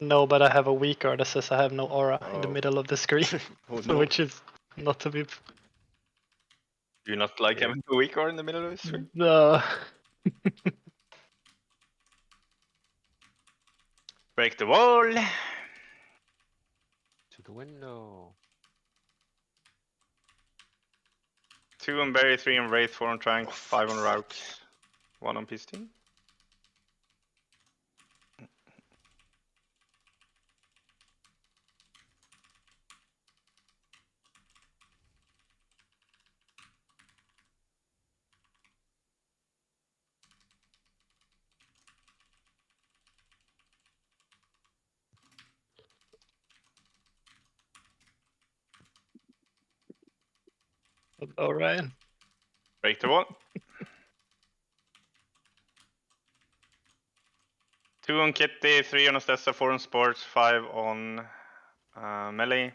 No, but I have a weak aura that says I have no aura in the middle of the screen, No. which is not to be. Do you not like having a weak aura in the middle of the stream? No. Break the wall. To the window. 2 on Berry, 3 on Wraith, 4 on Trank, 5 on Raux, 1 on Peace Team. All right. Break the wall. 2 on Kitty, 3 on Ostessa, 4 on Sports, 5 on Melee.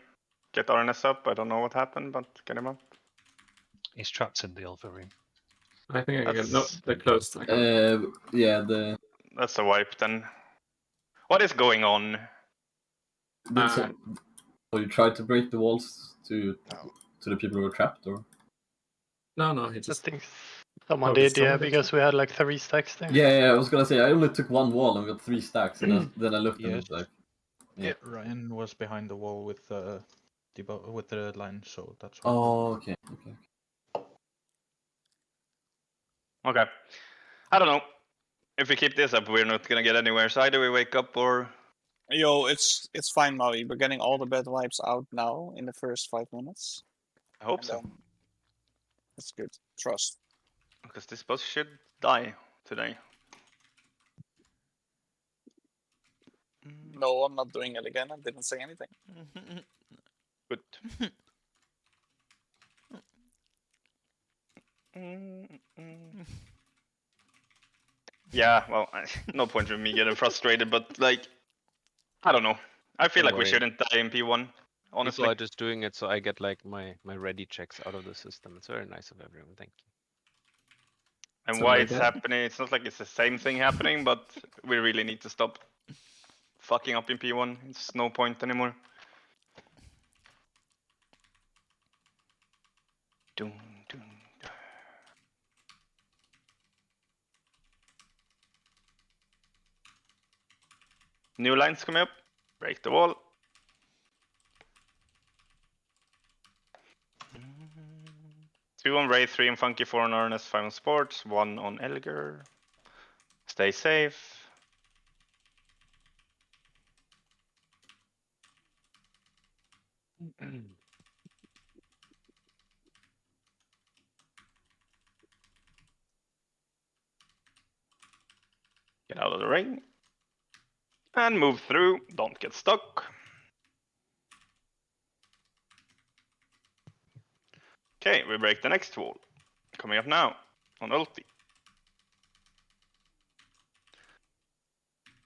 Get RNS up. I don't know what happened, but get him up. He's trapped in the Alpha room. I think I can. No, That's- they're closed. Yeah, That's a wipe then. What is going on? you tried to break the walls to the people who were trapped, or? No, he I just. think someone Oh, did, someone yeah, did. because we had like 3 stacks there. Yeah, I was gonna say I only took one wall and got 3 stacks, and then I looked and it was like. Yeah, Ryan was behind the wall with the line, so that's why. Oh, okay. Okay. I don't know. If we keep this up, we're not gonna get anywhere. So either we wake up or... Yo, it's fine, Maui. We're getting all the bad vibes out now in the first 5 minutes. I hope And so. then it's good. Trust. Because this boss should die today. No, I'm not doing it again. I didn't say anything. Good. Yeah, well, no point in me getting frustrated, but like, I don't know. I feel Don't like we worry. shouldn't die in P1, honestly. People are just doing it so I get like my ready checks out of the system. It's very nice of everyone. Thank you. And So why like it's that. happening, it's not like it's the same thing happening, but we really need to stop fucking up in P1. It's no point anymore. Dun, dun, dun. New lines coming up. Break the wall. Two on Wraith, 3 on Funky, 4 on Ernest, 5 on Sports, 1 on Elgar. Stay safe. Get out of the ring. And move through. Don't get stuck. Okay, we break the next wall. Coming up now on ulti.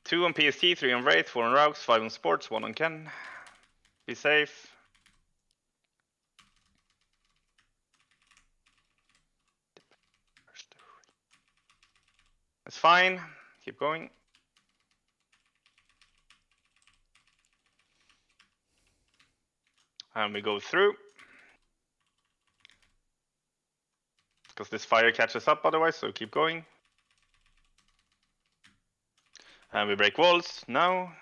2 on PST, 3 on Wraith, 4 on Raux, 5 on Sports, 1 on Ken. Be safe. It's fine. Keep going. And we go through. Because this fire catches up otherwise, so keep going. And we break walls now.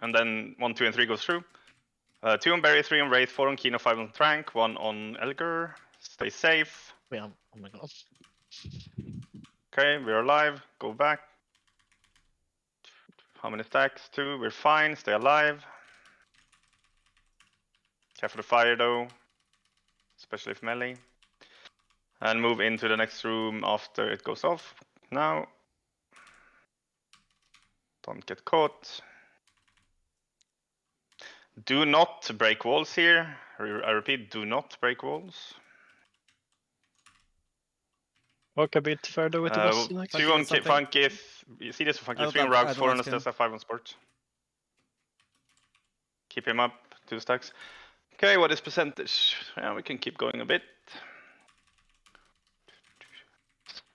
And then 1, 2, and 3 goes through. 2 on Berry, 3 on Wraith, 4 on Kino, 5 on Trank, 1 on Elgar. Stay safe. Wait, oh my god. Okay, we're alive. Go back. How many stacks? 2. We're fine. Stay alive. Careful the fire though. Especially if melee. And move into the next room after it goes off. Now. Don't get caught. Do not break walls here. I repeat, do not break walls. Walk a bit further with the boss. 2 on Funky. You see this Funky? 3 on Raux, 4 on Astessa, 5 on Sport. Keep him up. 2 stacks. Okay, what is percentage? Yeah, we can keep going a bit.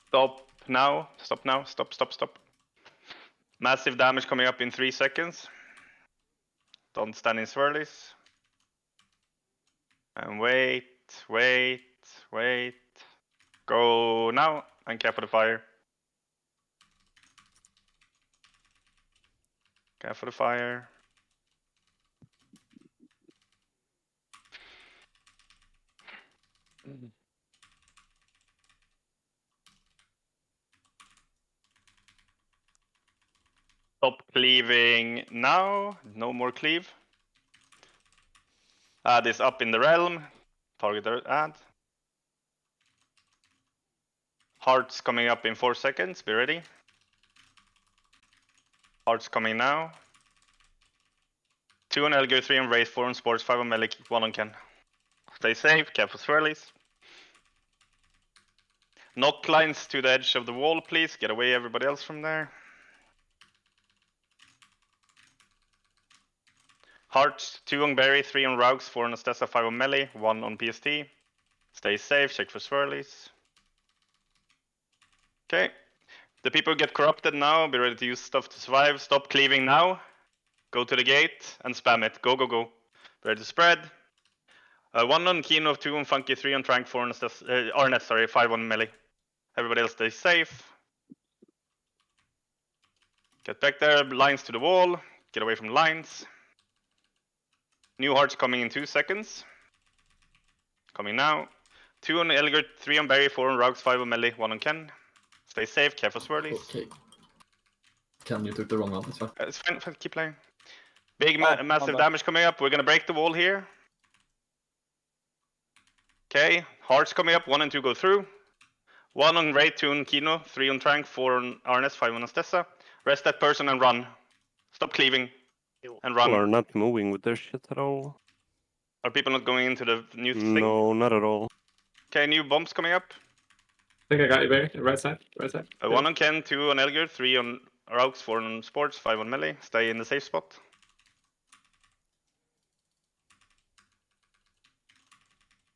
Stop now. Stop now. Stop. Massive damage coming up in 3 seconds. Don't stand in swirlies. And wait. Go now and cap for the fire. Cap for the fire. Stop cleaving now. No more cleave. Add is up in the realm. Target add. Hearts coming up in 4 seconds. Be ready. Hearts coming now. 2 on Elgar, 3 on Wraith, 4 on Sports, 5 on Melee, 1 on Ken. Stay safe, careful swirlies. Knock lines to the edge of the wall, please. Get away everybody else from there. Hearts, 2 on Berry, 3 on Raugs, 4 on Astessa, 5 on Melee, 1 on PST. Stay safe, check for swirlies. Okay. The people who get corrupted now, be ready to use stuff to survive. Stop cleaving now. Go to the gate and spam it. Go. Be ready to spread. 1 on Kino, 2 on Funky, 3 on Trank, 4 on Arnet, sorry, 5 on Melee. Everybody else stay safe. Get back there, lines to the wall. Get away from lines. New hearts coming in 2 seconds. Coming now. 2 on Elgar, 3 on Berry, 4 on Raugs, 5 on Melee, 1 on Ken. Stay safe, careful swirlies. Okay. Ken, you took the wrong one. It's fine. It's fine, keep playing. Big Oh, massive bad. damage coming up. We're gonna break the wall here. Okay, hearts coming up. 1 and 2 go through. 1 on Wraith, 2 on Kino, 3 on Trank, 4 on Arnes, 5 on Astessa. Rest that person and run. Stop cleaving and run. People are not moving with their shit at all. Are people not going into the new thing? No, not at all. Okay, new bombs coming up. I think I got you, Barry. Right side. 1 on Ken, 2 on Elgar, 3 on Raugs, 4 on Sports, 5 on Melee. Stay in the safe spot.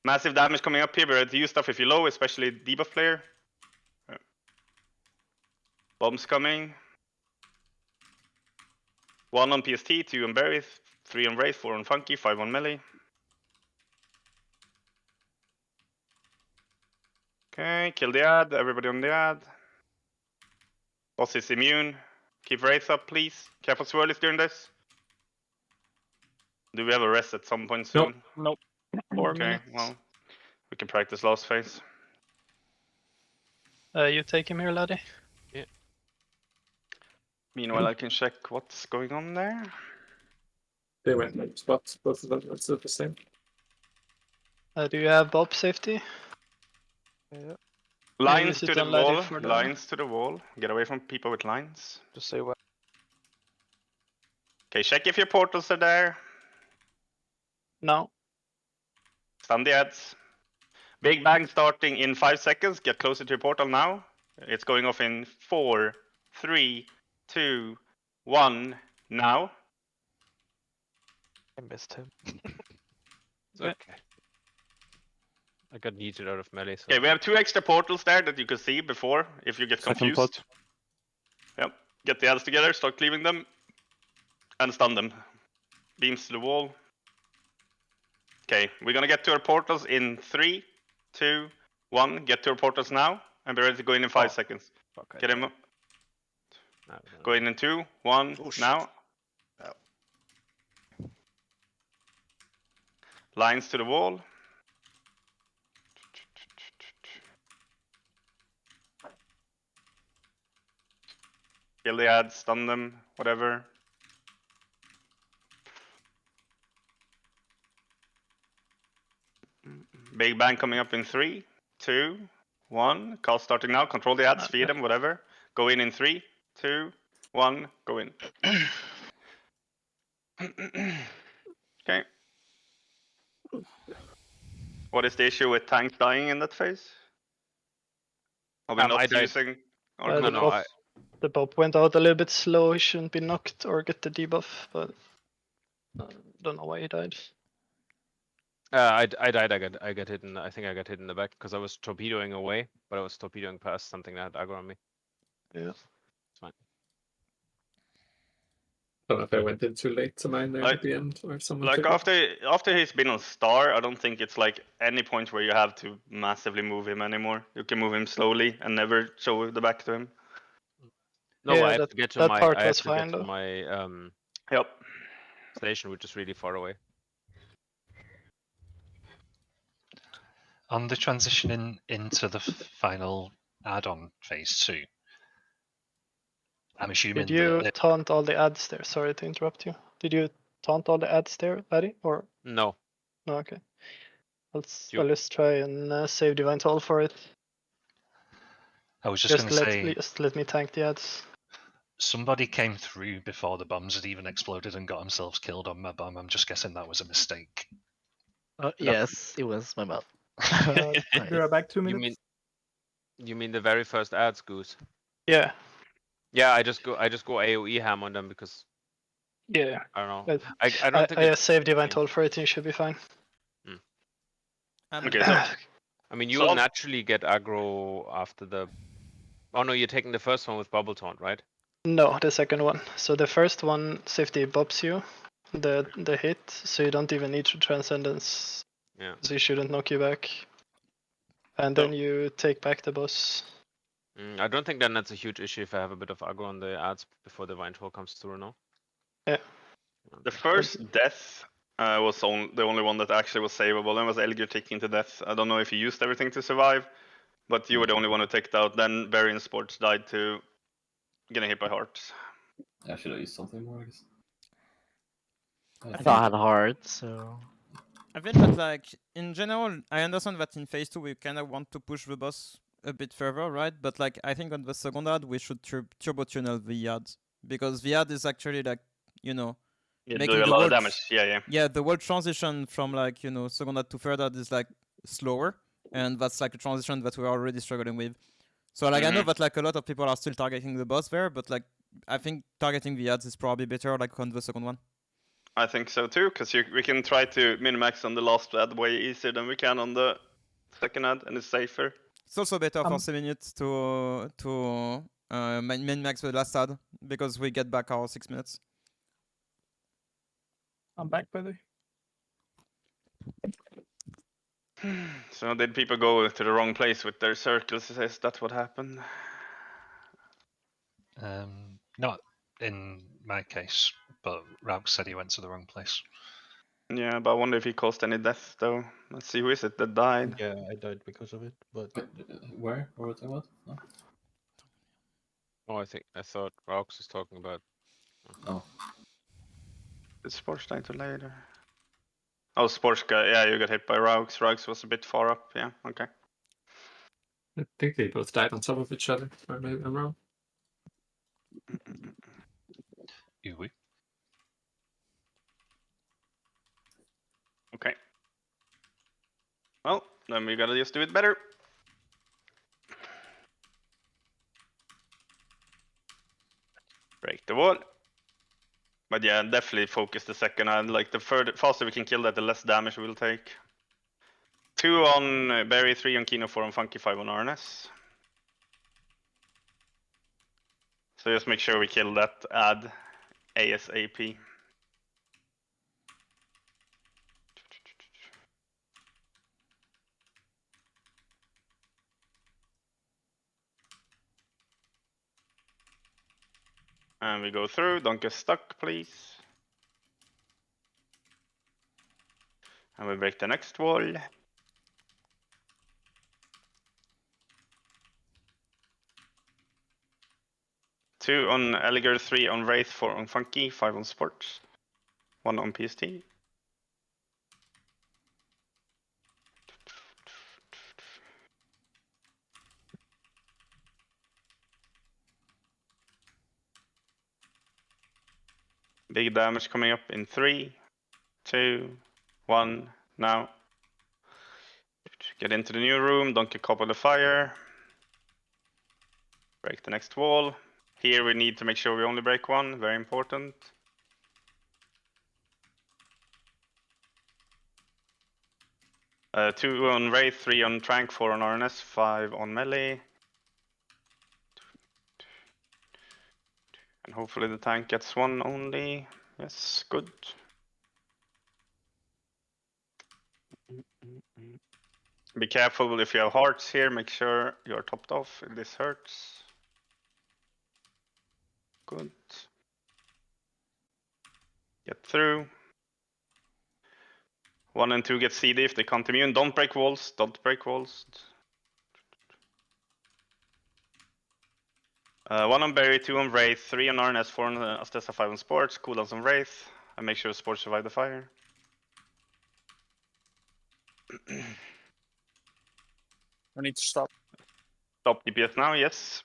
Massive damage coming up here. Be ready to use stuff if you're low, especially debuff player. Bombs coming. 1 on PST, 2 on Berry, 3 on Wraith, 4 on Funky, 5 on Melee. Okay, kill the ad, everybody on the ad. Boss is immune. Keep Wraith up, please. Careful swirlies during this. Do we have a rest at some point soon? Nope. 4 Okay, minutes. well, we can practice last phase. You take him here, laddie. Meanwhile, I can check what's going on there. They went like spots. Both of them. That's the same. Do you have Bob safety? Lines is to it the unloaded wall. for the- Lines to the wall. Get away from people with lines. Just say what? Okay, check if your portals are there. No. Stun the ads. Big bang starting in 5 seconds. Get closer to your portal now. It's going off in 4, 3, 2, 1. Now. I missed him. It's okay. I got yeeted out of melee. So Okay, we have 2 extra portals there that you can see before if you get Second confused. pot. Yep. Get the ads together, start cleaving them, and stun them. Beams to the wall. Okay, we're gonna get to our portals in 3, 2, 1. Get to our portals now, and be ready to go in 5 seconds. fuck, I Get him. died. No, Go in 2, 1. Oh, shit. Now. Oh. Lines to the wall. Kill the ads, stun them, whatever. Big bang coming up in 3, 2, 1. Call starting now. Control the ads, feed them, whatever. Go in 3, 2, 1. Go in. Okay. What is the issue with tanks dying in that phase? Are we I not died. using? Or Uh, no, the, no, Bob, the Bob went out a little bit slow. He shouldn't be knocked or get the debuff, but don't know why he died. I died. I got hit in. I think I got hit in the back because I was torpedoing away, but I was torpedoing past something that had aggro on me. Yeah. It's fine. don't know if I went in too late to mine there Like- at the end, or if someone Like took it. after he's been on star, I don't think it's like any point where you have to massively move him anymore. You can move him slowly and never show the back to him. No, Yeah, I have that- to get to that my part I have was to get fine, to though. my Yep. station, which is really far away. On the transition into the final add-on phase 2, I'm assuming Did you that taunt all the ads there? Sorry to interrupt you. Did you taunt all the ads there, Laddie? Or No. no? Okay. I'll You- just try and save Divine Toll for it. I was just going to say Just let me tank the ads. somebody came through before the bombs had even exploded and got themselves killed on my bomb. I'm just guessing that was a mistake. Yes, it was my bad. Be right back 2 You minutes. mean the very first ads, Goose? Yeah. Yeah, I just go AoE ham on them because Yeah. I don't know. But I don't think I it's- saved Divine Toll for it and you should be fine. Okay, so I mean, you So- will naturally get aggro after the. Oh no, you're taking the first one with bubble taunt, right? No, the second one. So the first one safety bobs you, the hit, so you don't even need to transcendence. Yeah. So he shouldn't knock you back. And then you take back the boss. I don't think then that's a huge issue if I have a bit of aggro on the ads before the Vine Troll comes through. No. Yeah. the first death was the only one that actually was savable, and was Elger taking to death. I don't know if he used everything to survive, but you were the only one who took it out. Then Varian Sports died to getting hit by hearts. I should have used something more, I guess. I thought I had hard, so. I think that, like, in general, I understand that in phase 2 we kind of want to push the boss a bit further, right? But, like, I think on the second ad we should turbo tunnel the ad, because the ad is actually, like, you know, Yeah, making do a the lot of world- damage. Yeah. yeah, the whole transition from, like, you know, second ad to third ad is, like, slower, and that's like a transition that we're already struggling with. So, like, I know that, like, a lot of people are still targeting the boss there, but, like, I think targeting the ads is probably better, like, on the second one. I think so too, because we can try to min-max on the last ad way easier than we can on the second ad, and it's safer. It's also better for 7 minutes to min-max the last ad, because we get back our 6 minutes. I'm back, by the way. So did people go to the wrong place with their circles? Is that what happened? Not in my case, but Rauk said he went to the wrong place. Yeah, but I wonder if he caused any death though. Let's see, who is it that died? Yeah, I died because of it, but Wait, where? What were we talking about? No? Oh, I thought Raux was talking about. Oh. Did Sports die too later? Oh, Sports guy. Yeah, you got hit by Raux. Raux was a bit far up. Yeah, okay. I think they both died on top of each other, or maybe I'm wrong. Ooh. Okay. Well, then we gotta just do it better. Break the wall. But yeah, definitely focus the second hand. Like the faster we can kill that, the less damage we'll take. 2 on Berry, 3 on Kino, 4 on Funky, 5 on RNS. So just make sure we kill that ad ASAP. And we go through, don't get stuck, please. And we break the next wall. Two on Alligator, 3 on Wraith, 4 on Funky, 5 on Sports, 1 on PST. Big damage coming up in 3, 2, 1, now. Get into the new room, don't get caught by the fire. Break the next wall. Here we need to make sure we only break 1, very important. Two on Wraith, 3 on Trank, 4 on RNS, 5 on Melee. And hopefully the tank gets one only. Yes, good. Be careful if you have hearts here, make sure you're topped off if this hurts. Good. Get through. 1 and 2 get CD if they can't immune. Don't break walls, don't break walls. 1 on Berry, 2 on Wraith, 3 on RNS, 4 on Astessa, 5 on Sports, cooldowns on Wraith. And make sure Sports survive the fire. We need to stop. Stop DPS now, yes.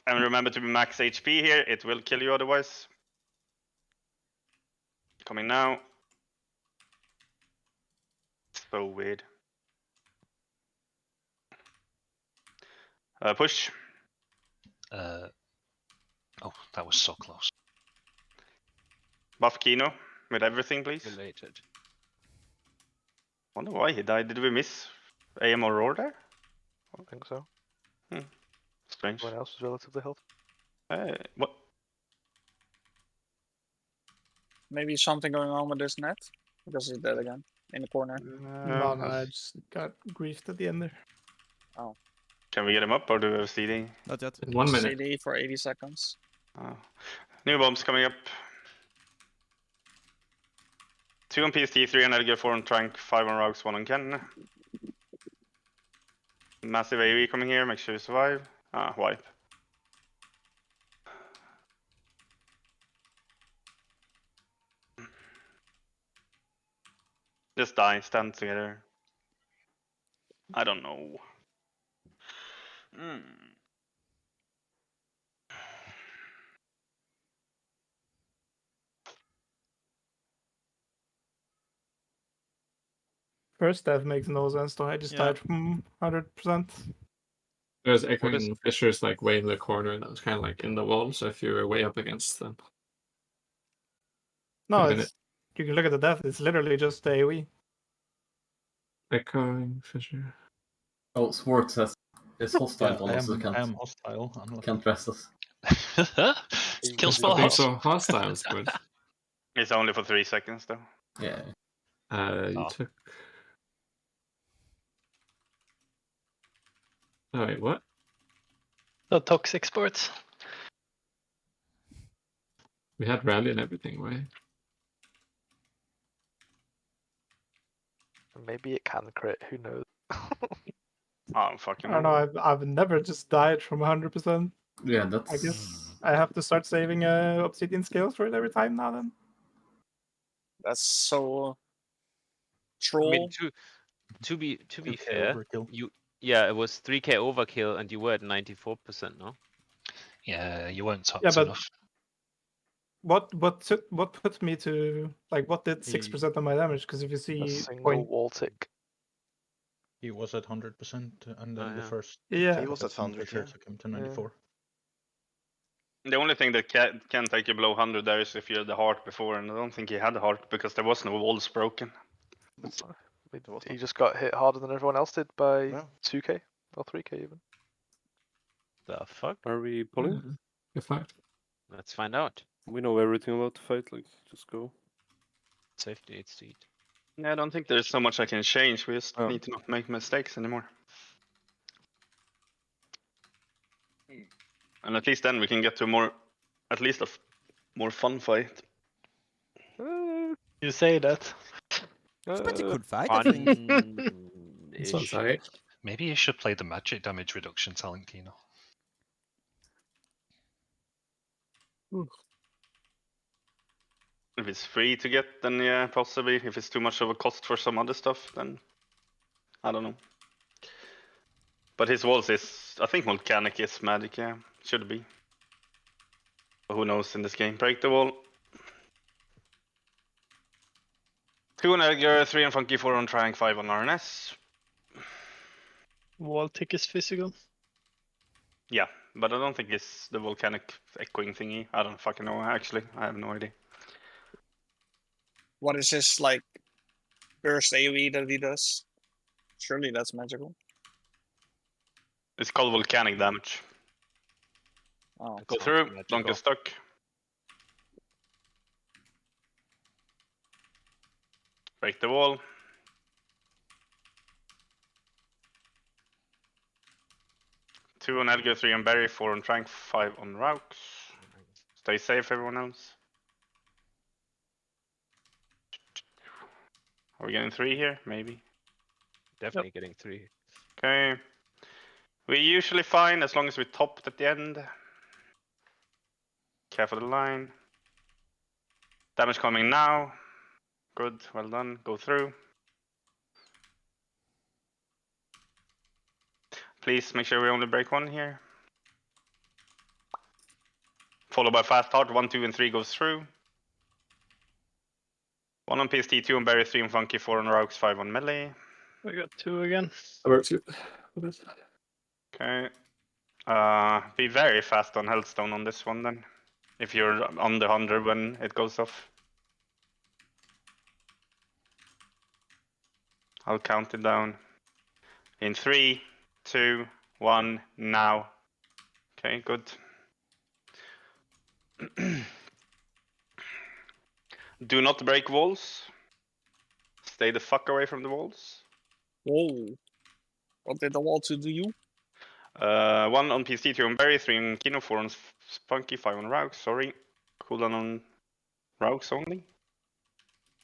And remember to be max HP here, it will kill you otherwise. Coming now. So weird. Push. Oh, that was so close. Buff Kino with everything, please. Related. Wonder why he died. Did we miss AM or Roar there? I don't think so. Strange. Everyone else was relatively healthy. What? Maybe something going on with this net because he's dead again in the corner. No, I just got griefed at the end there. Oh. Can we get him up or do we have CD? Not yet. In 1 minute. CD for 80 seconds. Oh. New bombs coming up. 2 on PST, 3 on Edgar, 4 on Trank, 5 on Rogues, 1 on Ken. Massive AoE coming here, make sure you survive. Wipe. Just die, stand together. I don't know. First death makes no sense though. I just died from 100%. There's echoing fissures like way in the corner that was kind of like in the wall, so if you were way up against them. No, Even it's you can look at the death. It's literally just AoE. Echoing fissure. Oh, Sports is hostile on us, so I am hostile. can't rest us. Kill spell Being host. so hostile, Sports. It's only for 3 seconds though. Yeah. You took. Oh wait, what? The toxic Sports. We had rally and everything, right? Maybe it can crit. Who knows? Oh, fucking. I don't know. I've never just died from 100%. Yeah, that's. I guess I have to start saving obsidian scales for it every time now. Then. That's so troll. I mean, to be fair, it was 3k overkill and you were at 94%, no? Yeah, you weren't topped Yeah, but enough. what puts me to like what did 6% of my damage? Because if you see A single wall tick. He was at 100%, and then the first. Yeah. He was at 100, yeah. took him to 94. The only thing that can take you below 100 there is if you had the heart before, and I don't think he had the heart because there was no walls broken. He just got hit harder than everyone else did by 2k or 3k even. The fuck? Are we pulling? Good fight. Let's find out. We know everything about the fight, like, just go. Safety needs to eat. Yeah, I don't think there's so much I can change. We just need to not make mistakes anymore. And at least then we can get to at least a more fun fight. You say that. It's a pretty good fight, I think. Maybe you should play the magic damage reduction talent, Kino. If it's free to get, then yeah, possibly. If it's too much of a cost for some other stuff, then I don't know. But his walls is, I think Volcanic is magic, yeah. Should be. But who knows in this game. Break the wall. 2 on Edgar, 3 on Funky, 4 on Trank, 5 on RNS. Wall tick is physical. Yeah, but I don't think it's the volcanic echoing thingy. I don't fucking know, actually. I have no idea. What is his like burst AoE that he does? Surely that's magical. It's called volcanic damage. Oh. Go through. Don't get stuck. Break the wall. Two on Edgar, 3 on Berry, 4 on Trank, 5 on Raux. Stay safe, everyone else. Are we getting 3 here? Maybe. Definitely getting 3. Okay. We're usually fine as long as we topped at the end. Careful the line. Damage coming now. Good, well done. Go through. Please make sure we only break 1 here. Followed by fast heart. 1, 2, and 3 goes through. 1 on PST, 2 on Berry, 3 on Funky, 4 on Raux, 5 on Melee. We got 2 again. That works good. Okay. Be very fast on Healthstone on this one then. If you're on the 100 when it goes off. I'll count it down. In 3, 2, 1, now. Okay, good. Do not break walls. Stay the fuck away from the walls. Whoa. What did the wall to do you? 1 on PC, 2 on Berry, 3 on Kino, 4 on Spunky, 5 on Raux, sorry. Cooldown on Raux only.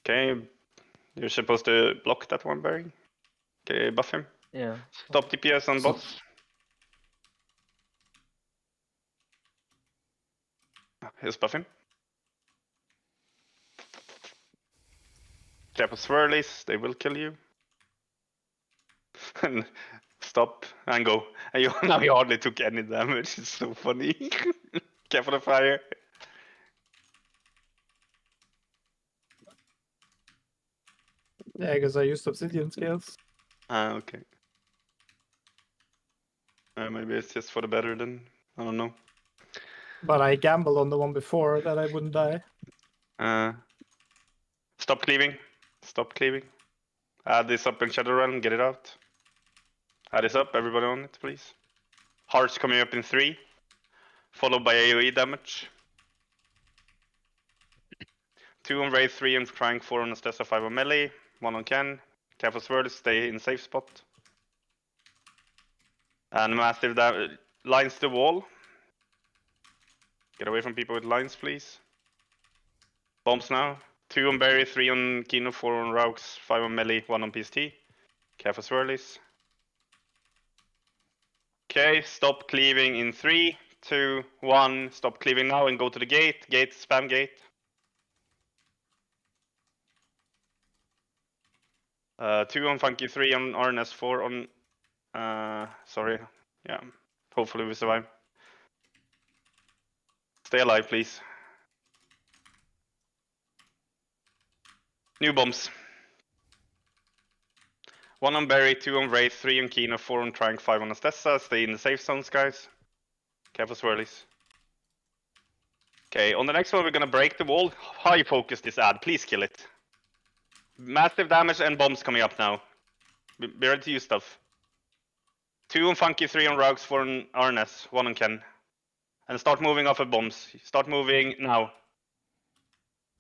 Okay, you're supposed to block that one, Berry. Okay, buff him. Yeah. Stop DPS on bots. Just buff him. Careful swirlies, they will kill you. Stop and go. And you now you hardly took any damage. It's so funny. Careful the fire. Yeah, because I used obsidian scales. Ah, okay. Maybe it's just for the better then. I don't know. But I gambled on the one before that I wouldn't die. Stop cleaving. Stop cleaving. Add this up in Shadow Realm. Get it out. Add this up. Everybody on it, please. Hearts coming up in 3. Followed by AoE damage. 2 on Wraith, 3 on Trank, 4 on Astessa, 5 on Melee. 1 on Ken. Careful Sword, stay in safe spot. And massive damage. Lines to the wall. Get away from people with lines, please. Bombs now. 2 on Berry, 3 on Kino, 4 on Raux, 5 on Melee, 1 on PST. Careful swirlies. Okay, stop cleaving in 3, 2, 1. Stop cleaving now and go to the gate. Gate, spam gate. 2 on Funky, 3 on RNS, 4 on... sorry. Yeah, hopefully we survive. Stay alive, please. New bombs. 1 on Berry, 2 on Wraith, 3 on Kino, 4 on Trank, 5 on Astessa. Stay in the safe zones, guys. Careful swirlies. Okay, on the next one we're gonna break the wall. High focus this ad, please kill it. Massive damage and bombs coming up now. Be ready to use stuff. 2 on Funky, 3 on Raux, 4 on RNS, 1 on Ken. And start moving off of bombs. Start moving now.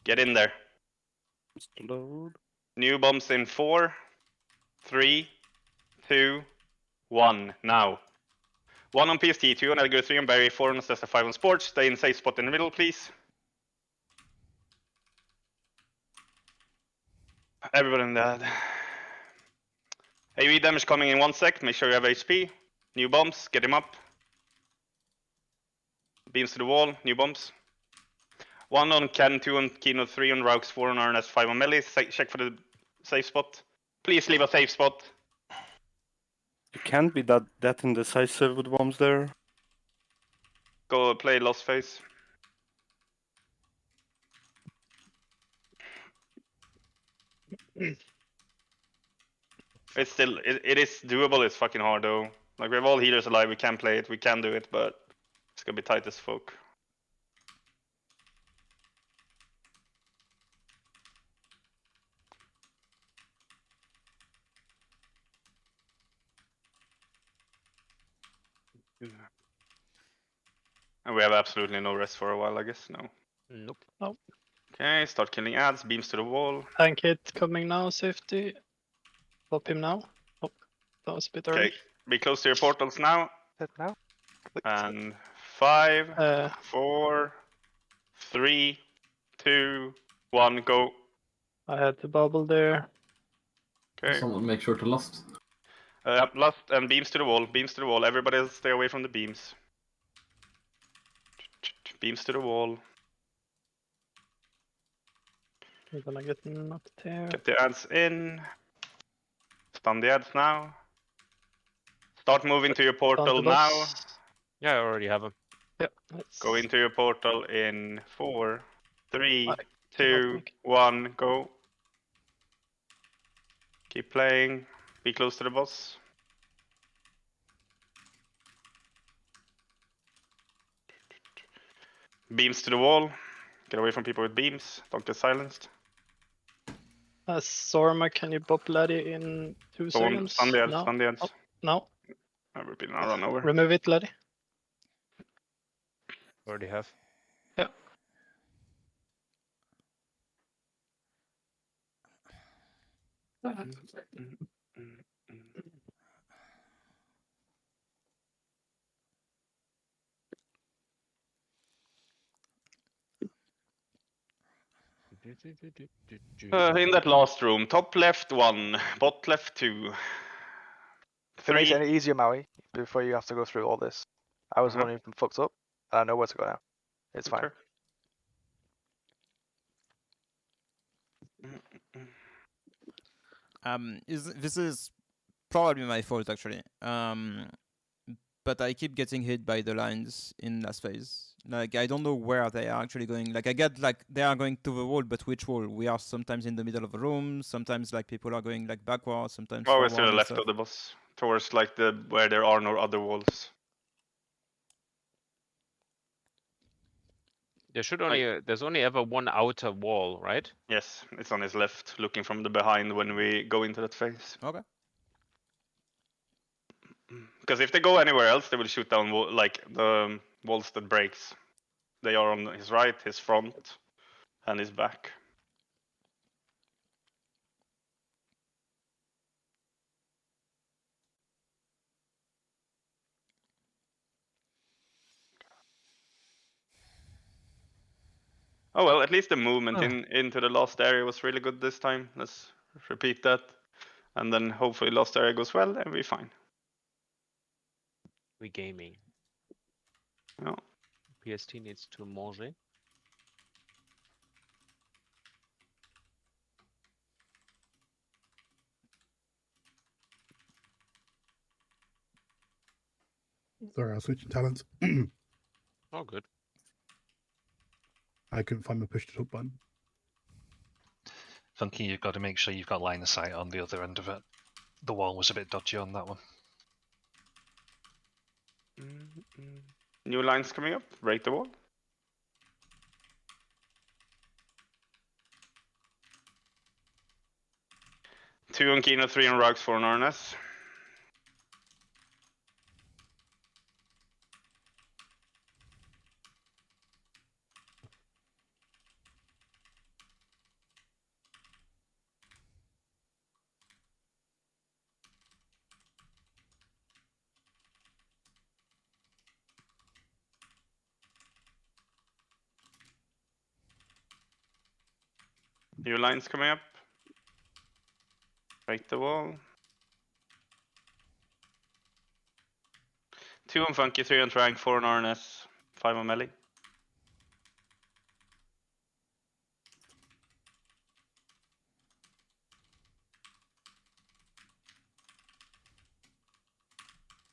Get in there. Load. New bombs in 4, 3, 2, 1, now. 1 on PST, 2 on Edgar, 3 on Berry, 4 on Astessa, 5 on Sports. Stay in safe spot in the middle, please. Everybody in that. AoE damage coming in 1 sec, make sure you have HP. New bombs, get him up. Beams to the wall, new bombs. 1 on Ken, 2 on Kino, 3 on Raux, 4 on RNS, 5 on Melee. Check for the safe spot. Please leave a safe spot. You can't be that indecisive with bombs there. Go play Lost Phase. It's still, it is doable, it's fucking hard though. Like we have all healers alive, we can play it, we can do it, but it's gonna be tight as fuck. And we have absolutely no rest for a while, I guess. No. Nope. No. Okay, start killing ads, beams to the wall. Tank hit coming now, safety. Pop him now. Oh, that was a bit early. Okay, be close to your portals now. Hit now. And 5, 4, 3, 2, 1, go. I had to bubble there. Okay. Someone make sure to lust. Last and beams to the wall. Beams to the wall. Everybody else stay away from the beams. Beams to the wall. We're gonna get knocked here. Get the ads in. Stun the ads now. Start moving to your portal now. Yeah, I already have them. Yep. Go into your portal in 4, 3, 2, 1, go. Keep playing. Be close to the boss. Beams to the wall. Get away from people with beams. Don't get silenced. Sorma, can you bop Laddie in 2 seconds? Stun the ads, No. stun the ads. Oh, no. I will be now run over. Remove it, Laddie. Already have. Yeah. In that last room, top left 1, bot left 2. If it makes it 3. any easier, Maui, before you have to go through all this. I was the one who fucked up. I know where to go now. It's fine. This is probably my fault actually. But I keep getting hit by the lines in last phase. Like I don't know where they are actually going. Like I get like they are going to the wall, but which wall? We are sometimes in the middle of a room. Sometimes like people are going like backwards. Sometimes. Always to forward the and left stuff. of the boss, towards like the where there are no other walls. There should only there's only ever one outer wall, right? Yes, it's on his left, looking from the behind when we go into that phase. Okay. Because if they go anywhere else, they will shoot down like the walls that breaks. They are on his right, his front, and his back. Oh well, at least the movement into the last area was really good this time. Let's repeat that. And then hopefully last area goes well and we're fine. We gaming. No. PST needs to manger. Sorry, I was switching talents. Oh, good. I couldn't find my push to talk button. Funky, you've got to make sure you've got line of sight on the other end of it. The wall was a bit dodgy on that one. New lines coming up. Break the wall. Two on Kino, 3 on Rugs, 4 on RNS. New lines coming up. Break the wall. 2 on Funky, 3 on Trank, 4 on RNS, 5 on Melee.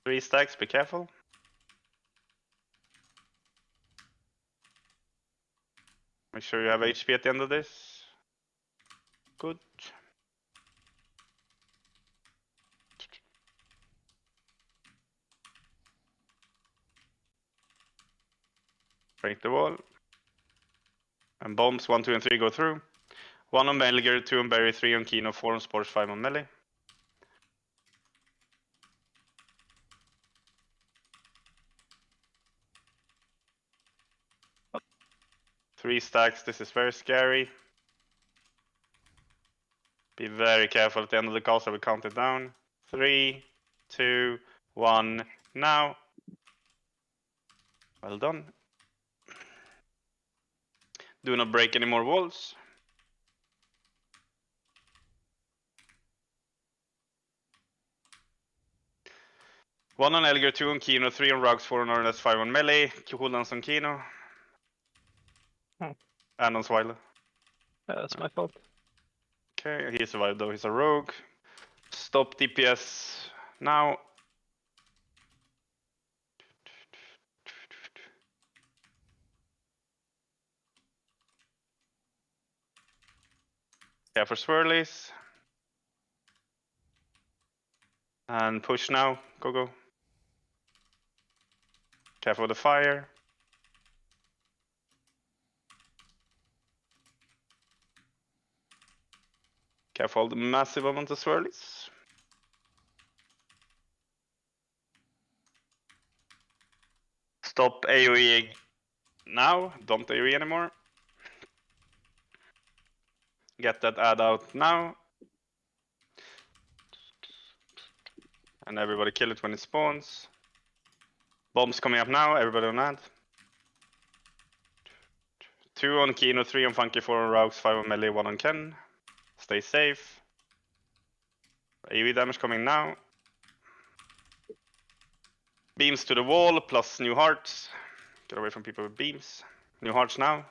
Three stacks, be careful. Make sure you have HP at the end of this. Good. Break the wall. And bombs 1, 2, and 3 go through. 1 on Melger, 2 on Berry, 3 on Kino, 4 on Sports, 5 on Melee. 3 stacks, this is very scary. Be very careful at the end of the cast, I will count it down. 3, 2, 1, now. Well done. Do not break any more walls. One on Elgar, 2 on Kino, 3 on Rugs, 4 on Ernest, 5 on Melee, cooldowns on Kino. And on Swile. Yeah, that's my fault. Okay, he survived though, he's a rogue. Stop DPS now. Yeah, for swirlies. And push now, go. Careful with the fire. Careful the massive amount of swirlies. Stop AoE now, don't AoE anymore. Get that ad out now. And everybody kill it when it spawns. Bombs coming up now, everybody on ad. 2 on Kino, 3 on Funky, 4 on Raux, 5 on Melee, 1 on Ken. Stay safe. AoE damage coming now. Beams to the wall, plus new hearts. Get away from people with beams. New hearts now.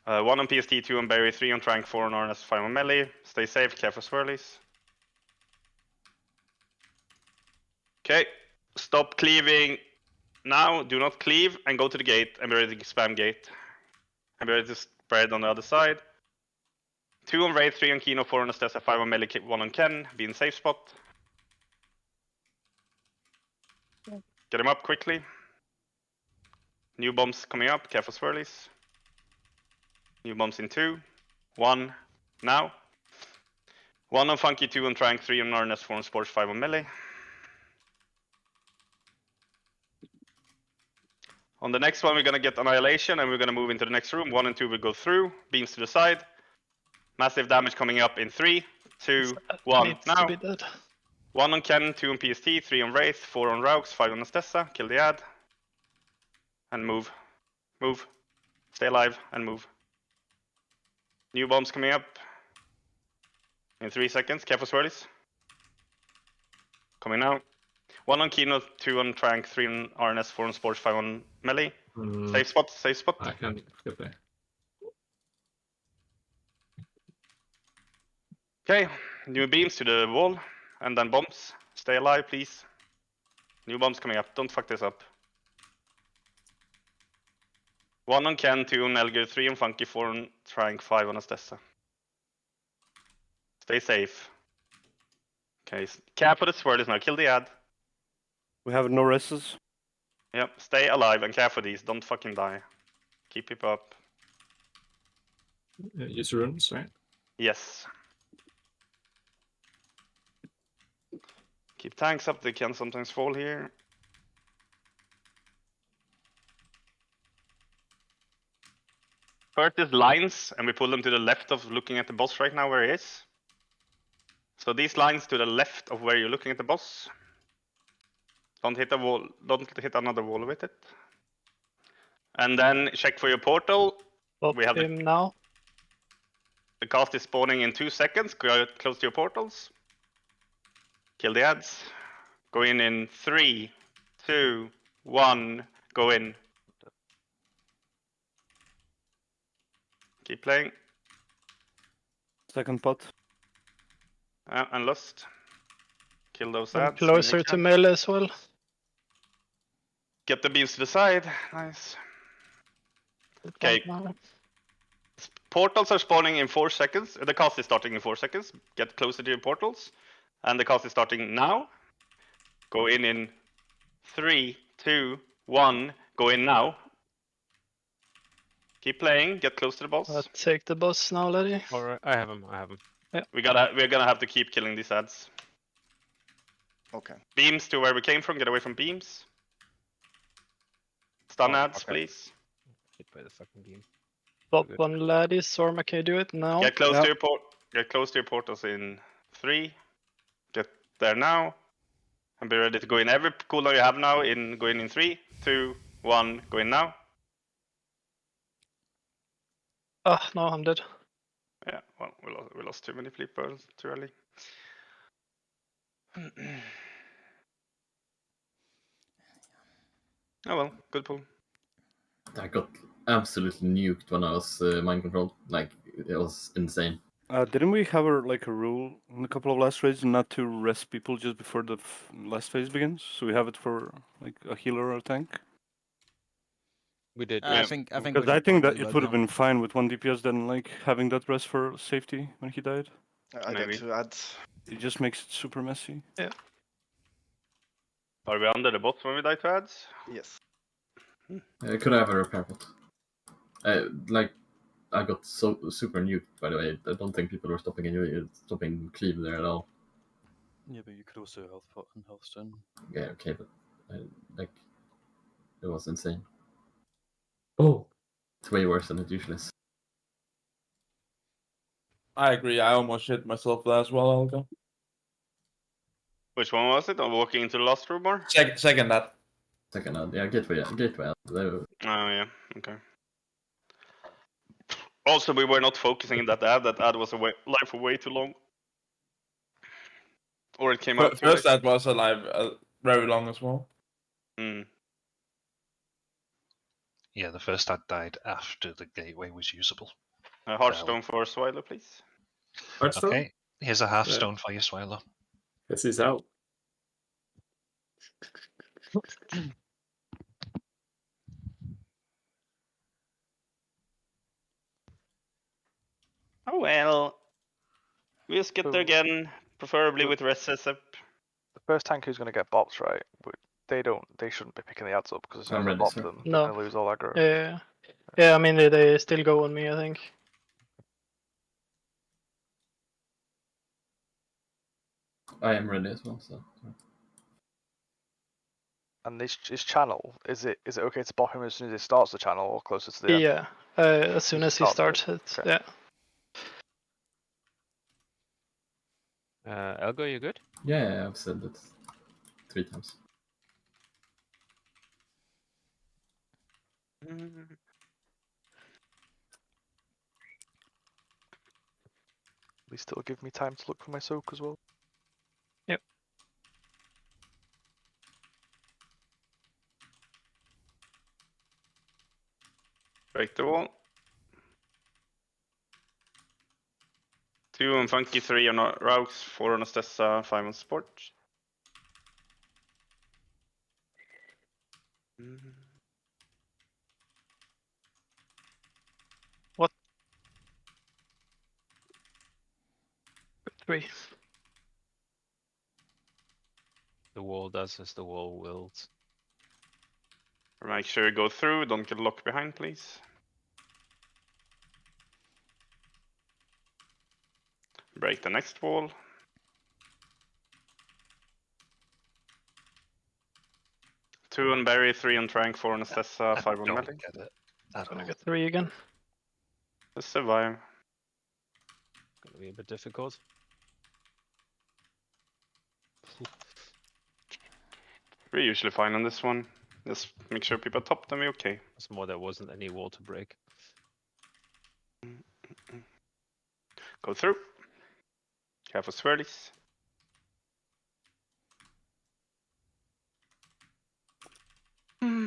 1 on PST, 2 on Berry, 3 on Trank, 4 on RNS, 5 on Melee. Stay safe, careful swirlies. Okay, stop cleaving now. Do not cleave and go to the gate and be ready to spam gate. And be ready to spread on the other side. 2 on Wraith, 3 on Kino, 4 on Estessa, 5 on Melee, 1 on Ken. Be in safe spot. Get him up quickly. New bombs coming up, careful swirlies. New bombs in 2, 1, now. 1 on Funky, 2 on Trank, 3 on RNS, 4 on Sports, 5 on Melee. On the next one, we're gonna get Annihilation and we're gonna move into the next room. 1 and 2 will go through, beams to the side. Massive damage coming up in 3, 2, 1, now. 1 on Ken, 2 on PST, 3 on Wraith, 4 on Raux, 5 on Estessa. Kill the ad. And move. Move. Stay alive and move. New bombs coming up in 3 seconds. Careful swirlies. Coming now. 1 on Kino, 2 on Trank, 3 on RNS, 4 on Sports, 5 on Melee. Safe spot, safe spot. I can't get there. Okay, new beams to the wall, and then bombs. Stay alive, please. New bombs coming up, don't fuck this up. 1 on Ken, 2 on Elgar, 3 on Funky, 4 on Trank, 5 on Estessa. Stay safe. Okay, cap for the swirlies now, kill the ad. We have no reses. Yep, stay alive and care for these, don't fucking die. Keep people up. Use runes, right? Yes. Keep tanks up, they can sometimes fall here. First is lines, and we pull them to the left of looking at the boss right now where he is. So these lines to the left of where you're looking at the boss. Don't hit a wall, don't hit another wall with it. And then check for your portal. We have him now. The cast is spawning in 2 seconds, go close to your portals. Kill the ads. Go in 3, 2, 1, go in. Keep playing. Second pot. And Lust. Kill those I'm ads. closer to Melee as well. Get the beams to the side. Nice. Okay. Portals are spawning in 4 seconds. The cast is starting in 4 seconds. Get closer to your portals. And the cast is starting now. Go in 3, 2, 1. Go in now. Keep playing. Get close to the boss. Take the boss now, Letty. Alright, I have him. Yeah. We're gonna have to keep killing these ads. Okay. Beams to where we came from. Get away from beams. Stun ads, please. the fucking game. Bop Good. one laddies, Sorma, can you do it now? Get close to your Get close to your portals in 3. Get there now. And be ready to go in every cooldown you have now. Go in 3, 2, 1. Go in now. Ah, no, I'm dead. Yeah, well, we lost too many people too early. Oh well, good pull. I got absolutely nuked when I was mind controlled. Like, it was insane. Didn't we have a rule in a couple of last raids not to rest people just before the last phase begins? So we have it for like a healer or a tank. We did. I Yeah. think Because I think that it would have been fine with 1 DPS than like having that rest for safety when he died. I did two ads. It just makes it super messy. Yeah. Are we under the bots when we die to ads? Yes. Could I have a repair bot? I got so super nuked, by the way. I don't think people were stopping cleave there at all. Yeah, but you could also health pot and health stone. Yeah, okay, but it was insane. Oh, it's way worse than it usually is. I agree. I almost shit myself there as well, Olga. Which one was it? Walking into the last room or? Second that. Second ad, yeah, gateway. Oh yeah, okay. Also, we were not focusing on that ad. That ad was live for way too long. Or it came out too First, late. that was alive very long as well. Yeah, the first ad died after the gateway was usable. A Hearthstone for Swilo, please. Hearthstone? Okay, here's a Hearthstone for you, Swilo. Guess he's out. Oh well. We just get there again, preferably with rest setup. The first tank who's going to get bops, right? They shouldn't be picking the ads up because as soon as I'm they ready, bop sir. them, No. they're going to lose all aggro. Yeah, I mean, they still go on me, I think. I am ready as well, so. And this channel, is it okay to bop him as soon as he starts the channel or closer to the end? Yeah, as soon as he starts it, Okay. yeah. Elgo, you good? Yeah, I've said that 3 times. Please still give me time to look for my soak as well. Yep. Break the wall. 2 on Funky, 3 on Raux, 4 on Ostessa, 5 on Sport. What? 3. The wall does as the wall wills. Make sure you go through, don't get locked behind, please. Break the next wall. Two on Berry, 3 on Trank, 4 on Ostessa, 5 on Melly. I'm gonna get 3 again. Just survive. Gonna be a bit difficult. We're usually fine on this one. Just make sure people top, then we're okay. It's more there wasn't any wall to break. Go through. Careful swirlies.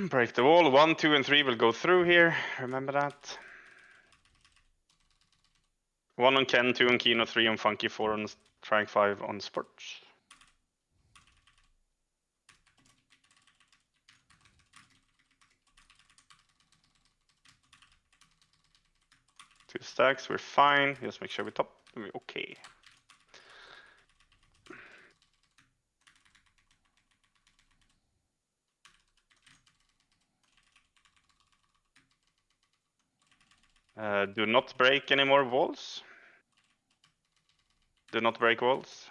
Break the wall. 1, 2, and 3 will go through here. Remember that. 1 on Ken, 2 on Kino, 3 on Funky, 4 on Trank, 5 on Sports. Two stacks, we're fine. Just make sure we top, and we're okay. Do not break any more walls. Do not break walls.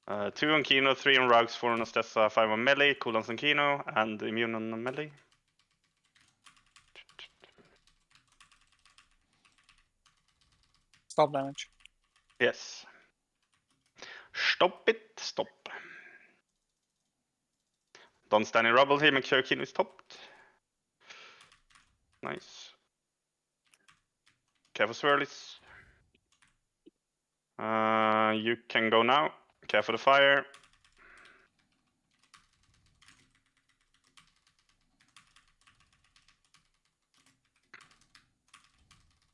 2 on Kino, 3 on Rugs, 4 on Ostessa, 5 on melee, cooldowns on Kino, and immune on melee. Stop damage. Yes. Stop it, stop. Don't stand in rubble here, make sure Kino is topped. Nice. Careful swirlies. You can go now. Careful the fire.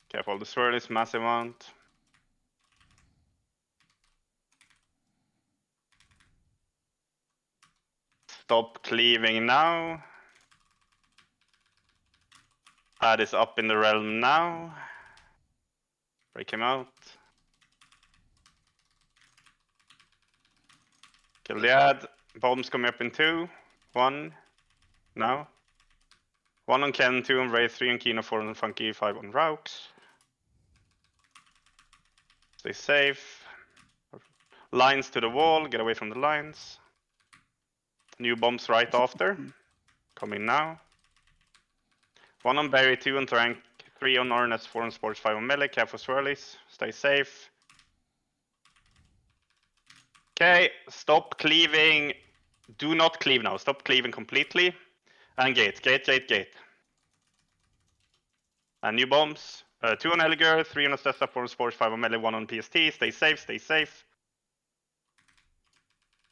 Careful the swirlies, massive amount. Stop cleaving now. Ad is up in the realm now. Break him out. Kill the ad. Bombs coming up in 2. 1. Now. 1 on Ken, 2 on Wraith, 3 on Kino, 4 on Funky, 5 on Raux. Stay safe. Lines to the wall, get away from the lines. New bombs right after. Coming now. 1 on Berry, 2 on Trank, 3 on Arnes, 4 on Sports, 5 on Melee, careful swirlies. Stay safe. Okay, stop cleaving. Do not cleave now. Stop cleaving completely. And gate. And new bombs. 2 on Elgar, 3 on Ostessa, 4 on Sports, 5 on Melee, 1 on PST. Stay safe.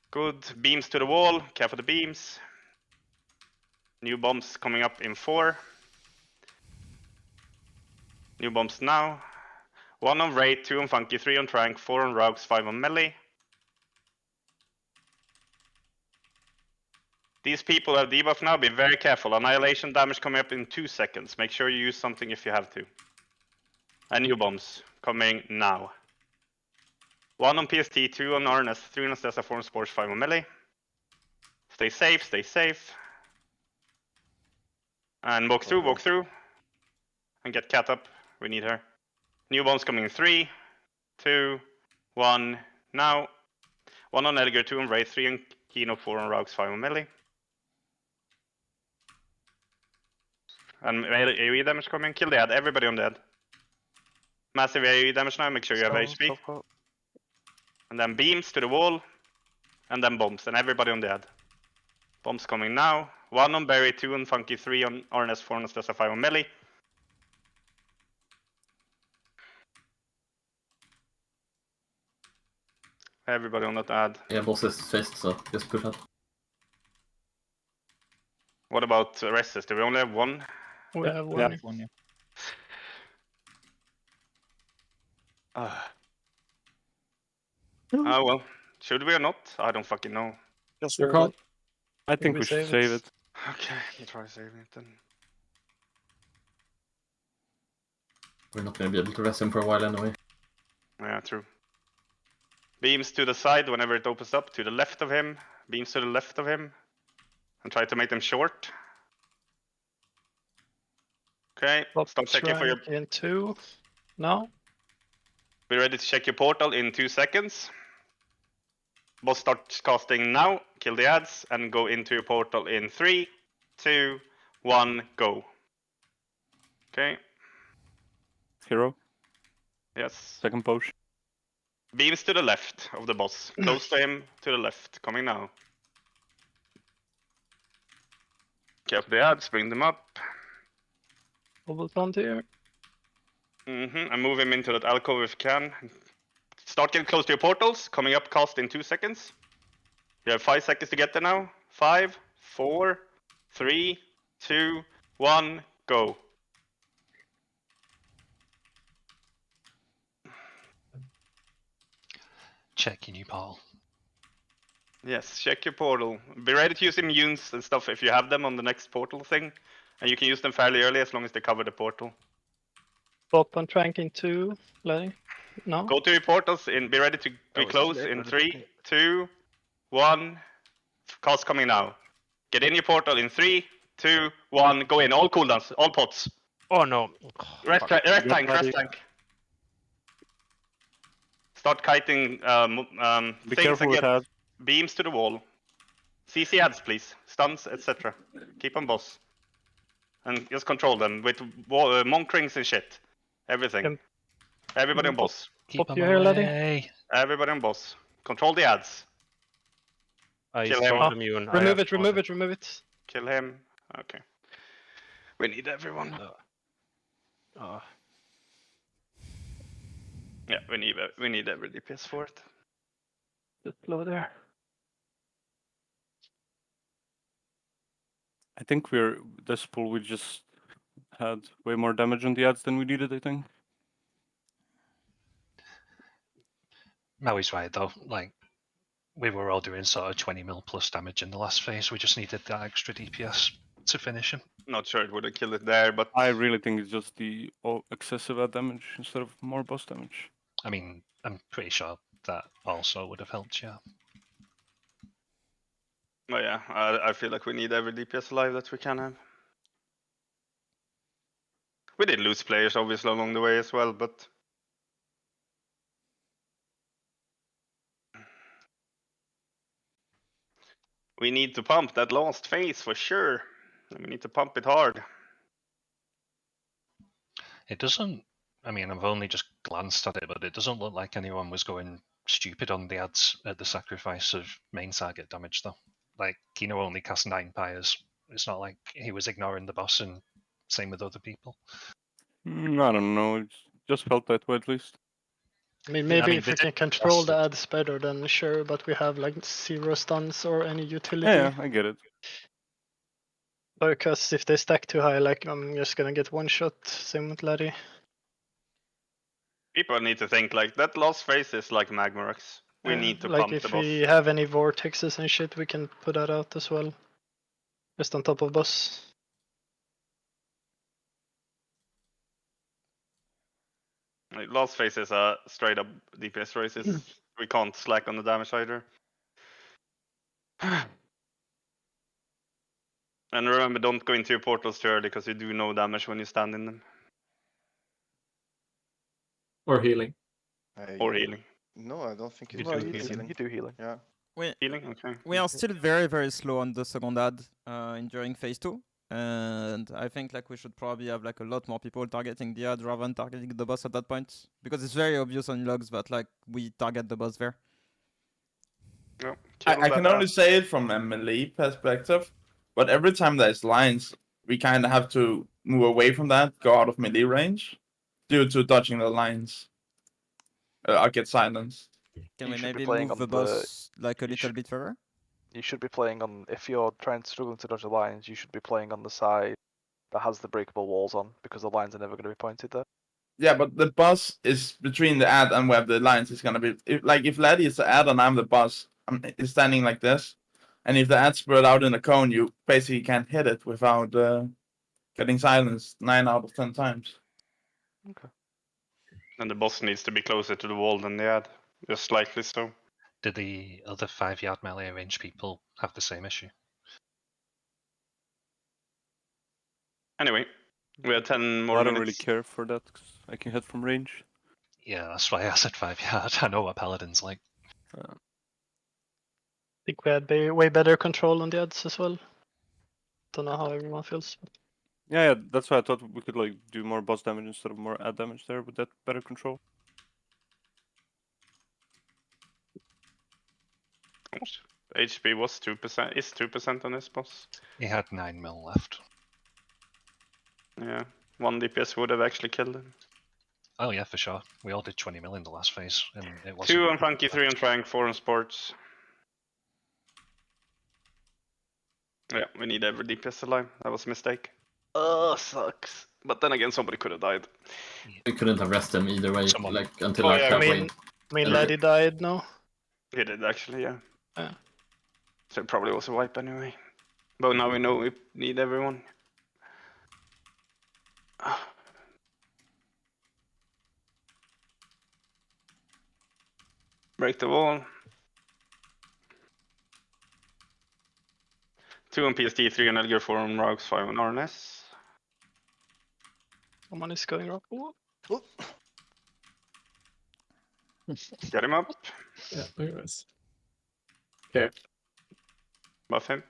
Good. Beams to the wall. Careful the beams. New bombs coming up in 4. New bombs now. 1 on Wraith, 2 on Funky, 3 on Trank, 4 on Rogues, 5 on Melee. These people have debuff now, be very careful. Annihilation damage coming up in 2 seconds. Make sure you use something if you have to. And new bombs coming now. 1 on PST, 2 on Arnes, 3 on Ostessa, 4 on Sports, 5 on Melee. Stay safe. And walk through. And get Cat up. We need her. New bombs coming in 3, 2, 1, now. 1 on Elgar, 2 on Wraith, 3 on Kino, 4 on Rogues, 5 on Melee. And AoE damage coming. Kill the ad. Everybody on the ad. Massive AoE damage now. Make sure you have HP. And then beams to the wall. And then bombs. And everybody on the ad. Bombs coming now. 1 on Berry, 2 on Funky, 3 on Arnes, 4 on Ostessa, 5 on Melee. Everybody on that ad. Yeah, boss is fist, so just push up. What about resist? Do we only have 1? We have 1. Yeah. Oh well. Should we or not? I don't fucking know. Just Your call. I think we should save it. Okay, you try saving it then. We're not gonna be able to rest him for a while anyway. Yeah, true. Beams to the side whenever it opens up, to the left of him. Beams to the left of him. And try to make them short. Okay, stop checking for your... In 2. Now. Be ready to check your portal in 2 seconds. Boss starts casting now. Kill the ads and go into your portal in 3, 2, 1, go. Okay. Hero. Yes. Second potion. Beams to the left of the boss. Close to him, to the left. Coming now. Careful the ads, bring them up. Double frontier. And move him into that alcove if you can. Start getting close to your portals. Coming up, cast in 2 seconds. You have 5 seconds to get there now. 5, 4, 3, 2, 1, go. Check your new portal. Yes, check your portal. Be ready to use immunes and stuff if you have them on the next portal thing. And you can use them fairly early as long as they cover the portal. Pop and Trank in 2. Like, no? Go to your portals and be ready to be close in 3, 2, 1. Cast coming now. Get in your portal in 3, 2, 1. Go in. All cooldowns, all pots. Oh no. Rest tank. Start kiting Be things careful and with get ads. beams to the wall. CC ads, please. Stuns, etc. Keep on boss. And just control them with monk rings and shit. Everything. Yep. Everybody on boss. Keep Pop them you here, laddie. away. Everybody on boss. Control the ads. I Kill him. stormed immune. I Remove have it, remove it, remove it. Kill him. Okay. We need everyone. Yeah, we need every DPS for it. Just low there. I think this pool we just had way more damage on the ads than we needed, I think. Maui's right though. Like, we were all doing sort of 20 mil plus damage in the last phase. We just needed that extra DPS to finish him. Not sure it would have killed it there, but I really think it's just the excessive ad damage instead of more boss damage. I mean, I'm pretty sure that also would have helped, yeah. But yeah, I feel like we need every DPS alive that we can have. We did lose players obviously along the way as well, but we need to pump that last phase for sure. We need to pump it hard. It doesn't, I mean, I've only just glanced at it, but it doesn't look like anyone was going stupid on the ads at the sacrifice of main target damage though. Like, Kino only cast 9 pyres. It's not like he was ignoring the boss, and same with other people. I don't know, it just felt that way at least. I mean, maybe if they we can did control cast the it. ads better, then sure, but we have like 0 stuns or any utility. Yeah, I get it. Because if they stack too high, like I'm just gonna get one shot, same with Laddie. People need to think like that last phase is like Magmarex. We need to like pump if the boss. we have any vortexes and shit, we can put that out as well. Just on top of boss. Like, last phase is a straight up DPS race. We can't slack on the damage either. And remember, don't go into your portals too early because you do no damage when you stand in them. Or healing. Or healing. No, I don't think You you do do healing. healing. You do healing. Yeah. Healing? Okay. We are still very, very slow on the second ad during phase 2. And I think like we should probably have like a lot more people targeting the ad rather than targeting the boss at that point. Because it's very obvious on logs that like we target the boss there. No, I can only say it from a melee perspective, but every time there's lines, we kind of have to move away from that, go out of melee range, due to dodging the lines. I'll get silenced. Can You we should be maybe playing move on the boss like a you little should- bit further? You should be playing on, if you're struggling to dodge the lines, you should be playing on the side that has the breakable walls on, because the lines are never going to be pointed there. Yeah, but the boss is between the ad and where the lines is gonna be. If Laddie is the ad and I'm the boss, I'm standing like this, and if the ad's spread out in a cone, you basically can't hit it without getting silenced 9 out of 10 times. Okay. And the boss needs to be closer to the wall than the ad, just slightly so. Did the other 5-yard melee range people have the same issue? Anyway, we have 10 more I don't minutes. really care for that, 'cause I can hit from range. Yeah, that's why I said 5-yard. I know what Paladin's like. I think we had way better control on the ads as well. Don't know how everyone feels. Yeah, that's why I thought we could like do more boss damage instead of more ad damage there with that better control. HP was 2%, is 2% on this boss. He had 9 mil left. Yeah, 1 DPS would have actually killed him. Oh yeah, for sure. We all did 20 mil in the last phase, and it wasn't. 2 on Funky, 3 on Trank, 4 on Sports. Yeah, we need every DPS alive. That was a mistake. Sucks. But then again, somebody could have died. We couldn't have rested them either way, like until Oh, like yeah, halfway. I mean, Laddie died now. He did actually, yeah. Yeah. So it probably was a wipe anyway. But now we know we need everyone. Break the wall. 2 on PST, 3 on Edgar, 4 on Rogues, 5 on RNS. Someone is going wrong. Get him up. Yeah, there it is. Okay. Buff him.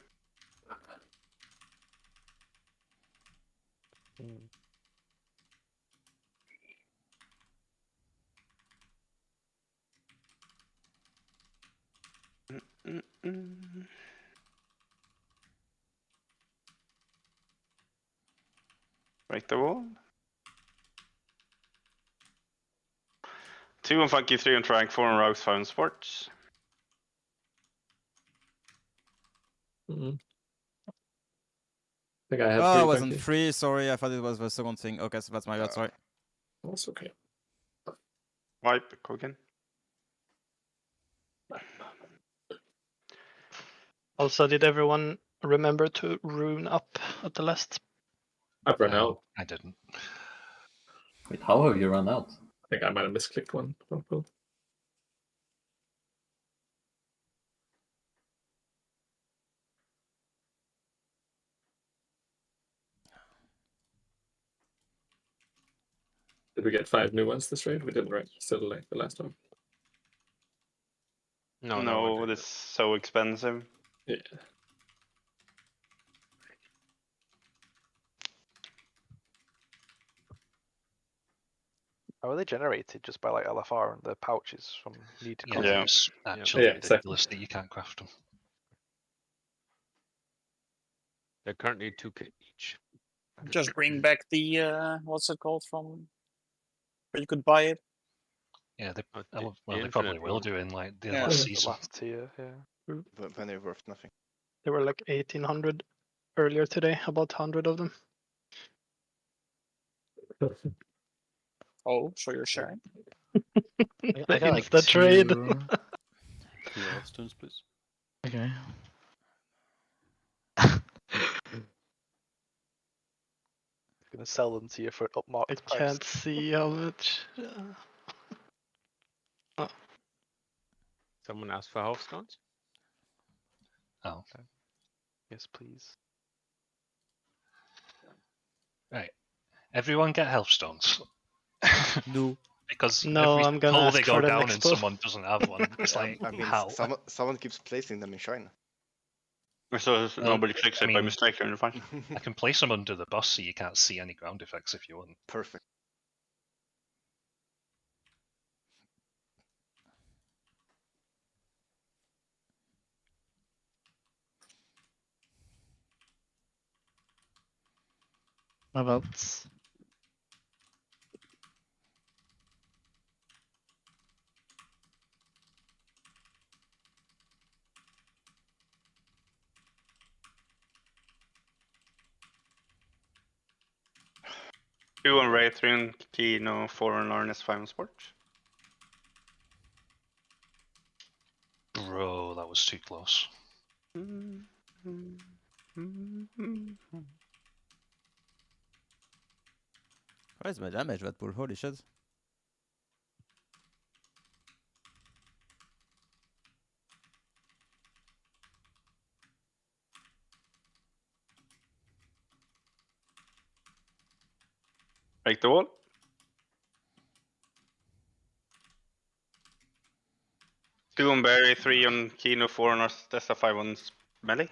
Break the wall. 2 on Funky, 3 on Trank, 4 on Rogues, 5 on Sports. I think I had Oh, three it wasn't Funky. 3, sorry, I thought it was the second thing. Okay, so that's my bad, sorry. That's okay. Wipe, go again. Also, did everyone remember to rune up at the last? I've run out. I didn't. Wait, how have you run out? I think I might have misclicked one. Oh, cool. Did we get 5 new ones this raid? We didn't, right? Still like the last one. No, this is so expensive. Yeah. How are they generated? Just by like LFR and the pouches from needed Yeah, content? it's actually ridiculous that you can't craft them. They're currently 2k each. Just bring back the what's it called from where you could buy it. Yeah, they, the well, they probably will do in like the Yeah. last The season. last tier, yeah. But when they're worth nothing. There were like 1,800 earlier today, about 100 of them. Oh, so you're sharing? I got like Insta trade. 2 stones, please. Okay. Gonna sell them to you for upmarked I price. can't see how much. Someone asked for healthstones? Oh. Yes, please. Right. Everyone get healthstones. No. Because No, every I'm gonna pull ask they go for them down next and pull. someone doesn't have one. It's like, I mean, how? someone keeps placing them in China. So nobody clicks it by mistake, and you're fine. I can place them under the bus so you can't see any ground effects if you want. Perfect. What else? Two on Ray, 3 on Kino, 4 on Arnis, 5 on Sports. Bro, that was too close. What is my damage, that bull? Holy shit. Break the wall. Two on Barry, 3 on Kino, 4 on Arstessa, 5 on Melee.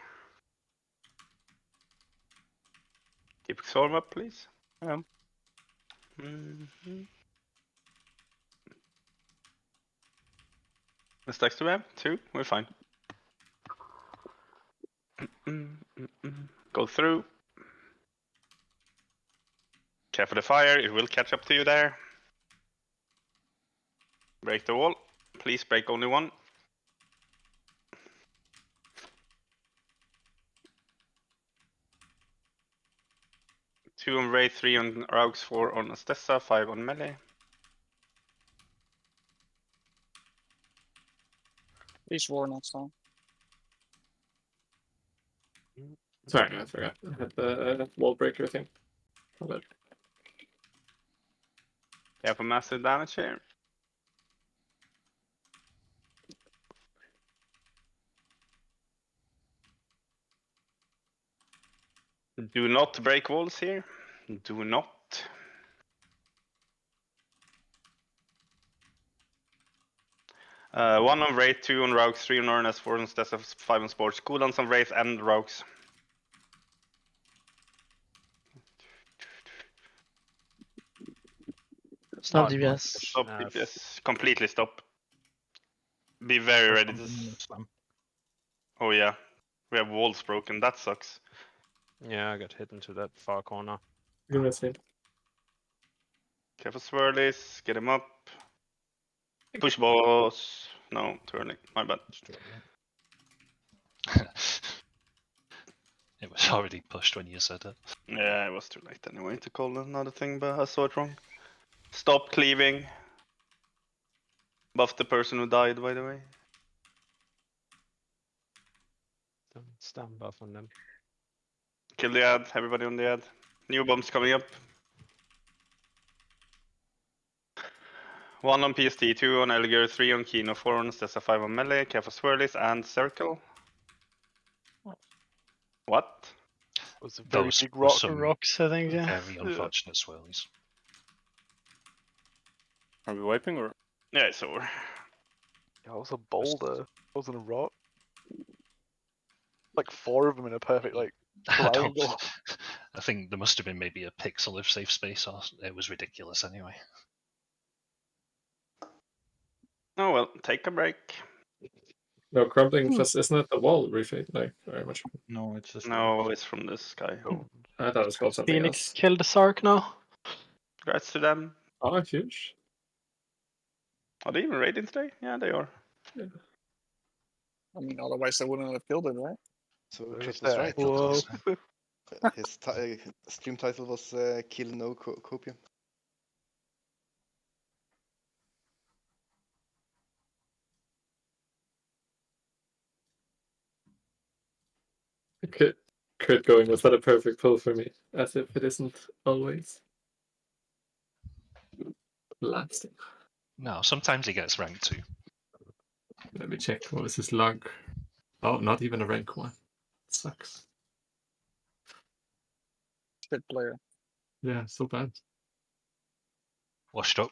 Keep Storm up, please. Yeah. The stacks do we have? 2? We're fine. Go through. Care for the fire, it will catch up to you there. Break the wall. Please break only one. Two on Ray, 3 on Raux, 4 on Astessa, 5 on Melee. Please war next time. Sorry, I forgot. I had the wall breaker thing. Yeah, for massive damage here. Do not break walls here. Do not. 1 on Wraith, 2 on Rogues, 3 on RNS, 4 on Stessa, 5 on Sports. Cooldowns on Wraith and Rogues. Stop DPS. Stop DPS. Completely stop. Be very ready to... Oh yeah. We have walls broken. That sucks. Yeah, I got hit into that far corner. Give me a sec. Careful swirlies. Get him up. Push boss. No, too early. My bad. It was already pushed when you said it. Yeah, it was too late anyway to call another thing, but I saw it wrong. Stop cleaving. Buff the person who died, by the way. Don't stun buff on them. Kill the ad. Everybody on the ad. New bombs coming up. 1 on PST, 2 on Elgar, 3 on Kino, 4 on Stessa, 5 on Melee, careful swirlies, and Circle. What? It was a very Those big were rock. some Rocks, I think, yeah. very unfortunate swirlies. Are we wiping or? Yeah, it's over. Yeah, it was a boulder. It wasn't a rock. Like 4 of them in a perfect like triangle. I think there must have been maybe a pixel of safe space, or it was ridiculous anyway. Oh well, take a break. No, crumbling just isn't it the wall refit like very much? No, it's just No, it's from this guy. I thought it was called something Phoenix else. killed the Sark now. Congrats to them. Oh, huge. Are they even raiding today? Yeah, they are. Yeah. I mean, otherwise they wouldn't have killed it, right? So Who's Chris was there? right. Whoa. His stream title was Kill No Copium. Kurt going, was that a perfect pull for me? As if it isn't always. Lasting. No, sometimes he gets ranked too. Let me check. What was his log? Oh, not even a rank 1. Sucks. Shit player. Yeah, so bad. Washed up.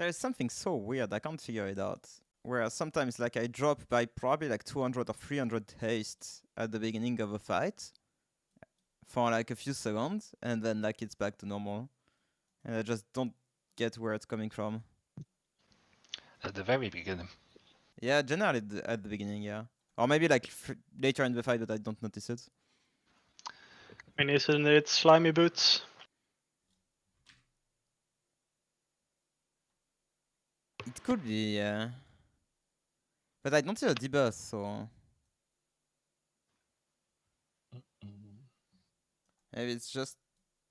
There's something so weird, I can't figure it out. Where sometimes like I drop by probably like 200 or 300 haste at the beginning of a fight for like a few seconds, and then like it's back to normal. And I just don't get where it's coming from. At the very beginning. Yeah, generally at the beginning, yeah. Or maybe like later in the fight, but I don't notice it. I mean, isn't it slimy boots? It could be, yeah. But I don't see a debuff, so... Maybe it's just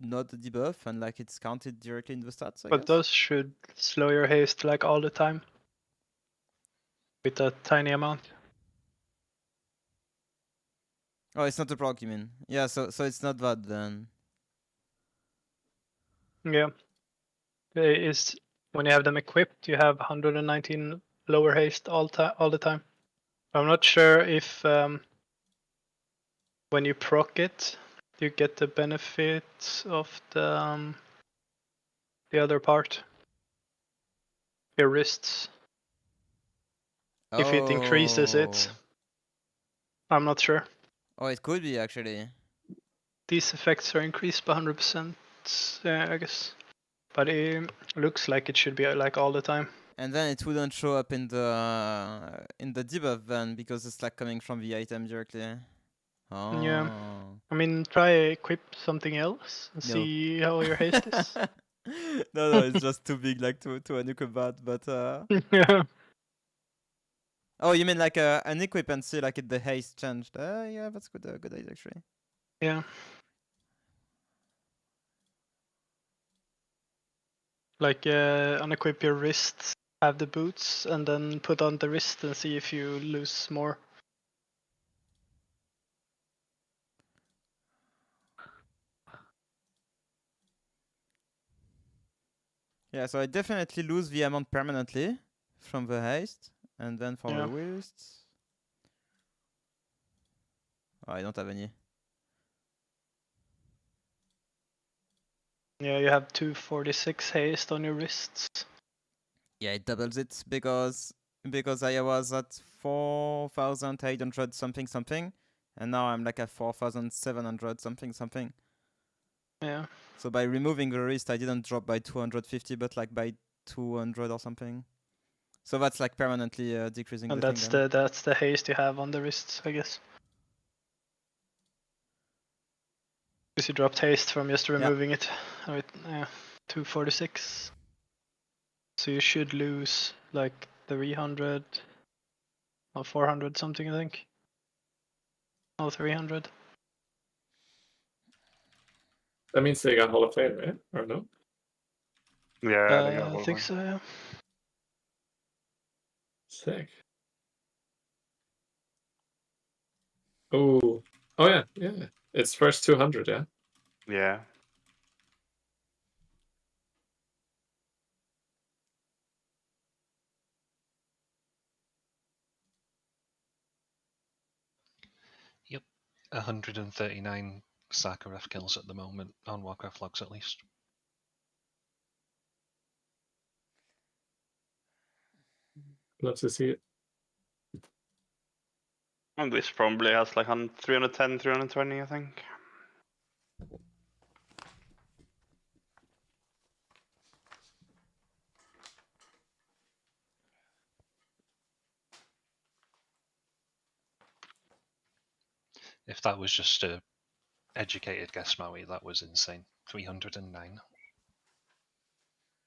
not a debuff and like it's counted directly in the stats, I But guess? those should slow your haste like all the time. With a tiny amount. Oh, it's not a proc, you mean? Yeah, so it's not that then. Yeah. Is when you have them equipped, you have 119 lower haste all the time. I'm not sure if when you proc it, you get the benefit of the other part. Your wrists. If it increases it. I'm not sure. Oh, it could be actually. These effects are increased by 100%, I guess. But it looks like it should be like all the time. And then it wouldn't show up in the debuff then because it's like coming from the item directly. Oh. Yeah. I mean, try equip something else and No. see how your haste is. No, it's just too big like to unequip that, but Yeah. Oh, you mean like an equip and see like the haste changed? Yeah, that's good idea actually. Yeah. Like unequip your wrists, have the boots, and then put on the wrist and see if you lose more. Yeah, so I definitely lose the amount permanently from the haste, and then for the wrists. Oh, I don't have any. Yeah, you have 246 haste on your wrists. Yeah, it doubles it because I was at 4,800 something, and now I'm like at 4,700 something. Yeah. So by removing the wrist, I didn't drop by 250, but like by 200 or something. So that's like permanently decreasing. And the that's thing then. that's the haste you have on the wrists, I guess. Because you dropped haste from just removing it. Right, yeah, 246. So you should lose like 300 or 400 something, I think. Oh, 300. That means they got Hall of Fame, right? Or no? Yeah, they got I Hall of think Fame. so, yeah. Sick. Oh, yeah. It's first 200, yeah. Yeah. Yep, 139 Sakharov kills at the moment on Warcraft logs at least. Love to see it. And this probably has like 310, 320, I think. If that was just a educated guess, Maui, that was insane. 309.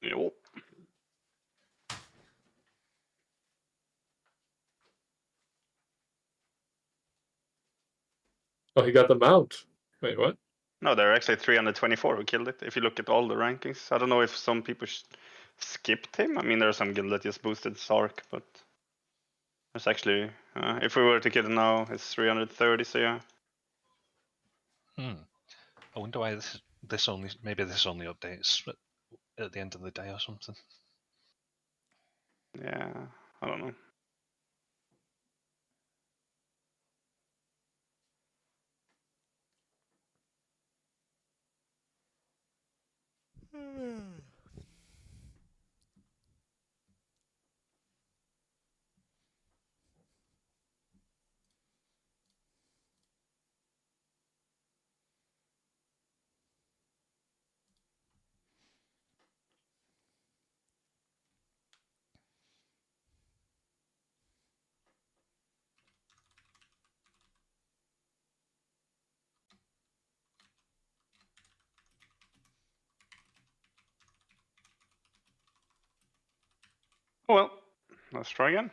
Yep. Oh, he got the mount. Wait, what? No, there are actually 324 who killed it. If you look at all the rankings, I don't know if some people skipped him. I mean, there are some guild that just boosted Sark, but there's actually, if we were to kill it now, it's 330. So yeah. I wonder why this only updates at the end of the day or something. Yeah, I don't know. Oh well, let's try again.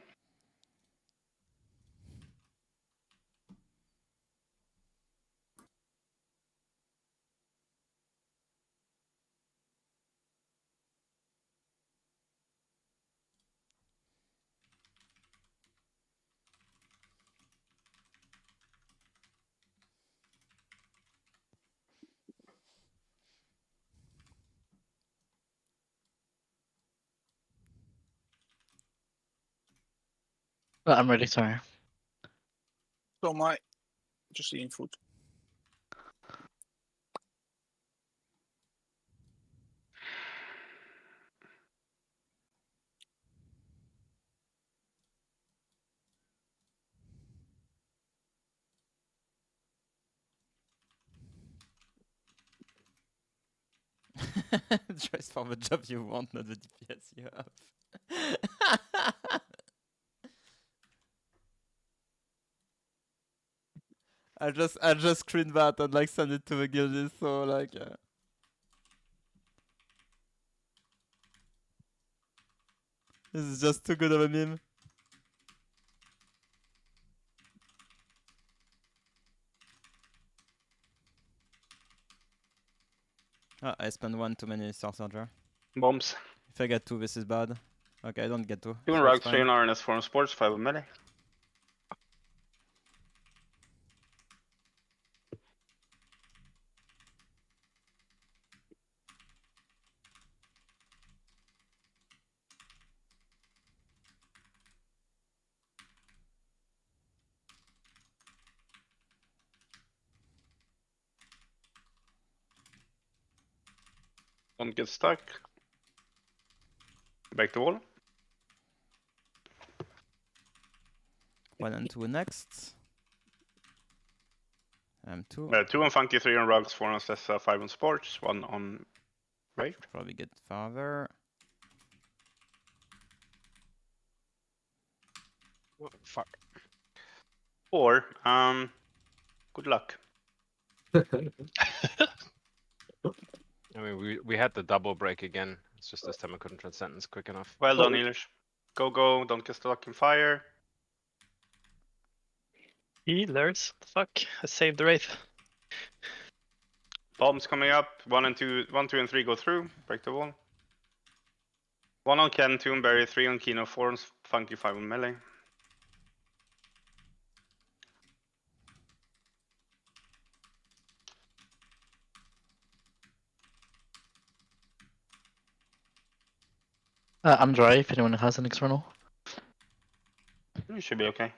I'm ready, sorry. So my just eating food. Choice for the job you want, not the DPS you have. I just screen that and like send it to the guildies, so like yeah. This is just too good of a meme. Ah, I spent one too many Star Soldier. Bombs. If I get 2, this is bad. Okay, I don't get 2. 2 so Rogue, it's 3 fine. RNS, 4 Sports, 5 melee. Don't get stuck. Back to wall. 1 and 2 next. 2. 2 on Funky, 3 on Rugs, 4 on Sessa, 5 on Sports, 1 on Raid. Probably get farther. Oh, fuck. 4. Good luck. I mean, we had the double break again. It's just this time I couldn't transcendence quick enough. Well done, Elish. Go, go, don't get stuck in fire. Healers? The fuck? I saved the Wraith. Bombs coming up. 1, 2, and 3 go through. Break the wall. 1 on Ken, 2 on Barry, 3 on Kino, 4 on Funky, 5 on melee. I'm dry if anyone has an external. You should be okay.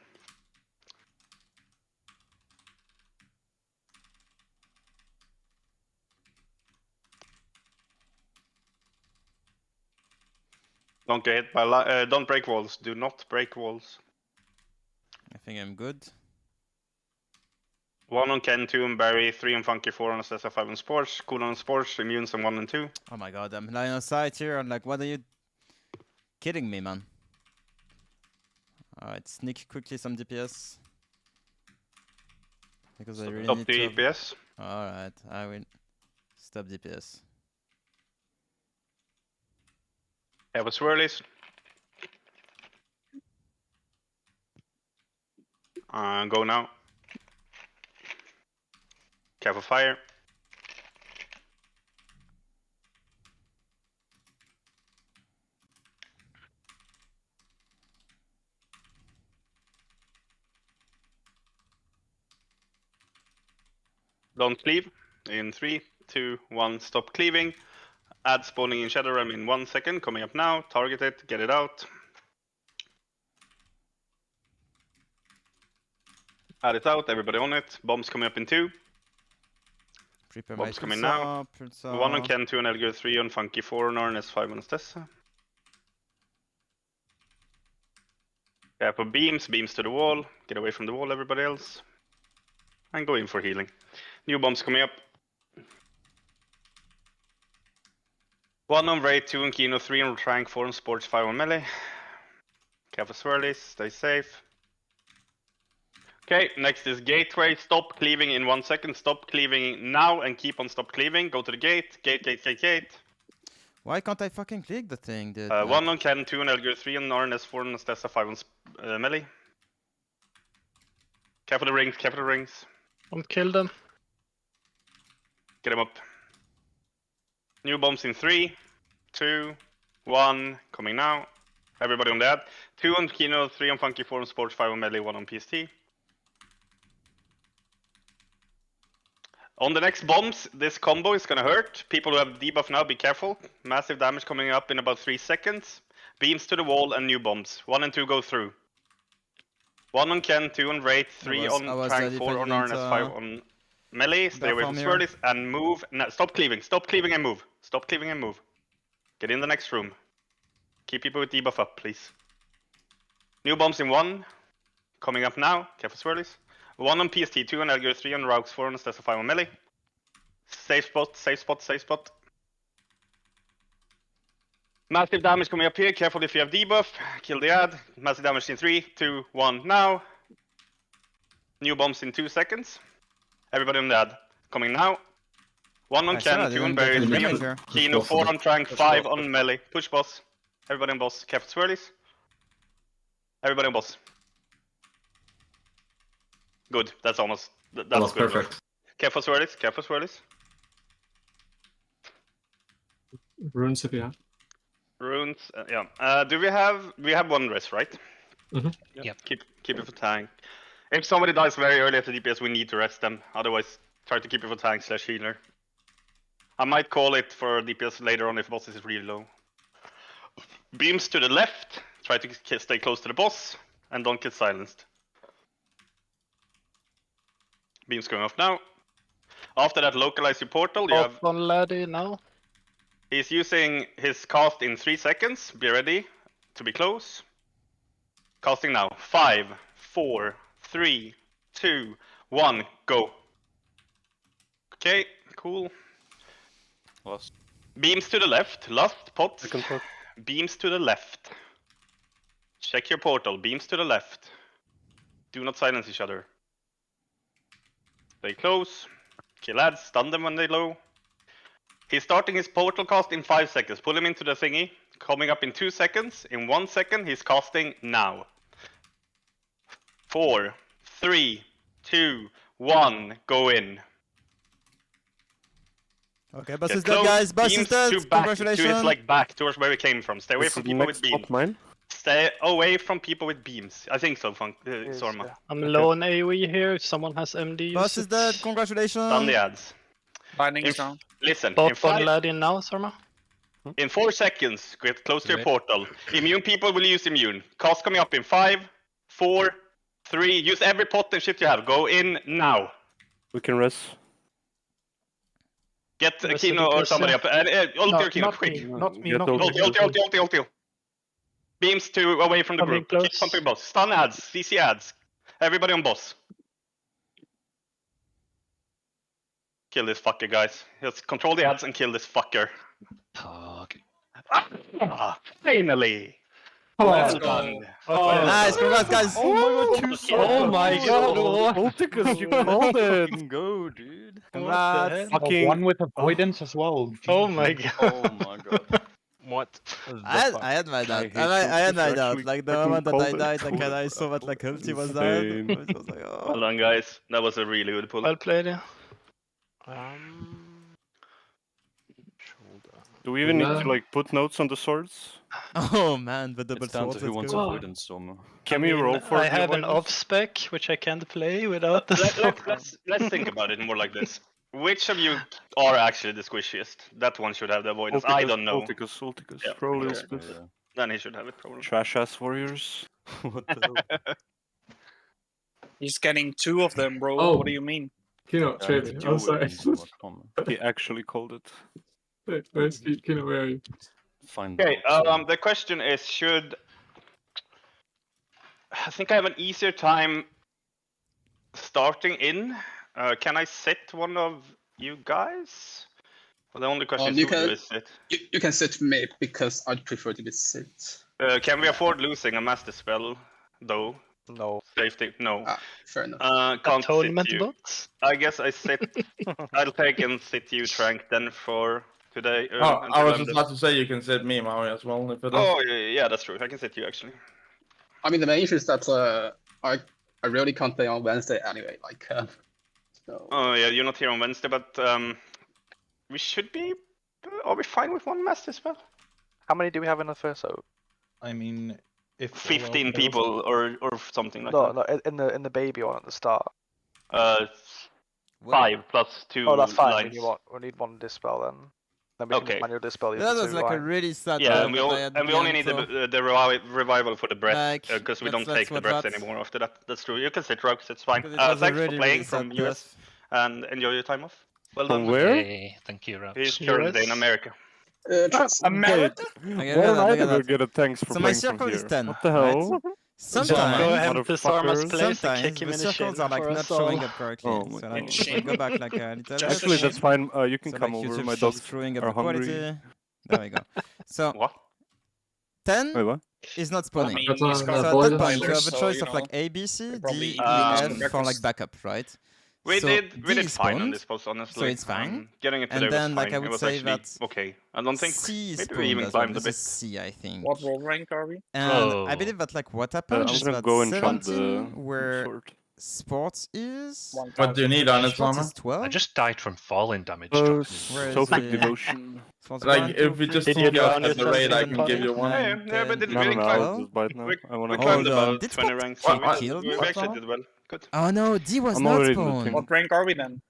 Don't get hit by don't break walls. Do not break walls. I think I'm good. 1 on Ken, 2 on Barry, 3 on Funky, 4 on Sessa, 5 on Sports, cool on Sports, Immunes on 1 and 2. Oh my god, I'm lying on side here. I'm like, what are you kidding me, man? Alright, sneak quickly some DPS. Because I really Stop need the to. DPS. Alright, I will stop DPS. Have a swirlies. Go now. Careful fire. Don't cleave. In 3, 2, 1, stop cleaving. Add spawning in Shadow Realm in 1 second. Coming up now. Target it, get it out. Add it out, everybody on it. Bombs coming up in 2. Prepare Bombs my coming now. 1 on Ken, 2 on Edgar, 3 on Funky, 4 on RNS, 5 on Stessa. Yeah, for beams to the wall. Get away from the wall, everybody else. And go in for healing. New bombs coming up. 1 on Raid, 2 on Kino, 3 on Trank, 4 on Sports, 5 on Melee. Careful swirlies, stay safe. Okay, next is Gateway. Stop cleaving in 1 second. Stop cleaving now and keep on stop cleaving. Go to the gate. Gate. Why can't I fucking click the thing, dude? 1 on Ken, 2 on Elgar, 3 on RNS, 4 on Stessa, 5 on melee. Careful the rings, careful the rings. Don't kill them. Get him up. New bombs in 3, 2, 1, coming now. Everybody on that. 2 on Kino, 3 on Funky, 4 on Sports, 5 on melee, 1 on PST. On the next bombs, this combo is gonna hurt. People who have debuff now, be careful. Massive damage coming up in about 3 seconds. Beams to the wall and new bombs. 1 and 2 go through. 1 on Ken, 2 on Wraith, 3 on Trang, 4 on RNS, 5 on melee. Stay away from Swirlies and move. No, stop cleaving and move. Stop cleaving and move. Get in the next room. Keep people with debuff up, please. New bombs in 1. Coming up now. Careful Swirlies. 1 on PST, 2 on Elgar, 3 on Raux, 4 on Stessa, 5 on melee. Safe spot, safe spot, safe spot. Massive damage coming up here. Careful if you have debuff. Kill the ad. Massive damage in 3, 2, 1, now. New bombs in 2 seconds. Everybody on the ad. Coming now. 1 on Ken, 2 on Berry, 3 on Kino, 4 on Trank, 5 on melee. Push boss. Everybody on boss. Careful Swirlies. Everybody on boss. Good. That's almost. That's good. Perfect. Careful Swirlies. Careful Swirlies. Runes if you have. Runes. Yeah. Do we have? We have 1 rest, right? Yep. Keep it for tank. If somebody dies very early after DPS, we need to rest them. Otherwise, try to keep it for tank / healer. I might call it for DPS later on if boss is really low. Beams to the left. Try to stay close to the boss and don't get silenced. Beams going off now. After that, localize your portal. You have on Laddie now. He's using his cast in 3 seconds. Be ready to be close. Casting now. 5, 4, 3, 2, 1, go. Okay, cool. Lost. Beams to the left. Last pot. Beams to the left. Check your portal. Beams to the left. Do not silence each other. Stay close. Kill ads. Stun them when they're low. He's starting his portal cast in 5 seconds. Pull him into the thingy. Coming up in 2 seconds. In 1 second, he's casting now. 4, 3, 2, 1, go in. Okay, boss is dead, guys. Boss is dead. Congratulations. To his back towards where we came from. Stay away from people with beams. Mine? Stay away from people with beams. I think so, Sorma. Yeah. I'm low on AoE here. If someone has MD, boss is dead. Congratulations. Stun the ads. Binding is down. Listen. Both on Laddie now, Sorma. In 4 seconds, get close to your portal. Immune people will use immune. Cast coming up in 5, 4, 3. Use every pot and shit you have. Go in now. We can rest. Get Kino or somebody up. Ulti or Kino, quick. Not me. Ulti. Beams to away from the group. Keep pumping boss. Stun ads. CC ads. Everybody on boss. Kill this fucker, guys. Just control the ads and kill this fucker. Finally! Well done. Nice, congrats, guys. Oh my god. Ulticus, you called it. Go, dude. Congrats. Fucking one with avoidance as well. Oh my god. Oh my god. What? I had my doubt. I had my doubt. Like the moment that I died, like I saw that like Hulti was dead. I was like, oh. Well done, guys. That was a really good pull. Well played, yeah. Do we even need to like put notes on the swords? Oh man, the double It's down swords. to who wants go. avoidance, so can we roll for I the have an avoidance? off spec which I can't play without the Let's think about it more like this. Which of you are actually the squishiest? That one should have the avoidance. I don't know. Ulticus. Yeah. Probably Okay. Ulticus. Then he should have it probably. Trash ass warriors. What the hell? He's getting 2 of them, bro. Oh. What do you mean? Kino, trade me. I'm sorry. He actually called it. Where's Kino? Where are you? Okay, the question is, I think I have an easier time starting in. Can I sit one of you guys? Well, the only question is who is it? You can sit me because I'd prefer to be sit. Can we afford losing a master spell, though? No. Safety? No. Fair enough. Can't Atonement sit you. bots? I guess I sit. I'll take and sit you, Trank, then for today. I was just about to say you can set me, Maui, as well, if it is. Oh, yeah, that's true. I can set you, actually. I mean, the main issue is that I really can't play on Wednesday anyway. Like, so. Oh, yeah, you're not here on Wednesday, but we should be... Are we fine with one master as well? How many do we have in the first vote? I mean, if 15 people or something like no, that. No, in the baby one at the start. 5 plus 2 Oh, that's fine. lines. We need one dispel then. Then we can manual dispel. That was like a really sad. Yeah, and we only need the revival for the breath because we don't take the breath anymore after that. That's true. You can sit, Rox. It's fine. Thanks for playing from US and enjoy your time off. Well done. From where? Hey, thank you, Rox. He's currently in America. America? Why don't I never get a thanks for So my playing from circle here? is 10. What the hell? Right? Sometimes, Go ahead to Sarma's place and sometimes kick him the in the circles shin are like for not us all. showing up correctly. Oh my So like, God. if I go back like a little bit. Actually, that's fine. You can So come like over. YouTube My shows dogs screwing up are the quality. hungry. There we go. So What? 10 Wait, what? is not spawning. mean, That's he's on, got So at that board. point, you have a so, choice you of like know, A, B, C, probably D, E, eat F for breakfast. like backup, right? We So did D fine on spawned, this post, honestly. so it's fine. Getting it And today then, was like, fine. I would it was say actually that okay. I don't think C maybe we spawned even as well. climbed a This bit. is C, I think. What role rank are we? And I Oh. believe that like what happened I'm is gonna that go and chop 17 the where sword. sports is What do you need on it, sports Sama? is 12. I just died from falling damage. Oh, dropping. Where is Sophie the- devotion. Sports Like, 1, if 2, we 3, just Did you took you drown out at the yourself raid, I in can give you one. Yeah, but we No, didn't no, climb. I'll just bite now. I wanna. We climbed Hold on, about did 20 Spot ranks. get We, killed? we actually did well. Good. Oh no, D was I'm not already in the spawned. thing. What rank are we then?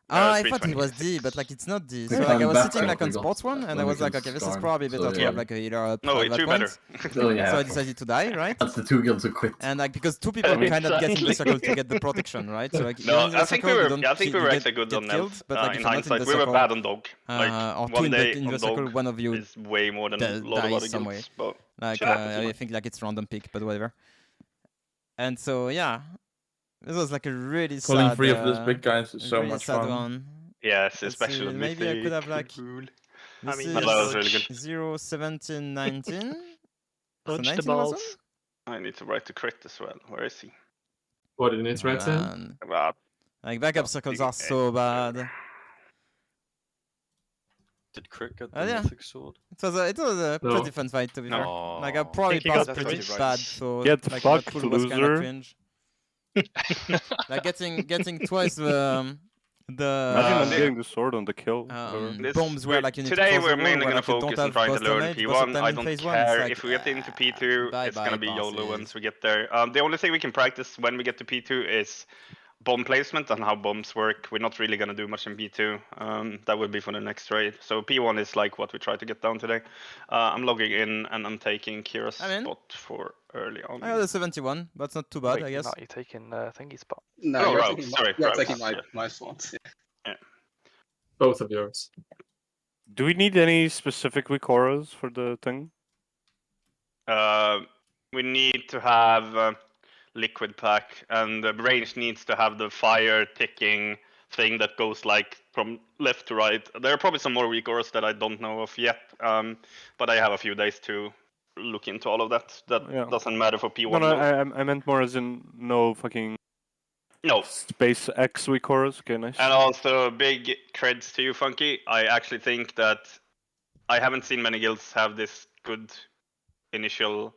I thought it was 326. D, but like it's not D. So We like I climbed was back sitting like on we got sports one, and I when we was like, can okay, this is storm, probably better so to yeah. have like a healer up No, at that two better. point. Oh yeah. So I decided to die, right? That's the 2 guilds who quit. And like because 2 people kind of get in the circle to get the protection, right? So like you're No, in the I think we circle, you were. don't I think we you were get actually good on killed, Nelt. but like In if you're not in hindsight, the we were circle, bad on dog. or Like 2 one in day the on circle, dog one of you is way more than a lot of dies other some way. guilds. But Like shit happens, you know. I think like it's random pick, but whatever. And so yeah, this was like a really Pulling sad. free of this big guys is so really much sad fun. one. Yes, Let's especially see, with maybe I could have like. rule. This mean, is that was really good. 0, 17, 19. So Dodge the 19 was balls. I need to write the crit as well. Where is he? What did it write in? on. About Like backup circles are so bad. Did Crit get Oh, the yeah. mythic sword? It was a No. pretty fun fight to be fair. No. Like I probably think he got passed the pretty 20 bad, right. so Get like fucked, that pool was kind of loser. cringe. Like getting twice the Imagine not yeah. getting the sword on the kill. This- bombs where like you need today to cross we're the wall, mainly where, gonna like, you don't focus on have trying boss to learn damage, boss P1. time I in don't phase one, care it's if we get into like, P2. bye It's gonna bye be YOLO bosses. once we get there. The only thing we can practice when we get to P2 is bomb placement and how bombs work. We're not really gonna do much in P2. That would be for the next raid. So P1 is like what we try to get down today. I'm logging in and I'm taking Kira's I'm in. spot for early on. I got a 71, but it's not too bad, Wait, I guess. No, you're taking thingy spot. No, Oh, you're Rouse, taking sorry, you're Rouse, taking yeah. my sword. Both of yours. Do we need any specific Wikoras for the thing? We need to have liquid pack, and the range needs to have the fire ticking thing that goes like from left to right. There are probably some more weak auras that I don't know of yet, but I have a few days to look into all of that. That Yeah. doesn't matter for P1. No, no, though. I meant more as in no fucking No. Space X Wikoras. Okay, nice. And also big creds to you, Funky. I actually think that I haven't seen many guilds have this good initial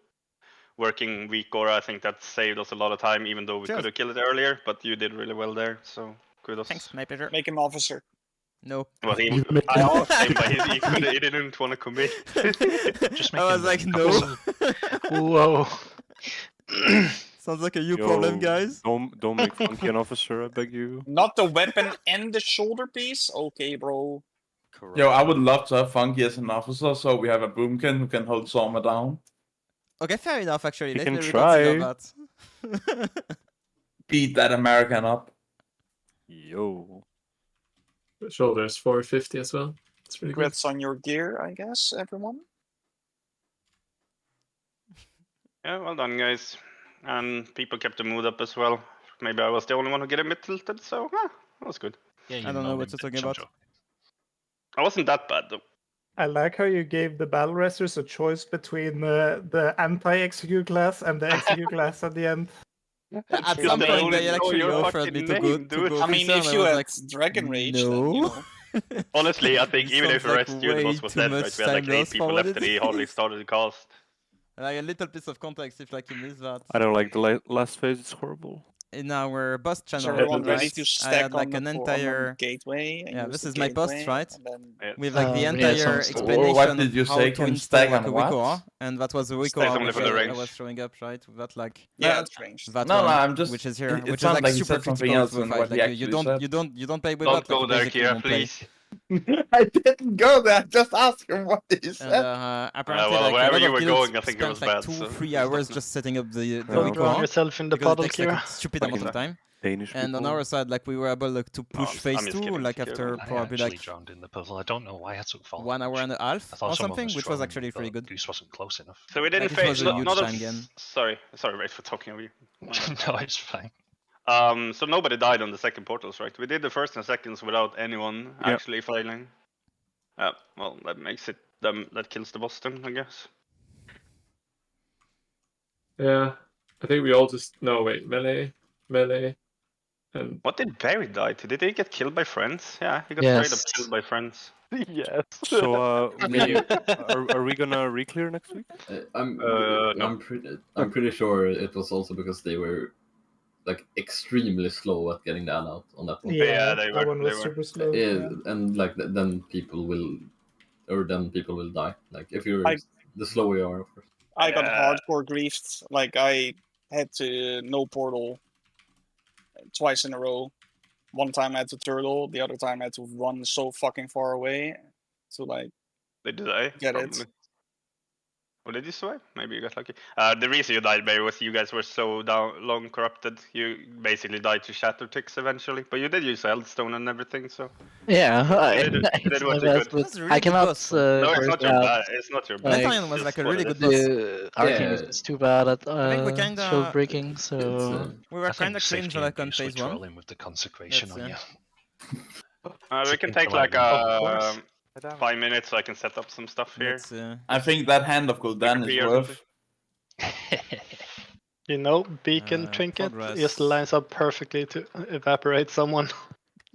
working weak aura. I think that saved us a lot of time, even though we Cheers. could have killed it earlier. But you did really well there, so kudos. Thanks, my pleasure. Make him officer. No. Well, You he, make I him asked him, but he didn't want to commit. Just make I was him like, a no. Whoa. Sounds like a you Yo, problem, guys. Don't make Funky an officer, I beg you. Not the weapon and the shoulder piece? Okay, bro. Yo, I would love to have Funky as an officer, so we have a boomkin who can hold Soma down. Okay, fair enough, actually. You Let can me reconsider try. that. Beat that American up. Yo. The shoulders 450 as well. It's really good. Congrats on your gear, I guess, everyone. Yeah, well done, guys. And people kept the mood up as well. Maybe I was the only one who get a bit tilted, so that was good. Yeah, I don't know what you're talking about. I wasn't that bad though. I like how you gave the battle resters a choice between the anti-execute class and the execute class at the end. At Because some they point, only they know actually your offered me fucking to name, go dude. to I mean, officer, if and you I was had like, Dragon Rage, then, you no. know. Honestly, I think This even if sounds the like rest you the way boss was too dead, much right? We had like time 8 lost people for left what and it he hardly is. started the cast. Like a little piece of context if like you miss that. I don't like the last phase. It's horrible. In our boss Is channel, everyone ready right, to I stack had like on the an on the entire gateway? And yeah, use this the is my post, gateway, right? and then With like the we need entire some stuff. explanation What did you of how say? to Can install stack like a on what? WicoR, and that was the Stack WicoR only which for the I range. was showing up, right? With that like yeah, it's ranged. that No, one, I'm just. which is here, It which is sounds like like he super said something critical else to the than fight. what he Like actually you said. don't play with Don't that. Like go you there, basically Kira, won't play. please. I didn't go there. Just ask him what he said. And apparently, well, like a wherever lot you of were guilds going, I think it spent was like bad, 2-3 so hours stop just setting up the Don't drown WicoR yourself in the because it puddle, takes like a Kira. stupid Fucking amount of time. Danish And on people. our side, like we were able like to push I'm phase just 2 kidding, like Kira. after I probably actually like drowned in the puddle. I don't know why I took fall 1 hour and a half I thought or someone something, which was trolling actually me, pretty but good. Goose wasn't close enough. So we didn't Like, it was face a huge not time again. sorry, Ray, for talking over you. No, it's fine. So nobody died on the second portals, right? We did the first and seconds without anyone Yeah. actually failing. Well, that makes it that kills the boss then, I guess. Yeah, I think we all just melee, and What did Barry die to? Did he get killed by friends? Yeah, he got Yes. straight up killed by friends. Yes. So are we gonna re-clear next week? No. I'm pretty sure it was also because they were like extremely slow at getting the ad out on that one. Yeah, they that were, one was they were. super slow. And like then people will die. Like if you're the slower you are, of course. I got hardcore griefed. Like I had to no portal twice in a row. One time I had to turtle, the other time I had to run so fucking far away to like They die. get Probably. it. Or did you survive? Maybe you got lucky. The reason you died, Barry, was you guys were so long corrupted. You basically died to shatter ticks eventually. But you did use Eldstone and everything, so. Yeah, You did it's what my you best, could. but I cannot. No, it's not your bad. It's not your bad. Nathan was It's like a what really it good is. boss. Arcanist is too bad at I think we kinda shield breaking, so we were I think kinda cringe Safety like on and Goose were phase 1. trolling with the consecration on you. We can take like 5 minutes so I can set up some stuff here. I think that hand of Gul'dan is worth. You know, Beacon Trinket just lines up perfectly to evaporate someone.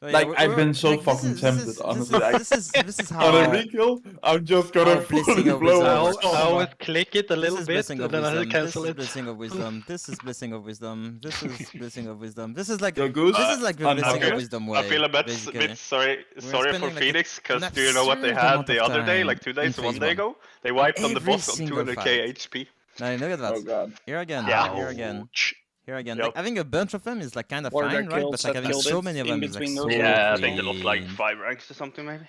Like I've been so fucking tempted, honestly. This is how on a rekill, I'm just gonna fully blow up. I would click it a little bit, Blessing and of then I'll wisdom. cancel This is it. blessing of wisdom. This is blessing of wisdom. This is blessing of wisdom. This is like Yo, Goose, this is like the blessing of wisdom way. I feel a bit basically. sorry We're for spending, like, Phoenix, because an do you know what they absurd had amount the of other day, time like 2 days, in 1 phase day one. ago? They wiped on the Every boss on single 200k fight. HP. Now look at that. Oh god. Here again. Yeah. Here again. Here again. Yep. Like having a bunch of them is like kind of Were there fine, right? kills But like that having killed so it many of in them is like between so those? Yeah, I think they lost like clean. 5 ranks or something, maybe.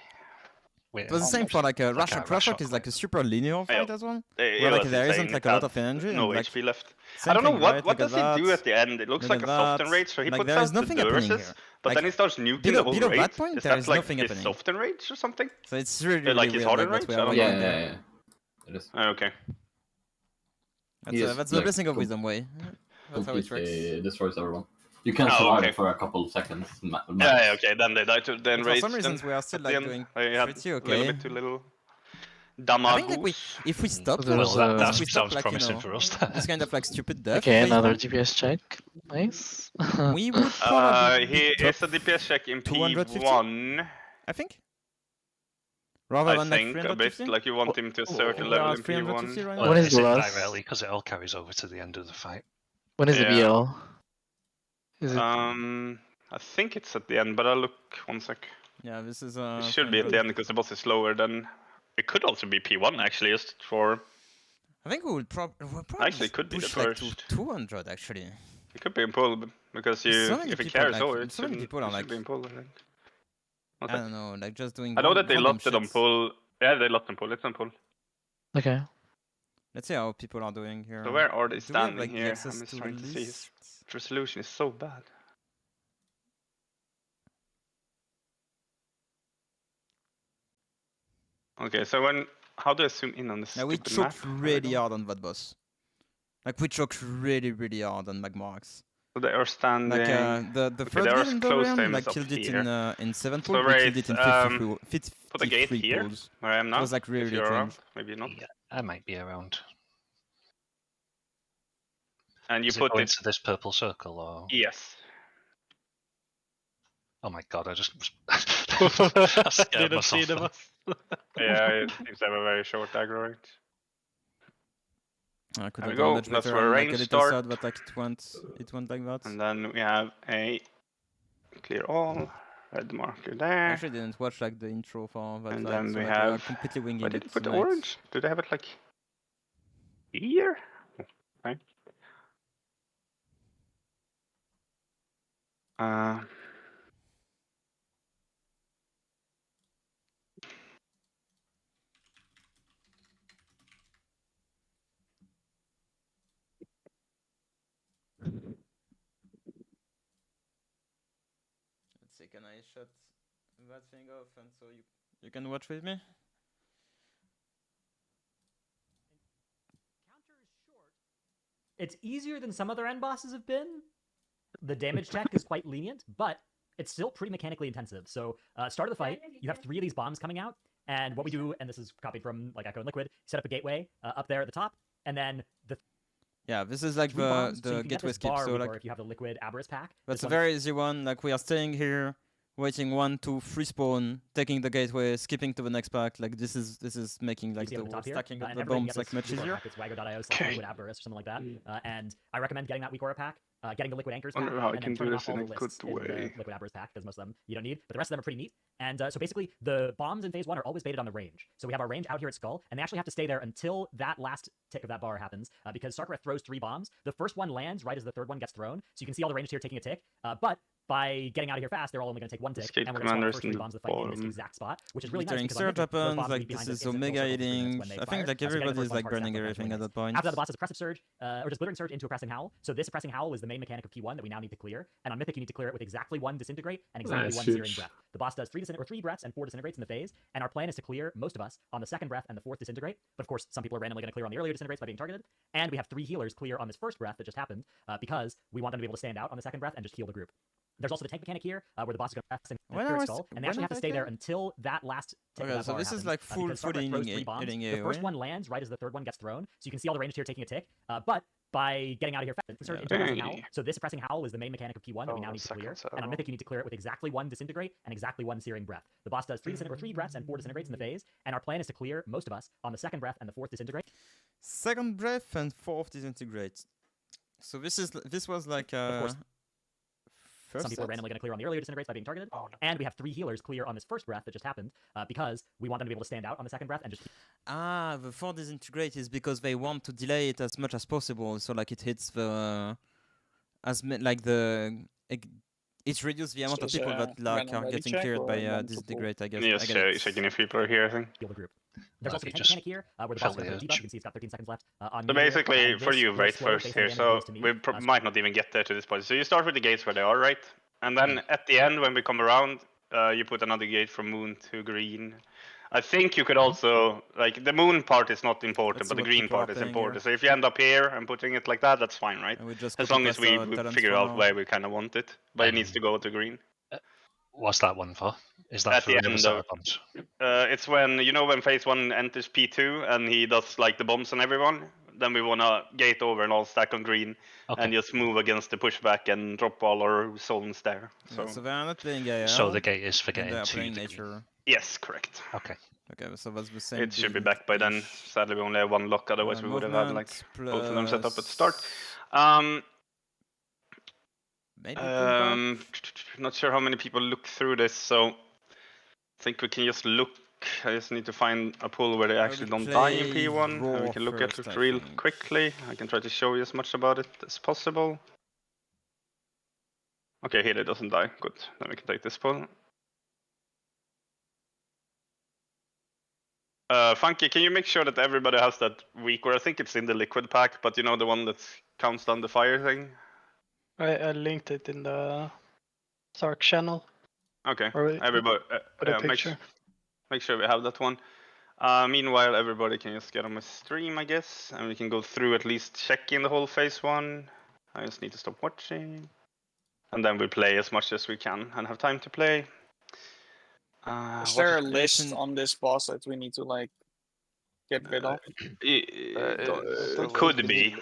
It was the same for like a Russian Crushrock is like a super linear fight as well. It Where like was there insane. isn't like It a lot had of energy. no and, like, HP left. I same don't know thing, what right? what Look does he do that. at the end. It looks Look like at a soft that. enrage, so he Like, puts there out is the nothing happening Duruses, here. but Like, then he starts nuking below- the whole below that raid. point, Is there that is like nothing his happening. soft enrage or something? So it's really, Like really his weird hard like, what enrage? we I are don't doing know. there. It is. Okay. That's the blessing of wisdom way. That's how it works. Completely destroys everyone. You can Oh, survive okay. for a couple of seconds. Yeah, okay, then they die to the But for enrage. some reasons we are still like doing pretty A little okay. bit too little. I think like if we stop, So there's, if we stop sounds like promising for us. this kind of like stupid death. okay, phase another one, DPS check. Nice. we would probably He be top is a DPS check in 250? P1. I think. Rather I than like think a bit 350. like you want him to a certain we are level at in 350 P1. right Well, When is is the it last? die early because it all carries over to the end of the fight? When is the Yeah. BL? Is it? I think it's at the end, but I'll look 1 sec. Yeah, this is It should be at the end because the boss is slower than. It could also be P1 actually, just for. I think we'll probably Actually, it could be the push like first. to 200 actually. It could be in pull because you So many if it people, carries like, over, it so many shouldn't, people are it should like- be in pull. I think. I don't know, like just doing. I know that they random locked it on shits. pull. Yeah, they locked on pull. It's on pull. Okay. Let's see how people are doing here. So where are they Do we have, standing like, the here? access I'm just to trying to see. His lists? resolution is so bad. Okay, so how do I zoom in on this Now we stupid map? choked really hard on that boss. Like we choked really hard on Magmarks. So they are standing. Like the okay, third they are guild in close to Dorian him like is up killed it here. in 7 So pools, we killed Wraith, it in 50 put a gate 53 here, pools. where I am now. It was like if really you're around, cringe. maybe not. Yeah, I might be around. And you Does put it go it. into this purple circle or? Yes. Oh my god! I just I scared Didn't see myself the then. boss. Yeah, it seems to have a very short aggro range. I could There have we done go. much That's better where and like range a little start. sad, but like it went like that. And then we have a clear all, red marker I there. actually didn't watch like the intro for that, And like, then so we like, we are have. completely Why winging did it they put the tonight. orange? Do they have it like here? Okay. Let's see, can I shut that thing off and so you can watch with me? It's easier than some other end bosses have been. The damage check is quite lenient, but it's still pretty mechanically intensive. So, start of the fight, you have 3 of these bombs coming out, and what we do, and this is copied from like Echo and Liquid, set up a gateway up there at the top, and then the Yeah, this is like 3 bombs, so you the can get gateway this skip. bar So weaker like if you have the Liquid Aberrus pack. that's This a one- very easy one. Like we are staying here, waiting 1, 2, 3 spawn, taking the gateway, skipping to the next pack. Like this is making you like see the on the top here, stacking of and the everybody can bombs get like this much weak aura easier. pack. It's wago.io/liquid Aberrus or something like that. And I recommend getting that weak aura pack, getting the liquid anchors pack, Wonder how I and can then do turning this off all in the a lists good in the way. liquid Aberrus pack, because most of them you don't need, but the rest of them are pretty neat. And so basically, the bombs in phase 1 are always baited on the range. So we have our range out here at Skull, and they actually have to stay there until that last tick of that bar happens, because Sarkareth throws 3 bombs. The first one lands right as the third one gets thrown, so you can see all the ranges here taking a tick. But by getting out of here fast, they're all only going to take 1 tick, Escape and we're going to spawn the commanders first in 3 the bombs of the fight in this bottom. exact spot, which is really nice During because on surge Mythic, those weapons, bombs like leave behind this is this so instant mega kill circle eating. when they I think fire. like So getting the everybody first is one like hard burning second, that's everything really at nice. that point. After that, the boss is Oppressive Surge, or just Glittering Surge into Oppressing Howl. So this Oppressing Howl is the main mechanic of P1 that we now need to clear. And on Mythic, you need to clear it with exactly 1 Disintegrate and exactly That's 1 huge. Searing Breath. The boss does 3 breaths and 4 Disintegrates in the phase, and our plan is to clear most of us on the 2nd breath and the 4th Disintegrate. But of course, some people are randomly going to clear on the earlier Disintegrates by being targeted. And we have 3 healers clear on this 1st breath that just happened, because we want them to be able to stand out on the 2nd breath and just heal the group. There's also the tank mechanic here, where the boss is going to press and When I clear was- Skull, and they when actually have to I stay there clear? until that last tick Okay, of that so bar this is happens, like full because Sarkareth throws 3 bombs. hitting The first AoE. one lands right as the third one gets thrown, so you can see all the ranged here taking a tick. But by getting out of here fast, insert into Oppressing Howl. So this Oppressing Howl is the main mechanic of P1 that we now need to clear. And on Mythic, you need to clear it with exactly 1 Disintegrate and exactly 1 Searing Breath. The boss does 3 breaths and 4 Disintegrates in the phase, and our plan is to clear most of us on the 2nd breath and the 4th Disintegrate. 2nd breath and 4th Disintegrate. So this was like Some people are randomly going to clear on the earlier Disintegrates by being targeted. And we have 3 healers clear on this 1st breath that just happened, because we want them to be able to stand out on the 2nd breath and just... Ah, the 4 Disintegrate is because they want to delay it as much as possible, so like it hits the it reduces the amount of So, people that like random are ready getting check cleared or by multiple? Disintegrate, I guess. Yes, I get it. checking if people are here, I think. Heal the group. There's also the Okay, tank mechanic here, where the boss is going to debuff. You can see it's got 13 seconds left. On So Meteor, basically, and for this you, will right slow first based on here, the so damage it does to we me. might not even get there to this point. So you start with the gates where they are, right? And then at the end, when we come around, you put another gate from moon to green. I think you could also, like, the moon part is not important, That's but the what green people are part is playing important. here. So if you end up here and putting it like that, that's fine, right? And we just As copy long as paste we our talents figure for out now. where we kind of want it. But it needs to go to green. What's that one for? Is that At for the another end set of- of bombs? It's when, you know, when phase 1 enters P2 and he does like the bombs on everyone, then we want to gate over and all stack on green and just move against the pushback and drop all our zones there. Yeah, so they are not playing Gaia. So the gate is for and getting they are to playing the nature. Yes, correct. Okay. Okay, so that's the same. It should be build. back by then. Sadly, we only have 1 lock, otherwise we would have had like movement both of them set up at the plus- start. Maybe pushback? Not sure how many people look through this, so I think we can just look. I just need to find a pool where they actually don't die in play P1, and we raw can look at first, it I real think. quickly. I can try to show you as much about it as possible. Okay, here it doesn't die. Good. Then we can take this pool. Funky, can you make sure that everybody has that weak, or I think it's in the liquid pack, but you know the one that counts down the fire thing? I linked it in the sark channel. Okay, Or everybody, put a yeah, picture. make sure we have that one. Meanwhile, everybody can just get on my stream, I guess, and we can go through at least checking the whole phase 1. I just need to stop watching, and then we play as much as we can and have time to play. Is there a list on this boss that we need to like get rid of? It could be.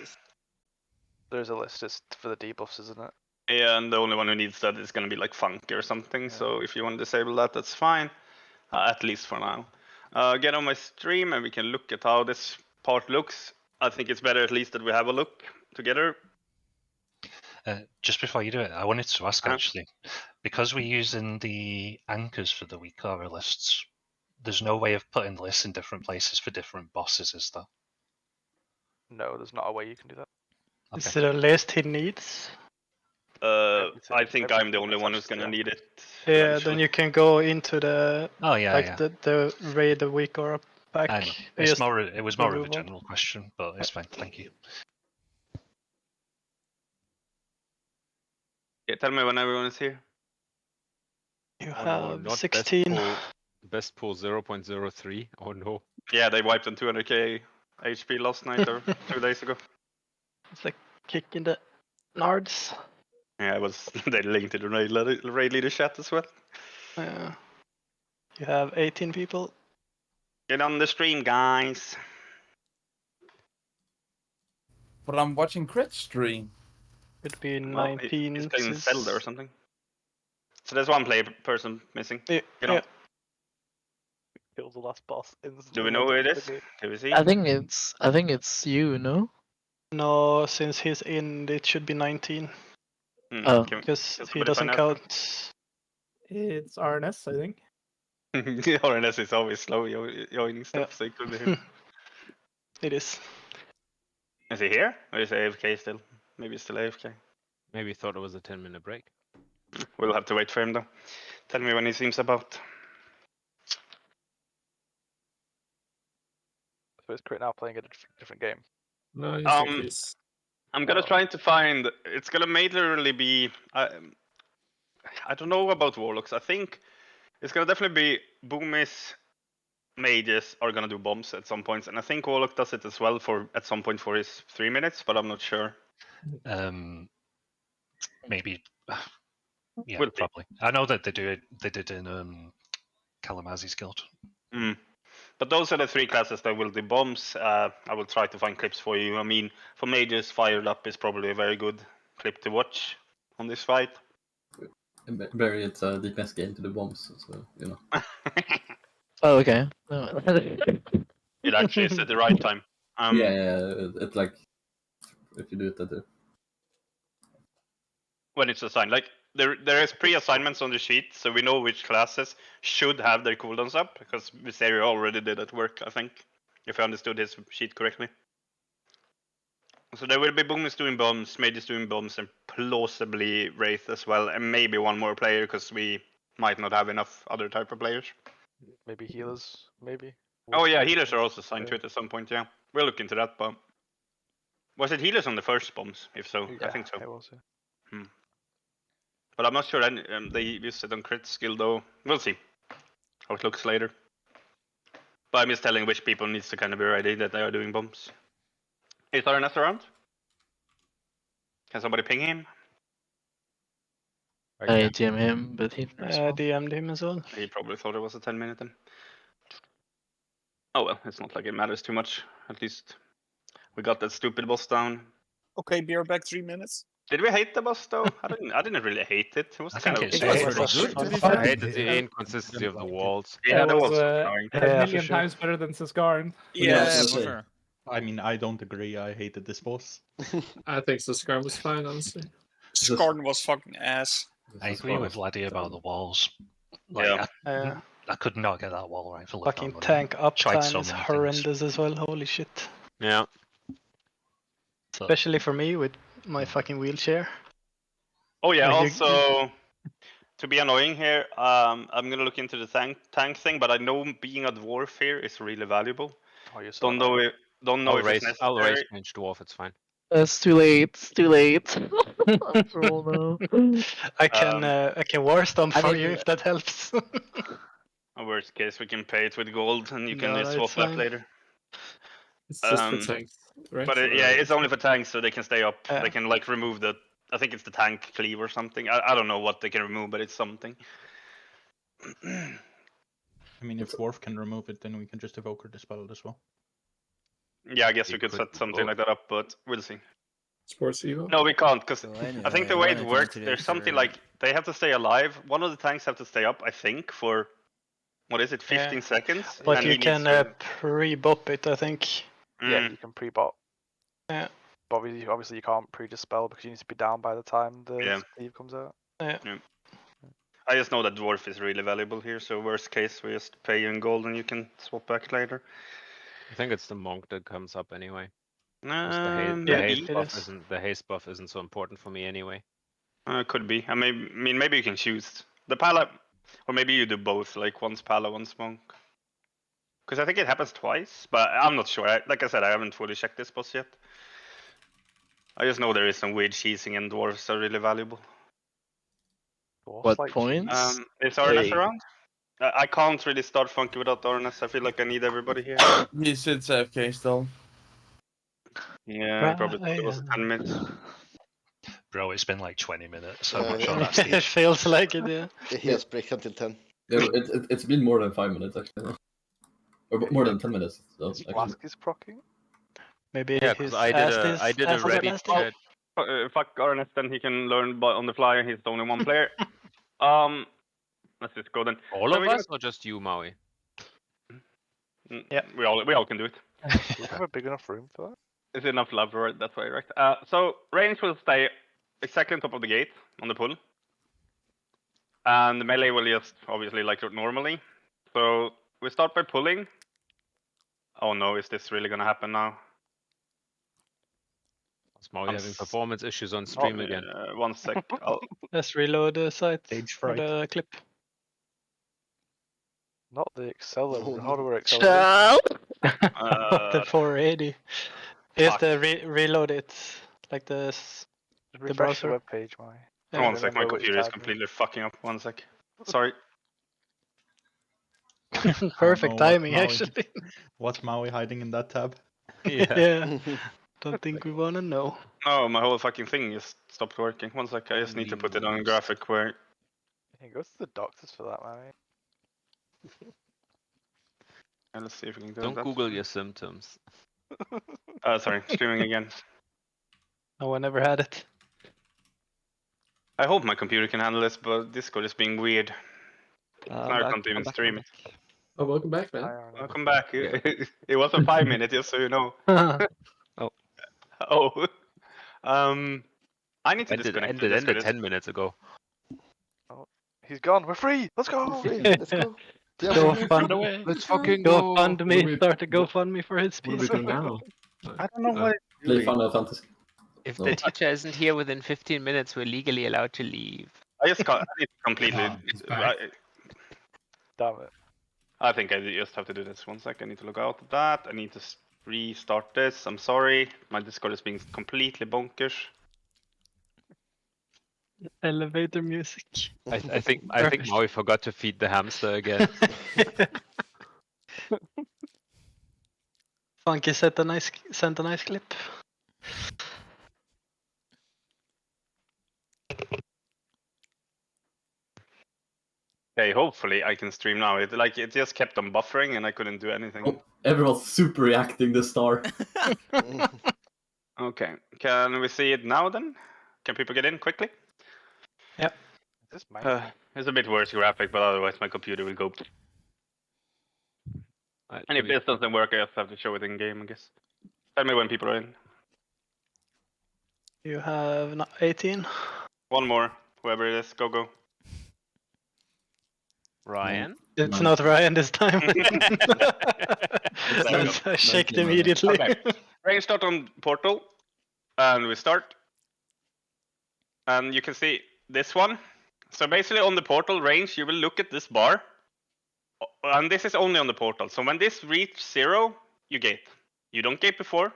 There's a list. It's for the debuffs, isn't it? Yeah, and the only one who needs that is gonna be like Funky or something. So if you want to disable that, that's fine. At least for now. Get on my stream and we can look at how this part looks. I think it's better at least that we have a look together. Just before you do it, I wanted to ask actually, because we're using the anchors for the weak aura lists, there's no way of putting lists in different places for different bosses, is there? No, there's not a way you can do that. Is it a list he needs? I think I'm the only one who's gonna need it. Yeah, eventually. then you can go into the yeah. the raid the week or back. I know. Just It was more of a remove one. general question, but it's fine. Thank you. Yeah, tell me when everyone is here. You Oh no, have not 16. Best pull 0.03. Oh no. Yeah, they wiped on 200k HP last night or 2 days ago. It's like kicking the nards. Yeah, it was. They linked to the raid leader chat as well. Yeah. You have 18 people. Get on the stream, guys. But I'm watching Crit stream. Could be Well, 19. he's playing since- Zelda or something. So there's one person missing. Yeah. Get on. Kill the last boss. Do we know who it is? Can we see? I think it's you, no? No, since he's in, it should be 19. Oh. Because can he somebody doesn't find out? count. It's RNS, I think. RNS is always slow joining stuff, so it could be him. It is. Is he here? Or is he AFK still? Maybe he's still AFK. Maybe he thought it was a 10-minute break. We'll have to wait for him though. Tell me when he seems about. So is Crit now playing a different game? No, I'm gonna try to find. It's gonna majorly be. I don't know about warlocks. I think it's gonna definitely be boomies, mages are gonna do bombs at some points, and I think warlock does it as well for at some point for his 3 minutes, but I'm not sure. Maybe. Yeah, Will be. probably. I know that they do it. They did in Kalamazi's guild. But those are the 3 classes that will do bombs. I will try to find clips for you. I mean, for mages, Fired Up is probably a very good clip to watch on this fight. Barry, it's a DPS game to do bombs, so you know. Oh, okay. No. It actually is at the right time. It's like if you do it at the when it's assigned. Like there is pre-assignments on the sheet, so we know which classes should have their cooldowns up, because Viserio already did that work, I think, if I understood his sheet correctly. So there will be boomies doing bombs, mages doing bombs, and plausibly Wraith as well, and maybe one more player, because we might not have enough other type of players. Maybe healers, maybe? Oh yeah, healers are also assigned to it at some point, yeah. We'll look into that, but... Was it healers on the first bombs? If so, I think so. It was, yeah. But I'm not sure they use it on crit skill though. We'll see how it looks later. But I'm just telling which people needs to kind of be ready that they are doing bombs. Is RNS around? Can somebody ping him? I DM him, but he DM'd him as well. He probably thought it was a 10-minute then. Oh well, it's not like it matters too much. At least we got that stupid boss down. Okay, be right back 3 minutes. Did we hate the boss though? I didn't really hate it. It was kind of. I hated the inconsistency of the walls. Yeah, that was a million times better than Saskarn. Yeah, for sure. I mean, I don't agree. I hated this boss. I think Saskarn was fine, honestly. Skarn was fucking ass. I agree with Laddie about the walls. Like, Yeah. I could not get that wall right for love Fucking nor money. tank Tried uptime so is many horrendous as well. Holy shit. Yeah. Especially for me with my fucking wheelchair. Oh yeah, Like also to be annoying here, I'm gonna look into the tank thing, but I know being a dwarf here is really valuable. Oh, you Don't know if it's necessary. I'll raise range dwarf, it's fine. It's too late. It's too late. After all now. I can war stomp for you if that helps. In worst case, we can pay it with gold, and you can No, swap it's that fine. later. It's just for tanks, right? But it's only for tanks, so they can stay up. They can like remove the. I think it's the tank cleave or something. I don't know what they can remove, but it's something. I mean, if Dwarf can remove it, then we can just evoke or dispel it as well. Yeah, I guess we could set something like that up, but we'll see. Sports Evo? No, we can't, because anyway, I think the way it anything works, to do there's something for- like they have to stay alive. One of the tanks have to stay up, I think, for what is it, 15 seconds? But and you he can needs to... pre-bop it, I think. Yeah, you can pre-bot. Yeah. But obviously you can't pre-dispel because you need to be down by the time the leave comes out. Yeah. I just know that dwarf is really valuable here, so worst case we just pay you in gold and you can swap back later. I think it's the monk that comes up anyway. The haste buff isn't so important for me anyway. Could be. I mean, maybe you can choose the Pala, or maybe you do both, like once Pala, once monk. Because I think it happens twice, but I'm not sure. Like I said, I haven't fully checked this boss yet. I just know there is some weird cheesing and dwarves are really valuable. What points? Is RNS around? I can't really start Funky without RNS. I feel like I need everybody here. He sits AFK still. Yeah, I probably thought it was 10 minutes. Bro, it's been like 20 minutes. I'm not sure that's the... It feels like it, yeah. He has break until 10. Yeah, it's been more than 5 minutes actually. Or more than 10 minutes. So, Flask is procking? Maybe because I did a ready chat. Fuck RNS, then he can learn on the fly. He's only one player. Let's just go then. All of us, or just you, Maui? Yeah, we all can do it. Do we have a big enough room for that? Is enough love right that way, right? So range will stay exactly on top of the gate on the pull, and the melee will just obviously like normally. So we start by pulling. Oh no, is this really gonna happen now? Is Maui having performance issues on stream again? 1 sec. Let's reload the site for fright. the clip. Not the accelerator. Hardware accelerator. The 480. Is the reload it like the Refresh browser? the web page, Mai. Yeah. 1 sec, my computer is completely fucking up. 1 sec. Sorry. Perfect timing, Maui- actually. What's Maui hiding in that tab? Yeah. Don't think we wanna know. Oh, my whole fucking thing just stopped working. 1 sec, I just need to put it on a graphic where... You can go to the doctors for that, Mai. Let's see if we can do Don't that. Google your symptoms. Sorry, streaming again. No one ever had it. I hope my computer can handle this, but Discord is being weird. Now I can't even stream it. Oh, welcome back, man. Welcome back. It was a 5 minute, just so you know. Oh. Oh. I need to Ended disconnect. ended 10 minutes ago. Oh, he's gone. We're free. Let's go. Let's go. Let's fucking go. go. Fund me. Start a GoFundMe for his What are piece. we doing now? I don't know what it's play doing. Final Fantasy. If No. the teacher isn't here within 15 minutes, we're legally allowed to leave. I just can't. I need to completely. Damn it. I think I just have to do this 1 sec. I need to log out of that. I need to restart this. I'm sorry. My Discord is being completely bonkers. Elevator music. I think Maui forgot to feed the hamster again. Funky sent a nice clip. Okay, hopefully I can stream now. It just kept on buffering and I couldn't do anything. Oh, everyone's super reacting the star. Okay, can we see it now then? Can people get in quickly? Yep. This might It's a bit worse graphic, but otherwise my computer will go. And if this doesn't work, I just have to show it in game, I guess. Tell me when people are in. You have 18. One more, whoever it is, go. Ryan? It's not Ryan this time. There we So go. I checked immediately. Okay. Range start on portal, and we start. And you can see this one. So basically on the portal range, you will look at this bar. And this is only on the portal. So when this reaches 0, you gate. You don't gate before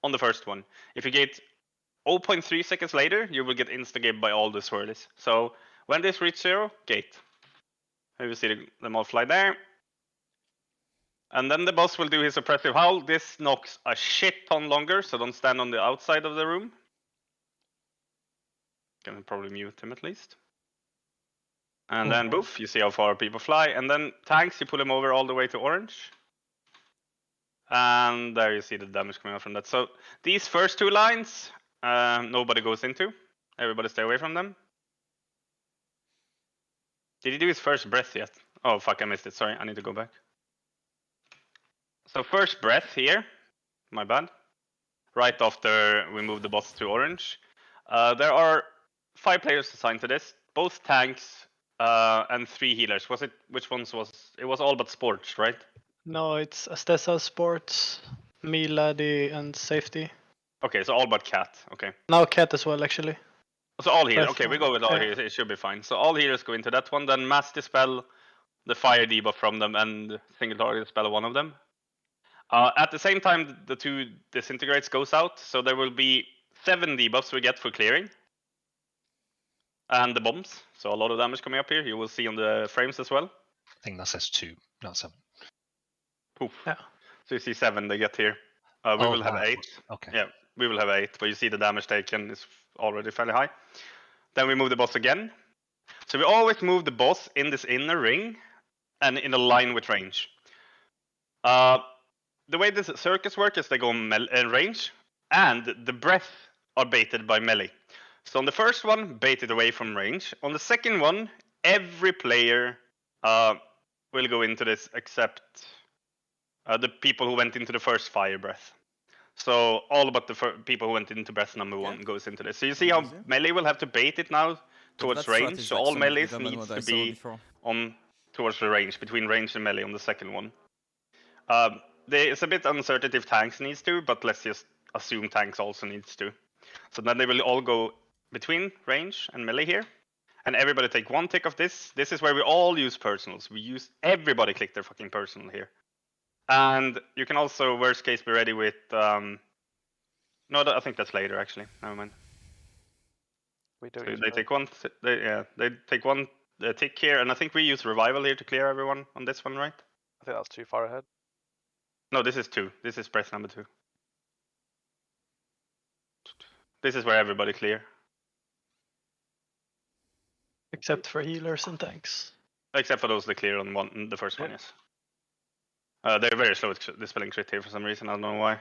on the first one. If you gate 0.3 seconds later, you will get insta-gate by all the swirlies. So when this reaches 0, gate. Here you see them all fly there. And then the boss will do his oppressive howl. This knocks a shit ton longer, so don't stand on the outside of the room. Can probably mute him at least. And then boof, you see how far people fly. And then tanks, you pull them over all the way to orange. And there you see the damage coming out from that. So these first two lines nobody goes into. Everybody stay away from them. Did he do his first breath yet? Oh fuck, I missed it. Sorry, I need to go back. So first breath here. My bad. Right after we move the boss to orange. There are 5 players assigned to this. Both tanks and 3 healers. Was it? Which ones was? It was all but sports, right? No, it's Astesa, sports, me, laddie, and safety. Okay, so all but cat. Okay. Now cat as well, actually. So all healers. Breath Okay, we go with all yeah. healers. It should be fine. So all healers go into that one. Then mass dispel, the fire debuff from them, and single target spell one of them. At the same time, the 2 disintegrates goes out. So there will be 7 debuffs we get for clearing. And the bombs. So a lot of damage coming up here. You will see on the frames as well. I think that says 2, not 7. Poof. Yeah. So you see 7 they get here. We will have 8. Okay. Yeah, we will have 8, but you see the damage taken is already fairly high. Then we move the boss again. So we always move the boss in this inner ring and in a line with range. The way this circus works is they go range, and the breath are baited by melee. So on the first one, baited away from range. On the second one, every player will go into this except the people who went into the first fire breath. So all but the people who went into breath number 1 goes into this. So you see how melee will have to bait it now towards range. So all melees needs to be on towards the range, between range and melee on the second one. It's a bit uncertain if tanks needs to, but let's just assume tanks also needs to. So then they will all go between range and melee here. And everybody take 1 tick of this. This is where we all use personals. Everybody click their fucking personal here. And you can also, worst case, be ready with... no, I think that's later, actually. Never mind. So they take 1... they take 1 tick here, and I think we use revival here to clear everyone on this one, right? I think that's too far ahead. No, this is 2. This is breath number 2. This is where everybody clear. Except for healers and tanks. Except for those that clear on the first one, yes. They're very slow at dispelling crit here for some reason, I don't know why.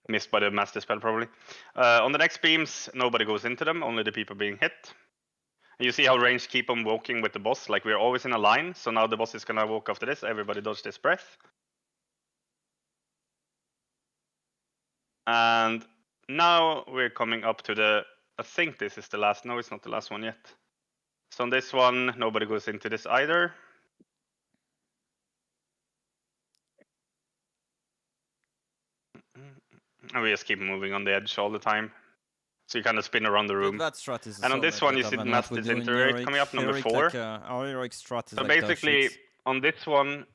Missed by the mass dispel probably. On the next beams, nobody goes into them, only the people being hit. And you see how range keep on walking with the boss, like we're always in a line, so now the boss is gonna walk after this, everybody dodge this breath. And now we're coming up to the, I think this is the last, no it's not the last one yet. So on this one, nobody goes into this either. And we just keep moving on the edge all the time. So you kind of spin around the room. That strat is and on this one you see the mass disintegrate coming up, number 4. Like, our heroic strat is so like basically, on this one,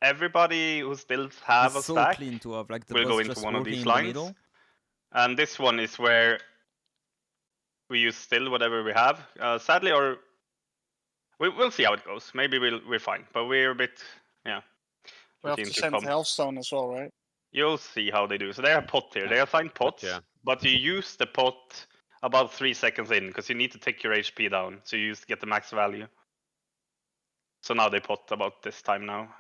everybody who still have a stack clean to have, like, the will go into one of these lines. And this one is where we use still whatever we have. Sadly, or we'll see how it goes. Maybe we're fine, but we're a bit, yeah. We have to send Healthstone as well, right? You'll see how they do. So they have pot here. They assign pots, but you use the pot about 3 seconds in because you need to take your HP down. So you use to get the max value. So now they pot about this time now.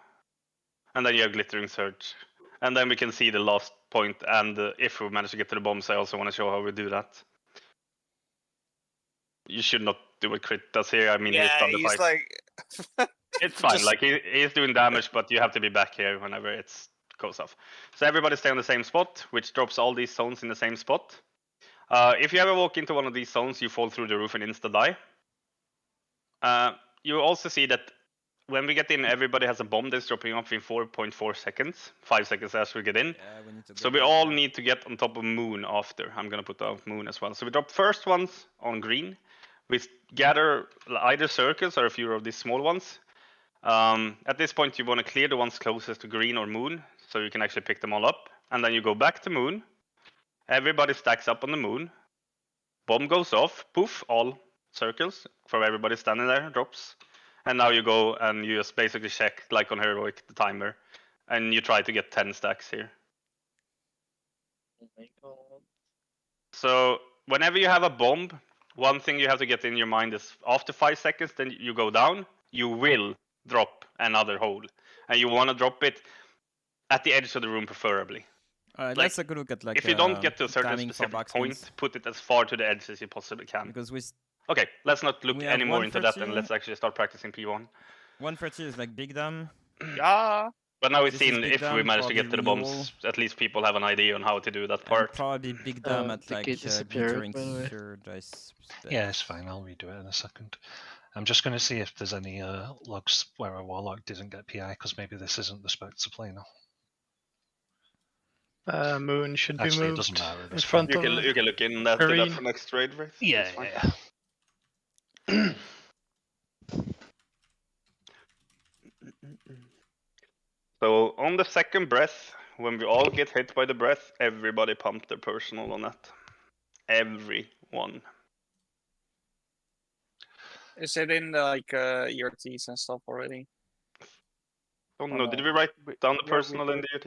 And then you have Glittering Surge. And then we can see the last point. And if we manage to get to the bombs, I also want to show how we do that. You should not do what crit does here. I mean, yeah, he's like... it's fine. Like he's doing damage, but you have to be back here whenever it's goes off. So everybody stay on the same spot, which drops all these zones in the same spot. If you ever walk into one of these zones, you fall through the roof and insta die. You also see that when we get in, everybody has a bomb that's dropping off in 4.4 seconds, 5 seconds as we get in. So we all need to get on top of moon after. I'm gonna put out moon as well. So we drop first ones on green. We gather either circles or a few of these small ones. At this point, you want to clear the ones closest to green or moon, so you can actually pick them all up. And then you go back to moon. Everybody stacks up on the moon. Bomb goes off. Poof, all circles for everybody standing there drops. And now you go and you just basically check, like on heroic, the timer. And you try to get 10 stacks here. Oh my god. So whenever you have a bomb, one thing you have to get in your mind is after 5 seconds, then you go down, you will drop another hole. And you want to drop it at the edge of the room preferably. Let's take a look at like if you don't get to a certain timing for specific point, backswings. put it as far to the edge as you possibly can. Because we Okay, let's not look we have any more into that, and 130. let's actually start practicing P1. 130 is like big dam. Yeah. But now we've This is seen big if we dam, manage to get to the probably bombs, at least people have an idea on how to do that part. Probably big dam at the like gate disappeared, glittering by the way. third, I suspect. Yeah, it's fine. I'll redo it in a second. I'm just going to see if there's any logs where a warlock didn't get PI, because maybe this isn't the spec to play now. Moon should Actually, be it doesn't moved matter at in this front You of can look in that, do that Marine. for next raid, right? Yeah, That's fine. So on the second breath, when we all get hit by the breath, everybody pump their personal on that. Everyone. Is it in the, like ERTs and stuff already? Don't Oh, know. no. Did we write down the Yeah, personal in the UT?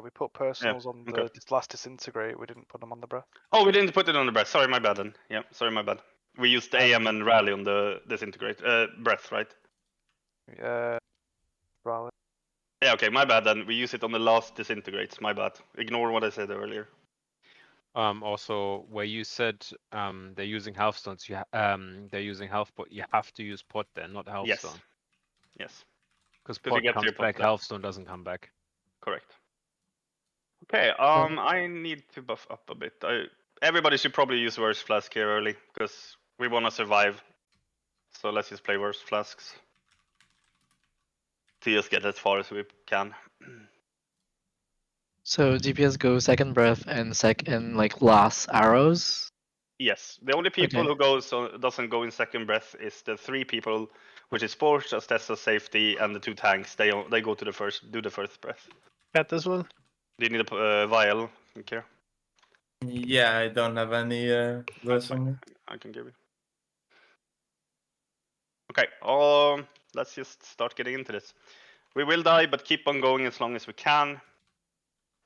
we put personals on the okay. last disintegrate. We didn't put them on the breath. Oh, we didn't put it on the breath. Sorry, my bad then. Yeah, sorry, my bad. We used AM and rally on the disintegrate breath, right? Rally. Yeah, okay, my bad then. We use it on the last disintegrates. My bad. Ignore what I said earlier. Also, where you said they're using healthstones, they're using health, but you have to use pot there, not healthstone. Yes. Yes. Because 'Cause you pot get comes your pot back, there. healthstone doesn't come back. Correct. Okay, I need to buff up a bit. Everybody should probably use worst flask here early, because we want to survive. So let's just play worst flasks. To just get as far as we can. So DPS go second breath and like last arrows. Yes, the only people Okay. who doesn't go in second breath is the 3 people, which is Sports, Astessa, Safety, and the 2 tanks. They go to the first breath. Cat as well. Do you need a vial? Okay. Yeah, I don't have any verse on me. I can give you. Okay, let's just start getting into this. We will die, but keep on going as long as we can.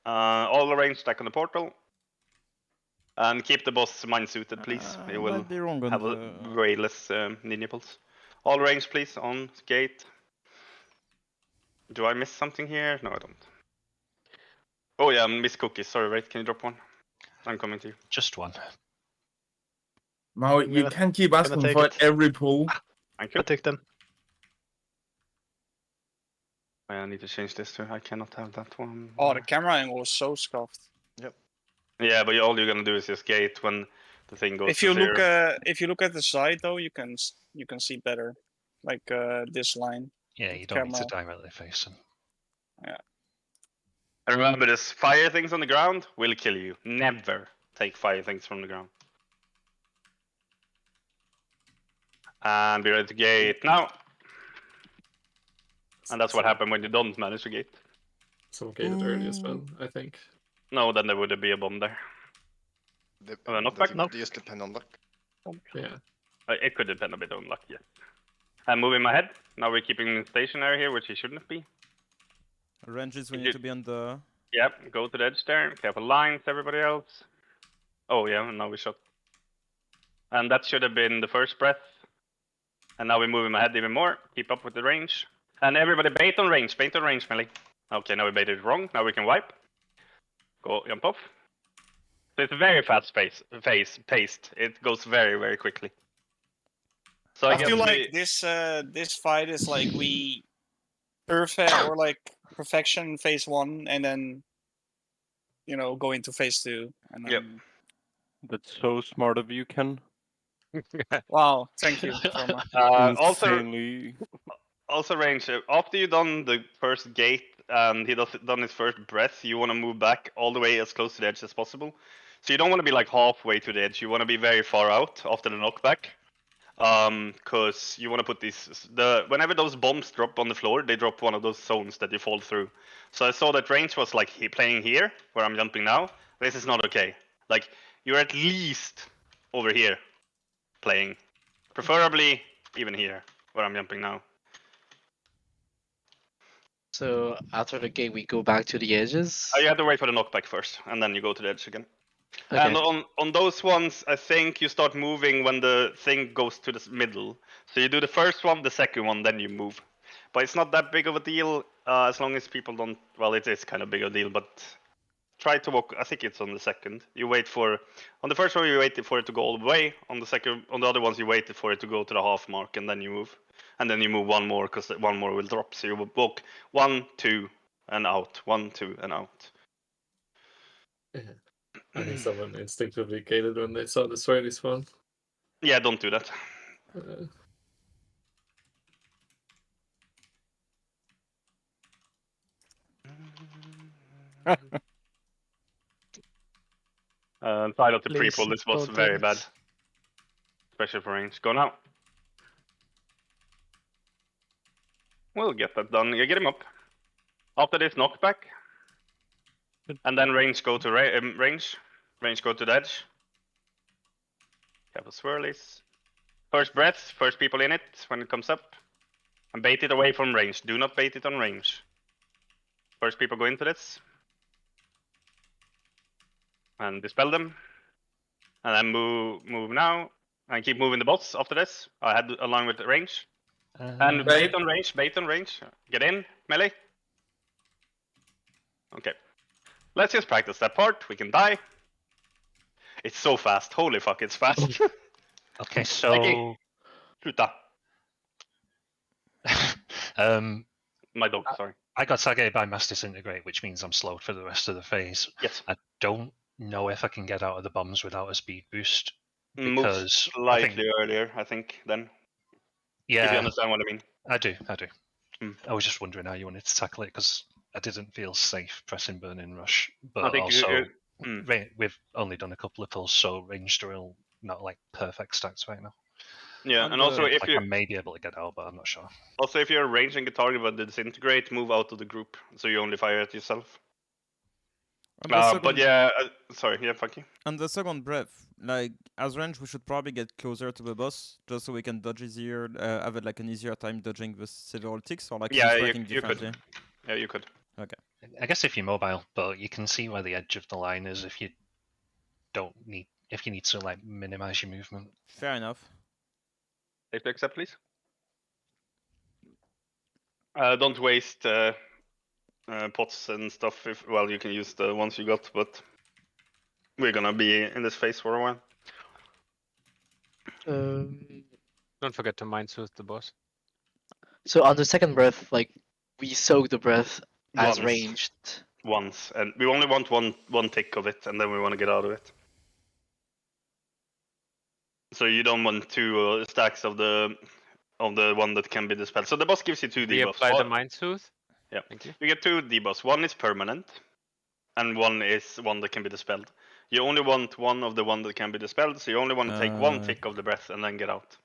All the range stack on the portal. And keep the boss mind suited, please. We will might be wrong on have way less ninja pulse. All range, please, on gate. Do I miss something here? No, I don't. Oh yeah, miss cookies. Sorry, right? Can you drop one? I'm coming to you. Just one. Now you can keep asking for it every pull. Thank you. I'll take them. I need to change this too. I cannot have that one. Oh, the camera angle was so scuffed. Yep. Yeah, but all you're gonna do is just gate when the thing goes. If you to look, zero. if you look at the side though, you can see better, like this line. Yeah, you don't need to directly face him. Yeah. And remember, this fire things on the ground will kill you. Never take fire things from the ground. And be ready to gate now. And that's what happened when you don't manage to gate. Some gated early as well, I think. No, then there would be a bomb there. Not back? Does it just depend on luck? Yeah. It could depend a bit on luck, yeah. I'm moving my head. Now we're keeping stationary here, which he shouldn't be. Ranges, we need to be on the... Yep, go to the edge there. Careful lines, everybody else. Oh yeah, now we shot. And that should have been the first breath. And now we're moving my head even more. Keep up with the range. And everybody bait on range, melee. Okay, now we baited it wrong. Now we can wipe. Go, jump off. So it's very fast paced. It goes very, very quickly. So I feel like this fight is like we perfect or like perfection phase 1 and then go into phase 2 and then... Yep. That's so smart of you, Ken. Wow, thank you. Also range, after you've done the first gate and he done his first breath, you want to move back all the way as close to the edge as possible. So you don't want to be like halfway to the edge, you want to be very far out after the knockback. Cause you want to put whenever those bombs drop on the floor, they drop one of those zones that you fall through. So I saw that range was like playing here, where I'm jumping now. This is not okay. Like, you're at least over here playing. Preferably even here, where I'm jumping now. So after the gate, we go back to the edges. You have to wait for the knockback first, and then you go to the edge again. Okay. And on those ones, I think you start moving when the thing goes to the middle. So you do the first one, the second one, then you move. But it's not that big of a deal, as long as people don't... Well, it is kind of big of a deal, but try to walk. I think it's on the second. You wait for on the first one. You wait for it to go all the way. On the second, on the other ones, you waited for it to go to the half mark, and then you move. And then you move one more because one more will drop. So you walk 1, 2, and out. 1, 2, and out. I think someone instinctively gated when they saw the swirly spawn. Yeah, don't do that. Side of the Please pre-pull, this was don't very do bad. it. Especially for range. Go now. We'll get that done. You get him up. After this knockback. And then range go to range. Range go to the edge. Have a swirlies. First breath, first people in it when it comes up. And bait it away from range. Do not bait it on range. First people go into this. And dispel them. And then move now. And keep moving the bots after this. I had along with the range. And bait on range, bait on range. Get in, melee. Okay. Let's just practice that part. We can die. It's so fast. Holy fuck, it's fast. Okay, so Sluta. My dog, sorry. I got targeted by Mass Disintegrate, which means I'm slowed for the rest of the phase. Yes. I don't know if I can get out of the bombs without a speed boost. Move Because slightly earlier, I think, then. Yeah. If you understand what I mean. I do. I was just wondering how you wanted to tackle it, because I didn't feel safe pressing Burning Rush. But think also, we've only done a couple of pulls, so range drill not like perfect stats right now. Yeah, and also if I may be able to get out, but I'm not sure. Also, if you're ranging a target with the disintegrate, move out of the group, so you only fire at yourself. But yeah, sorry, yeah, fuck you. On the second breath, like as range, we should probably get closer to the boss, just so we can dodge easier, have like an easier time dodging the several ticks, or like striking differently. Yeah, you could. Okay. I guess if you're mobile, but you can see where the edge of the line is if you need to like minimize your movement. Fair enough. Safe to accept, please. Don't waste pots and stuff. Well, you can use the ones you got, but we're gonna be in this phase for a while. Don't forget to mind soothe the boss. So on the second breath, like we soak the breath as ranged. Once, and we only want one tick of it, and then we want to get out of it. So you don't want two stacks of the one that can be dispelled. So the boss gives you 2 Do you debuffs. apply the mind soothe? Yeah. Thank you. You get 2 debuffs. One is permanent, and one is one that can be dispelled. You only want one of the one that can be dispelled, so you only want to take 1 tick of the breath and then get out.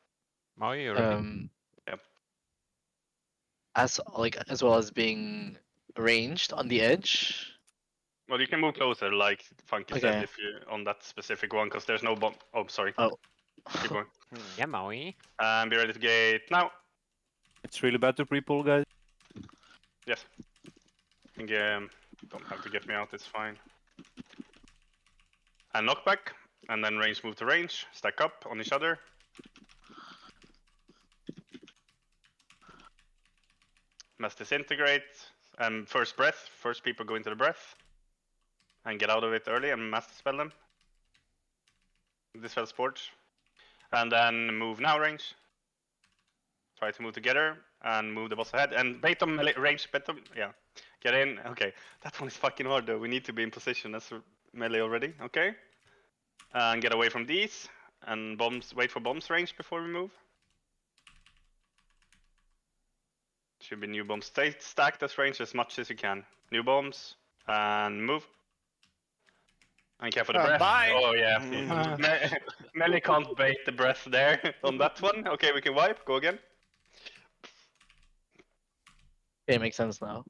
Are you ready? Yeah. As well as being ranged on the edge. Well, you can move closer, like Funky said, Okay. if you on that specific one, because there's no bomb. Oh, sorry. Oh. Keep going. Yeah, Maui. And be ready to gate now. It's really bad to pre-pull, guys. Yes. I think don't have to get me out, it's fine. And knockback, and then range move to range, stack up on each other. Mass disintegrate, and first breath, first people go into the breath. And get out of it early and mass dispel them. Dispel sports. And then move now range. Try to move together and move the boss ahead. And bait on melee range, yeah. Get in, okay. That one is fucking hard though. We need to be in position as melee already, okay. And get away from these. And bombs, wait for bombs range before we move. Should be new bombs. Stay stacked as range as much as you can. New bombs, and move. And care for the breath. Bye. Oh yeah. Melee can't bait the breath there on that one. Okay, we can wipe. Go again. Okay, makes sense now.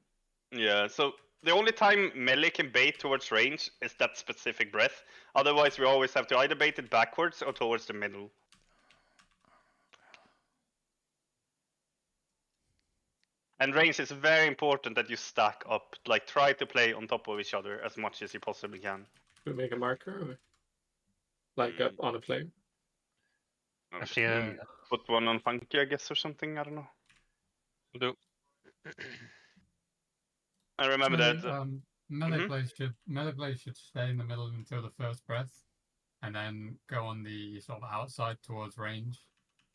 Yeah, so the only time melee can bait towards range is that specific breath. Otherwise, we always have to either bait it backwards or towards the middle. And range is very important that you stack up. Like, try to play on top of each other as much as you possibly can. We make a marker, or like up on a plane. If you put one on Funky, I guess, or something. I don't know. Will do. I remember that. Melee players should stay in the middle until the first breath, and then go on the sort of outside towards range.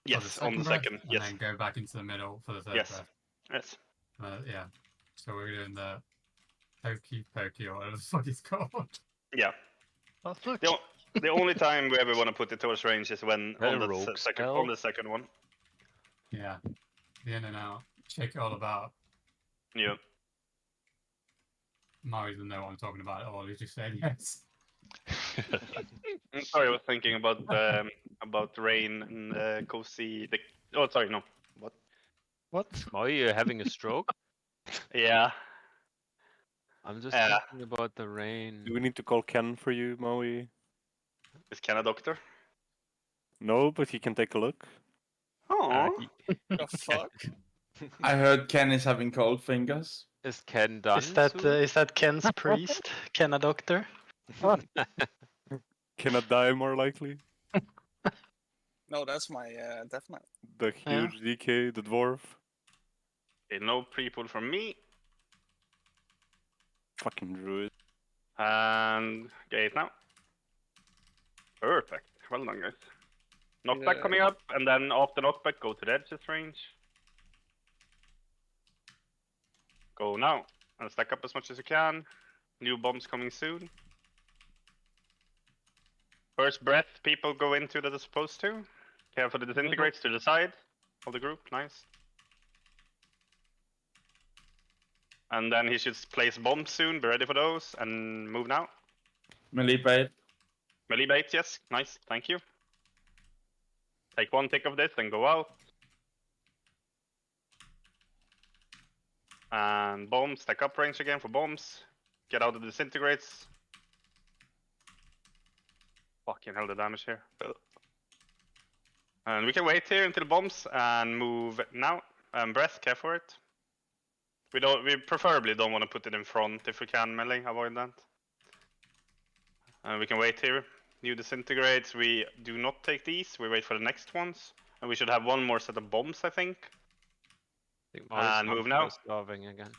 Yes, on the second. And Yes. then go back into the middle for the third Yes. breath. Yes. Yeah. So we're doing the pokey or whatever the fuck it's called. Yeah. The only time we ever want to put it towards range is when on the second one. Yeah. The in and out. Check it all about. Yeah. Mario doesn't know what I'm talking about at all. He just said yes. I'm sorry, I was thinking about rain and go see the. Oh, sorry, no. What? Are you having a stroke? Yeah. I'm just thinking about the rain. Do we need to call Ken for you, Maui? Is Ken a doctor? No, but he can take a look. Oh. The fuck? I heard Ken is having cold fingers. Is Ken done? Is that Ken's priest? Ken a doctor? Cannot die, more likely. No, that's my death knight. The huge DK, the dwarf. Okay, no pre-pull from me. Fucking druid. And gate now. Perfect. Well done, guys. Knockback coming up, and then after knockback, go to the edges range. Go now, and stack up as much as you can. New bombs coming soon. First breath, people go into that are supposed to. Care for the disintegrates to the side of the group, nice. And then he should place bombs soon, be ready for those, and move now. Melee bait. Melee bait, yes, nice, thank you. Take one tick of this and go out. And bombs, stack up range again for bombs. Get out of the disintegrates. Fucking hell, the damage here. And we can wait here until bombs and move now. Breath, care for it. We preferably don't want to put it in front if we can melee, avoid that. And we can wait here. New disintegrates, we do not take these, we wait for the next ones. And we should have one more set of bombs, I think. And move now. Starving again.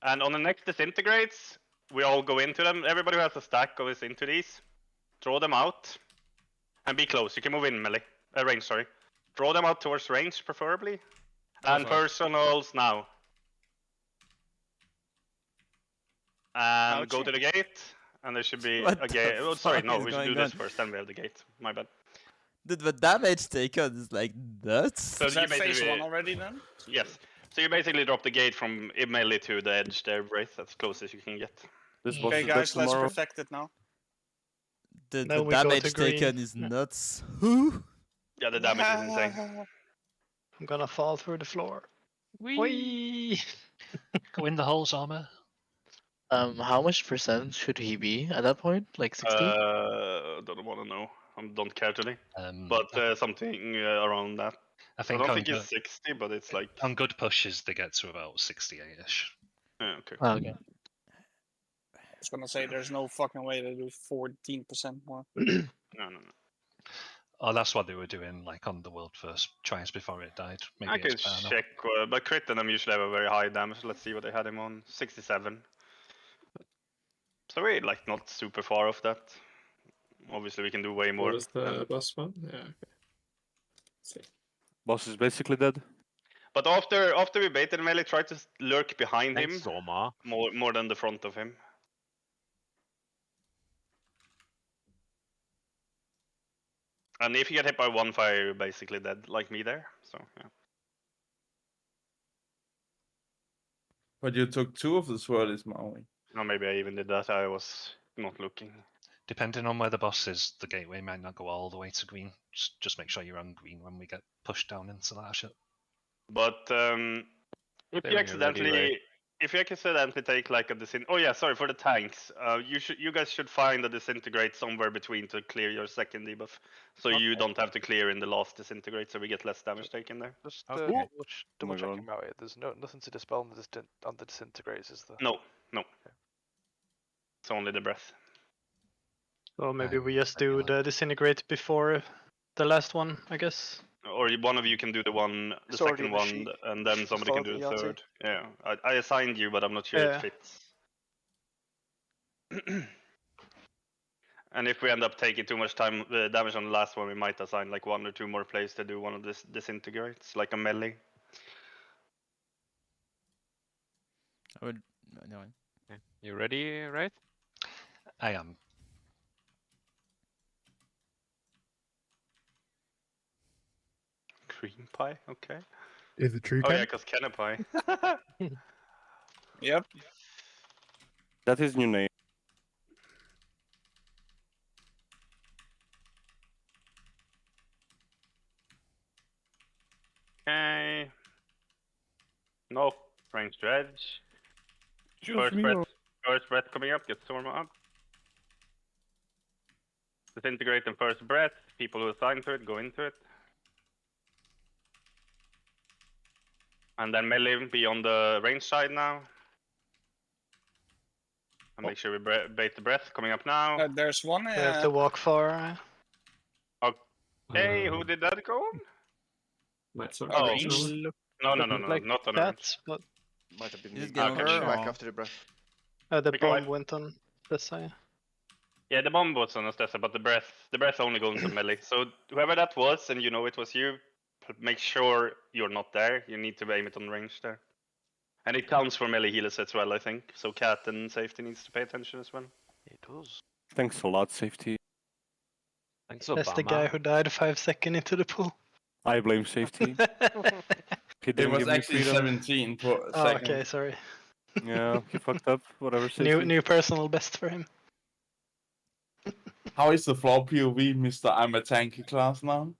And on the next disintegrates, we all go into them. Everybody who has a stack goes into these. Draw them out. And be close. You can move in melee. Range, sorry. Draw them out towards range, preferably. And personals now. And go to the gate. And there should be a gate. Oh, sorry, no, we should do this first, then we have the gate. My bad. Dude, the damage taken is like nuts. So Is that phase 1 already then? Yes. So you basically drop the gate from melee to the edge there, Wraith, as close as you can get. Okay, guys, let's perfect it now. The damage taken is nuts. Who? Yeah, the damage is insane. I'm gonna fall through the floor. Whee! Go in the holes, armor. How much percent should he be at that point? Like 60? Don't want to know. I don't care really. But something around that. I think don't think it's 60, but it's like on good pushes they get to about 68ish. Yeah, okay. Oh, okay. I was gonna say there's no fucking way to do 14% more. No. Oh, that's what they were doing, like on the world first tries before it died. Maybe I can it's better now. check, but crit and them usually have a very high damage. Let's see what they had him on. 67. So we're like not super far off that. Obviously, we can do way more. What is the boss one? Yeah, okay. Let's see. Boss is basically dead. But after we baited melee, try to lurk behind him Soma. more than the front of him. And if you get hit by one fire, you're basically dead, like me there. So yeah. But you took 2 of the swirlies, Maui. No, maybe I even did that. I was not looking. Depending on where the boss is, the gateway might not go all the way to green. Just make sure you're on green when we get pushed down into that shit. But if you accidentally take like a oh yeah, sorry for the tanks. You guys should find a disintegrate somewhere between to clear your second debuff, so you don't have to clear in the last disintegrate, so we get less damage taken there. Just Okay. double checking out here. There's nothing to dispel on the disintegrates, is there? No. It's only the breath. So maybe we just do the disintegrate before the last one, I guess. Or one of you can do the second one, and then somebody can do the third. Yeah, I assigned you, but I'm not sure it fits. And if we end up taking too much time damage on the last one, we might assign like 1 or 2 more plays to do one of this disintegrates, like a melee. I would. No. Okay. You ready, right? I am. Cream pie, okay. Is it true, Oh Ken? yeah, because Kenna pie. Yep. That is new name. Okay. No range dredge. Just First me breath. or- First breath coming up. Get Storma up. Disintegrate in first breath. People who assign to it go into it. And then melee be on the range side now. And make sure we bait the breath coming up now. There's one. We have to walk far. Okay, who did that go on? Might sort Oh, of no, like not on that, but Might have been Is it me. game Okay. over? Back Or... after the breath. the We can bomb wipe. went on this side. Yeah, the bomb was on Ostessa, but the breath only goes into melee. So whoever that was, and you know it was you, make sure you're not there. You need to aim it on range there. And it counts for melee healers as well, I think. So Cat and Safety needs to pay attention as well. It does. Thanks a lot, Safety. Thanks, That's the guy who died 5 seconds into the pool. I blame Safety. He It didn't was give me actually freedom. 17 for a Oh, second. okay, sorry. Yeah, he fucked up. Whatever, Safety. New personal best for him. How is the floor POV, Mr. I'm a tanky class now?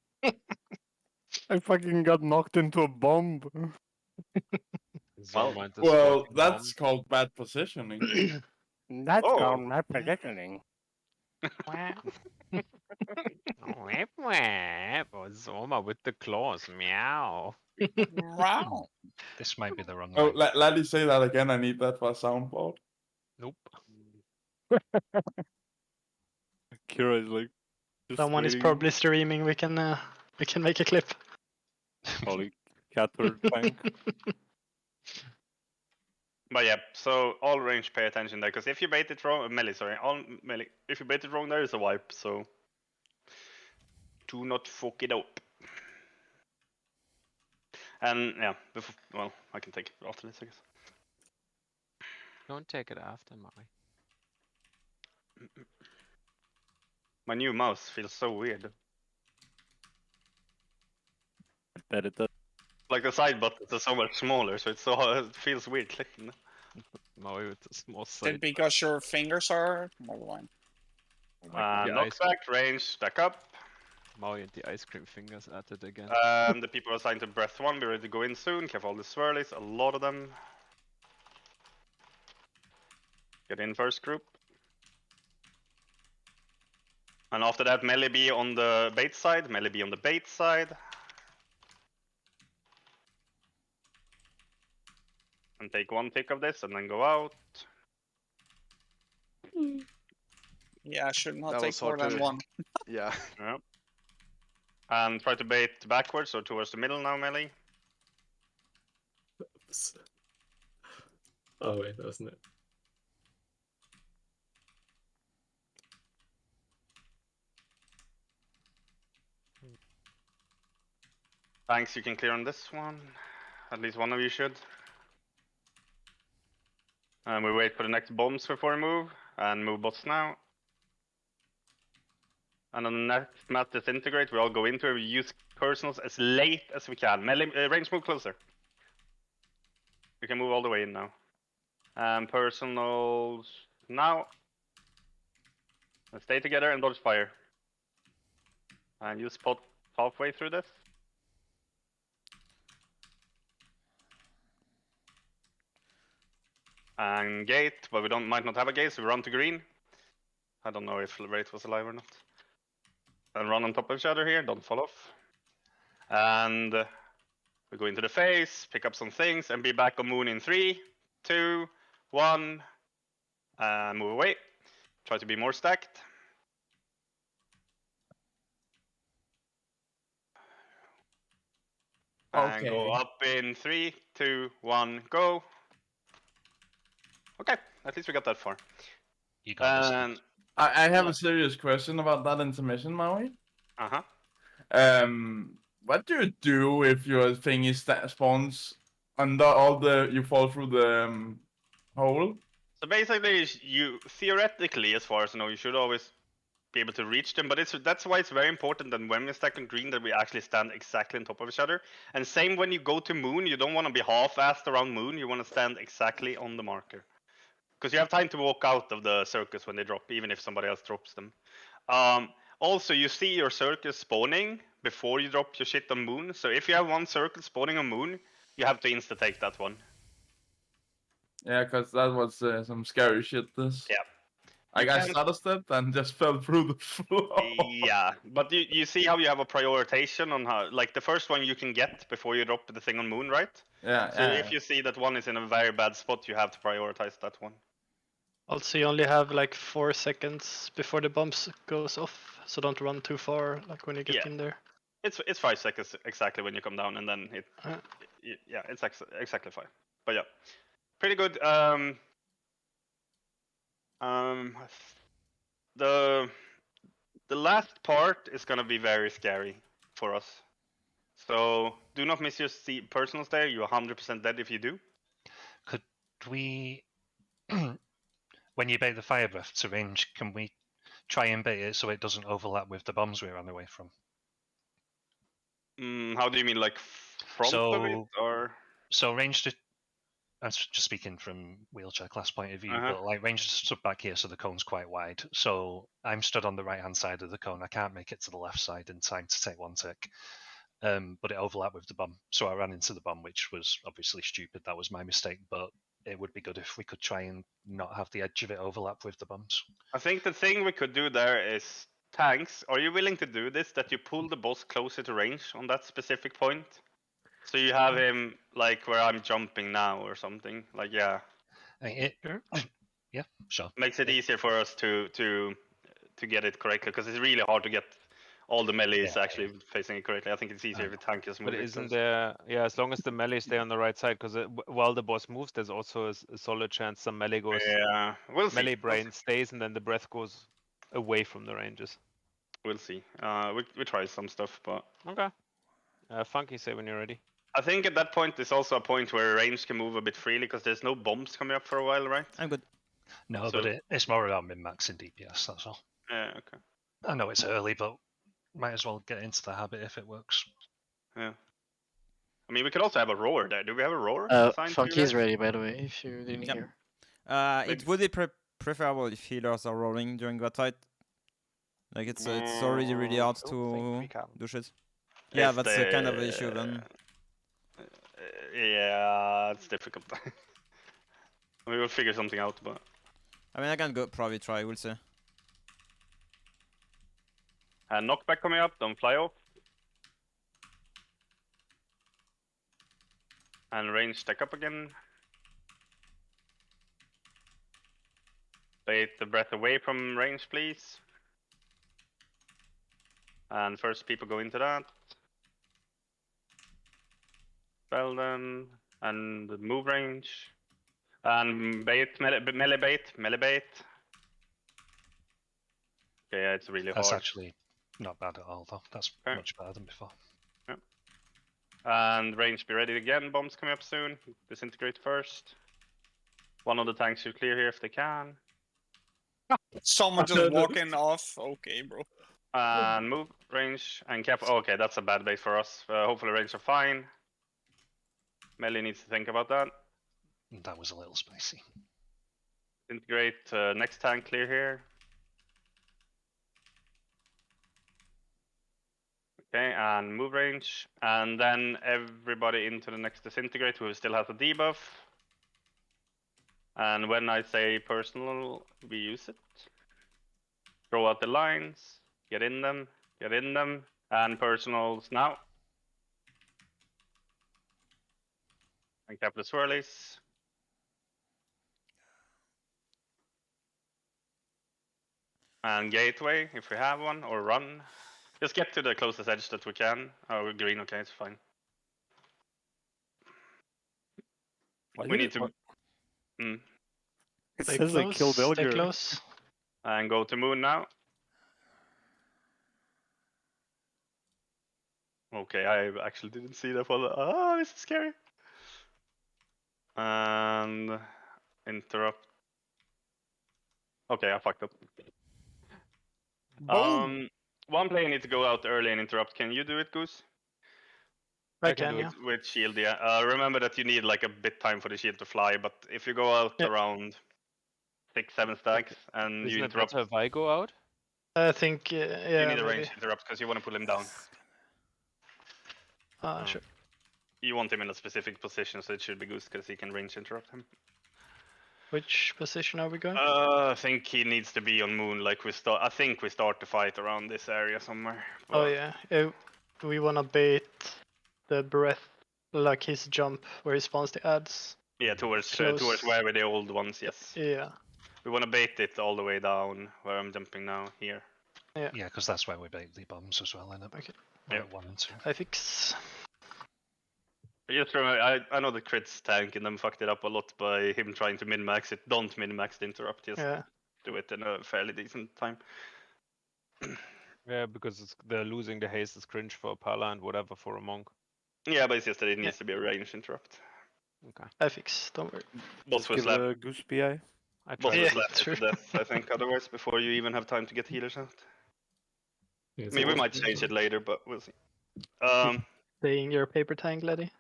I fucking got knocked into a bomb. Well, that's called bad positioning. That's Oh. called my positioning. Zoma with the claws, meow. Wow. This might be the wrong Oh, way. let me say that again. I need that for a soundboard. Nope. Kira is like. just Someone is waiting. probably streaming. We can make a clip. Probably cat or tank. But yeah, so all range pay attention there, because if you bait it wrong, melee, sorry, all melee, if you bait it wrong, there is a wipe, so do not fuck it up. And yeah, well, I can take it after this, I guess. Don't take it after, Mari. My new mouse feels so weird. Bet it does. Like the side buttons are so much smaller, so it's so it feels weird clicking. Mari with the small Is side. it because your fingers are? Never mind. The ice Knockback, range, stack up. Mari and the ice cream fingers at it again. The people assigned to breath 1, be ready to go in soon. Careful all the swirlies, a lot of them. Get in first group. And after that, melee be on the bait side, melee be on the bait side. And take 1 tick of this and then go out. Yeah, I should not That take was more hard than to- one. Yeah. Yeah. And try to bait backwards or towards the middle now, melee. Oh wait, that wasn't it. Thanks, you can clear on this one. At least one of you should. And we wait for the next bombs before we move. And move bots now. And on the next map disintegrate, we all go into it. We use personals as late as we can. Melee, range move closer. We can move all the way in now. And personals now. Let's stay together and dodge fire. And use spot halfway through this. And gate, but we might not have a gate, so we run to green. I don't know if Wraith was alive or not. And run on top of each other here, don't fall off. And we go into the face, pick up some things, and be back on moon in 3, 2, 1. And move away. Try to be more stacked. And go Okay. up in 3, 2, 1, go. Okay, at least we got that far. You got this. And I have a serious question about that intermission, Maui. What do you do if your thingy spawns under all the you fall through the hole? So basically, you theoretically, as far as I know, you should always be able to reach them. But that's why it's very important that when we stack on green, that we actually stand exactly on top of each other. And same when you go to moon, you don't want to be half-assed around moon. You want to stand exactly on the marker, because you have time to walk out of the circus when they drop, even if somebody else drops them. Also, you see your circus spawning before you drop your shit on moon. So if you have one circle spawning on moon, you have to insta-take that one. Yeah, because that was some scary shit. Yeah. I got stutter stepped and just fell through the floor. Yeah, but you see how you have a prioritization on how, like the first one you can get before you drop the thing on moon, right? Yeah. So if you see that one is in a very bad spot, you have to prioritize that one. Also, you only have like 4 seconds before the bombs goes off, so don't run too far. Like when you get in there. It's 5 seconds exactly when you come down, and then it's exactly 5. But yeah, pretty good. The last part is gonna be very scary for us. So do not miss your personals there. You're 100% dead if you do. Could we, when you bait the fire breath to range, can we try and bait it so it doesn't overlap with the bombs we ran away from? How do you mean, like front of it, or? So ranged, I'm just speaking from wheelchair class point of view, but like ranged stood back here, so the cone's quite wide. So I'm stood on the right hand side of the cone. I can't make it to the left side in time to take one tick. But it overlapped with the bomb, so I ran into the bomb, which was obviously stupid. That was my mistake, but it would be good if we could try and not have the edge of it overlap with the bombs. I think the thing we could do there is, tanks, are you willing to do this, that you pull the boss closer to range on that specific point? So you have him like where I'm jumping now or something, like yeah. Yeah, sure. Makes it easier for us to get it correctly, because it's really hard to get all the melees actually facing it correctly. I think it's easier if the tank is moving. But isn't there, as long as the melee stay on the right side, because while the boss moves, there's also a solid chance some melee goes. Yeah, we'll see. Melee brain stays, and then the breath goes away from the ranges. We'll see. We try some stuff, but okay. Funky, say when you're ready. I think at that point there's also a point where range can move a bit freely, because there's no bombs coming up for a while, right? I'm good. No, but it's more around min-maxing DPS, that's all. Yeah, okay. I know it's early, but might as well get into the habit if it works. Yeah. I mean, we could also have a roar there. Do we have a roar? Funky is ready, by the way, if you didn't hear. It would be preferable if healers are rolling during that fight. Like it's already really hard to do shit. Yeah, that's a kind of issue then. Yeah, it's difficult. We will figure something out, but I mean, I can probably try. We'll see. And knockback coming up. Don't fly off. And range stack up again. Bait the breath away from range, please. And first people go into that. Spell them. And move range. And bait, melee bait. Okay, yeah, it's really hard. That's actually not bad at all, though. That's much better than before. Yeah. And range, be ready again. Bombs coming up soon. Disintegrate first. One of the tanks should clear here if they can. Someone just walking off. Okay, bro. And move, range, and cap. Oh, okay, that's a bad bait for us. Hopefully range are fine. Melee needs to think about that. That was a little spicy. Integrate, next tank clear here. Okay, and move range. And then everybody into the next disintegrate who still has a debuff. And when I say personal, we use it. Throw out the lines, get in them, and personals now. And cap the swirlies. And gateway, if we have one, or run. Just get to the closest edge that we can. Oh, we're green, okay, it's fine. We need to... It says they killed Elgar. And go to moon now. Okay, I actually didn't see that one. Oh, this is scary. And interrupt. Okay, I fucked up. Boom. One player needs to go out early and interrupt. Can you do it, Goose? I can, yeah. With shield, yeah. Remember that you need like a bit time for the shield to fly, but if you go out around 6-7 stacks and Isn't you it interrupt, better if I go out? I think, you yeah, need a maybe. range interrupt because you want to pull him down. Sure. You want him in a specific position, so it should be Goose because he can range interrupt him. Which position are we going? I think he needs to be on moon. Like I think we start the fight around this area somewhere. Oh yeah. We wanna bait the breath, like his jump where he spawns the ads. Yeah, towards Close. where were the old ones. Yes. Yeah. We want to bait it all the way down where I'm jumping now. Here. Yeah, because that's where we bait the bombs as well, isn't it? Okay. Yeah. 1 and 2. I fix. Just remember, I know the crits tank and them fucked it up a lot by him trying to min-max it. Don't min-max the interrupt. Just do it in a fairly decent time. Yeah, because they're losing the haste is cringe for Pala and whatever for a monk. Yeah, but it's just that it needs to be a range interrupt. Okay. I fix. Don't worry. Boss will Give slap. a Goose PI. Boss will slap it to death, I think. Otherwise, before you even have time to get healers out. I mean, we might change it later, but we'll see. Staying your paper tank, Letty.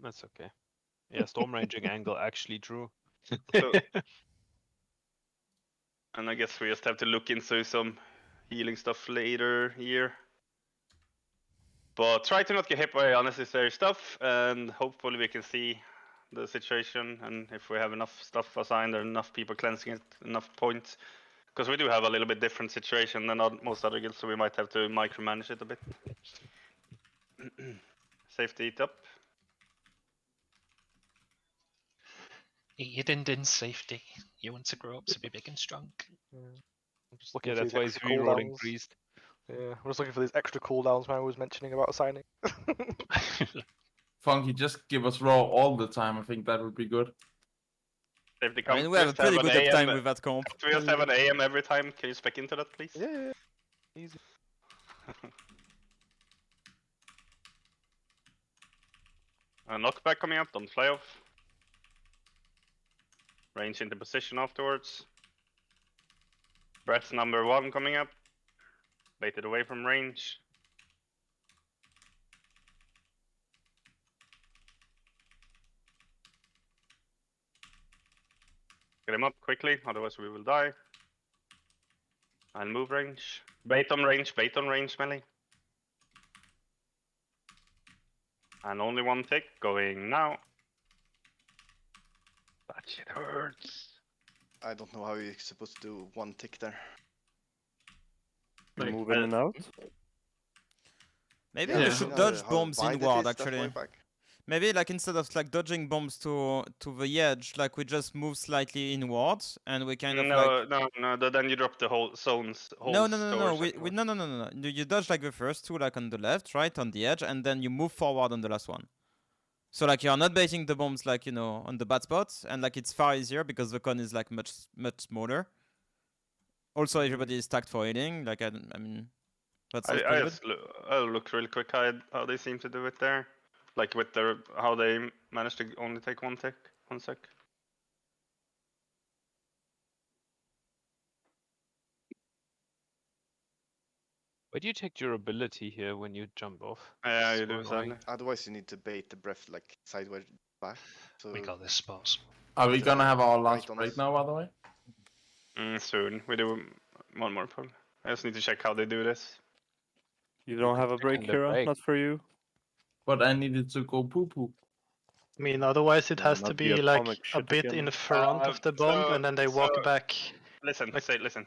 That's okay. Yeah, storm ranging angle actually drew. So, and I guess we just have to look into some healing stuff later here. But try to not get hit by unnecessary stuff, and hopefully we can see the situation, and if we have enough stuff assigned or enough people cleansing it, enough points. Because we do have a little bit different situation than most other guilds, so we might have to micromanage it a bit. Safety eat up. Eat your din safety. You want to grow up to be big and strong. I'm just Okay, looking that's for why these his extra reroll cooldowns. increased. Yeah, I'm just looking for these extra cooldowns man was mentioning about assigning. Funky, just give us raw all the time. I think that would be good. Safety I mean, we have a pretty good uptime with that comp. Do we just have an AM every time? Can you spec into that, please? Yeah. Easy. A knockback coming up, don't fly off. Range into position afterwards. Breath number 1 coming up. Baited away from range. Get him up quickly, otherwise we will die. And move range. Bait on range melee. And only 1 tick going now. That shit hurts. I don't know how you're supposed to do 1 tick there. Like, move in and out? Maybe we should dodge bombs inward actually. Maybe like instead of like dodging bombs to the edge, like we just move slightly inward and we kind of No, then you drop the whole zones. No. You dodge like the first 2 like on the left, right, on the edge, and then you move forward on the last one. So like you are not baiting the bombs like, you know, on the bad spots, and like it's far easier because the con is like much smaller. Also, everybody is stacked for healing. Like I mean, that's I'll look really quick how they seem to do it there, like with how they managed to only take 1 tick. 1 sec. Where do you take durability here when you jump off? Yeah, you So do annoying. sadly. Otherwise, you need to bait the breath like sideways back. So We got this spots. Are we gonna have our last on break us. now, by the way? Soon. We do 1 more pull. I just need to check how they do this. You don't have a break, Kira? Not for you? But I needed to go poo-poo. I mean, otherwise it has to not be the like atomic a shit bit again. in front of the bomb, and then they walk back. Listen.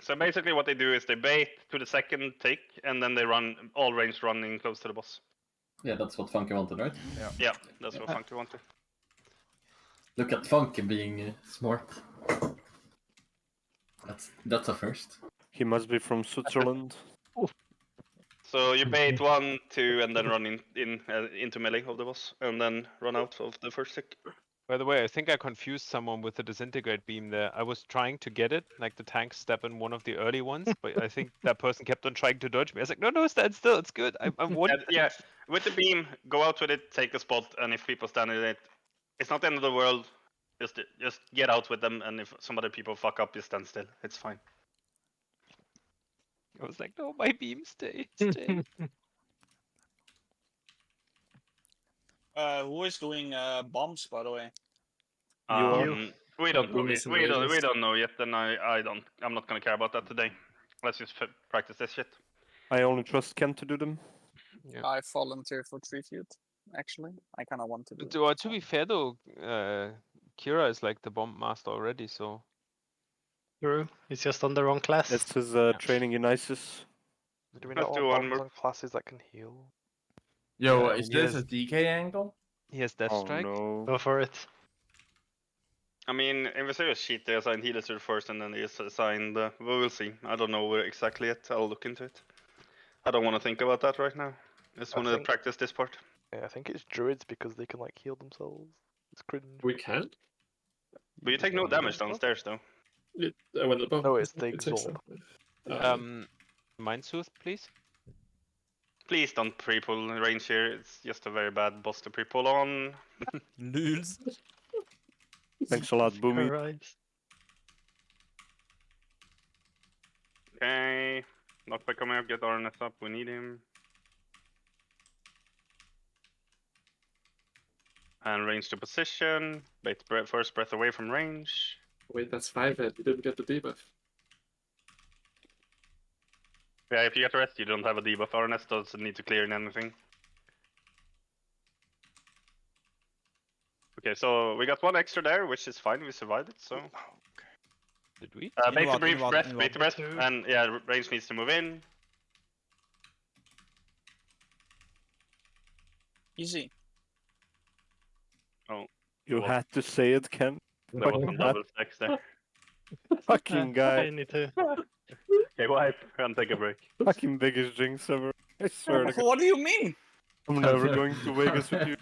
So basically, what they do is they bait to the second tick, and then they run all range running close to the boss. Yeah, that's what Funky wanted, right? Yeah, that's what Funky wanted. Look at Funky being smart. That's a first. He must be from Switzerland. So you bait 1, 2, and then run into melee of the boss, and then run out of the first tick. By the way, I think I confused someone with the disintegrate beam there. I was trying to get it, like the tank step in one of the early ones, but I think that person kept on trying to dodge me. I was like, no, stand still, it's good. I'm one. Yeah, with the beam, go out with it, take a spot, and if people stand in it, it's not the end of the world. Just get out with them, and if some other people fuck up, you stand still. It's fine. I was like, no, my beam, stay. Who is doing bombs, by the way? We don't know yet. We don't know yet, and I'm not gonna care about that today. Let's just practice this shit. I only trust Ken to do them. Yeah. I volunteer for tribute. Actually, I kind of want to do. To be fair though, Kira is like the bomb master already, so. True. He's just on the wrong class. That's his training in ISIS. Do we not want bombs on classes that can heal? Yo, Yeah, is he this has- a DK angle? He has Death Strike. No. Go for it. I mean, in the serious sheet, they assigned healers to the first, and then they just assigned. We'll see. I don't know where exactly yet. I'll look into it. I don't want to think about that right now. Just want to practice this part. Yeah, I think it's druids because they can like heal themselves. It's cringe. We can. But you take no damage downstairs, though. No, it's the exalt. Mind Soothe, please. Please don't pre-pull range here. It's just a very bad boss to pre-pull on. Lulz. Thanks a lot, Boomy. Christ. Okay. Knockback coming up, get RNS up, we need him. And range to position. Wait, first breath away from range. Wait, that's 5 hit. You didn't get the debuff. Yeah, if you get rest, you don't have a debuff. RNS doesn't need to clear in anything. Okay, so we got one extra there, which is fine. We survived it, so. Did we? Bait to brief, breath, bait to breath, and yeah, range needs to move in. Easy. Oh. You had to say it, Ken. There was some double stacks there. Fucking guy. I need to. Okay, wipe and take a break. Fucking biggest jinx ever. I swear to God. What do you mean? I'm never going to Vegas with you.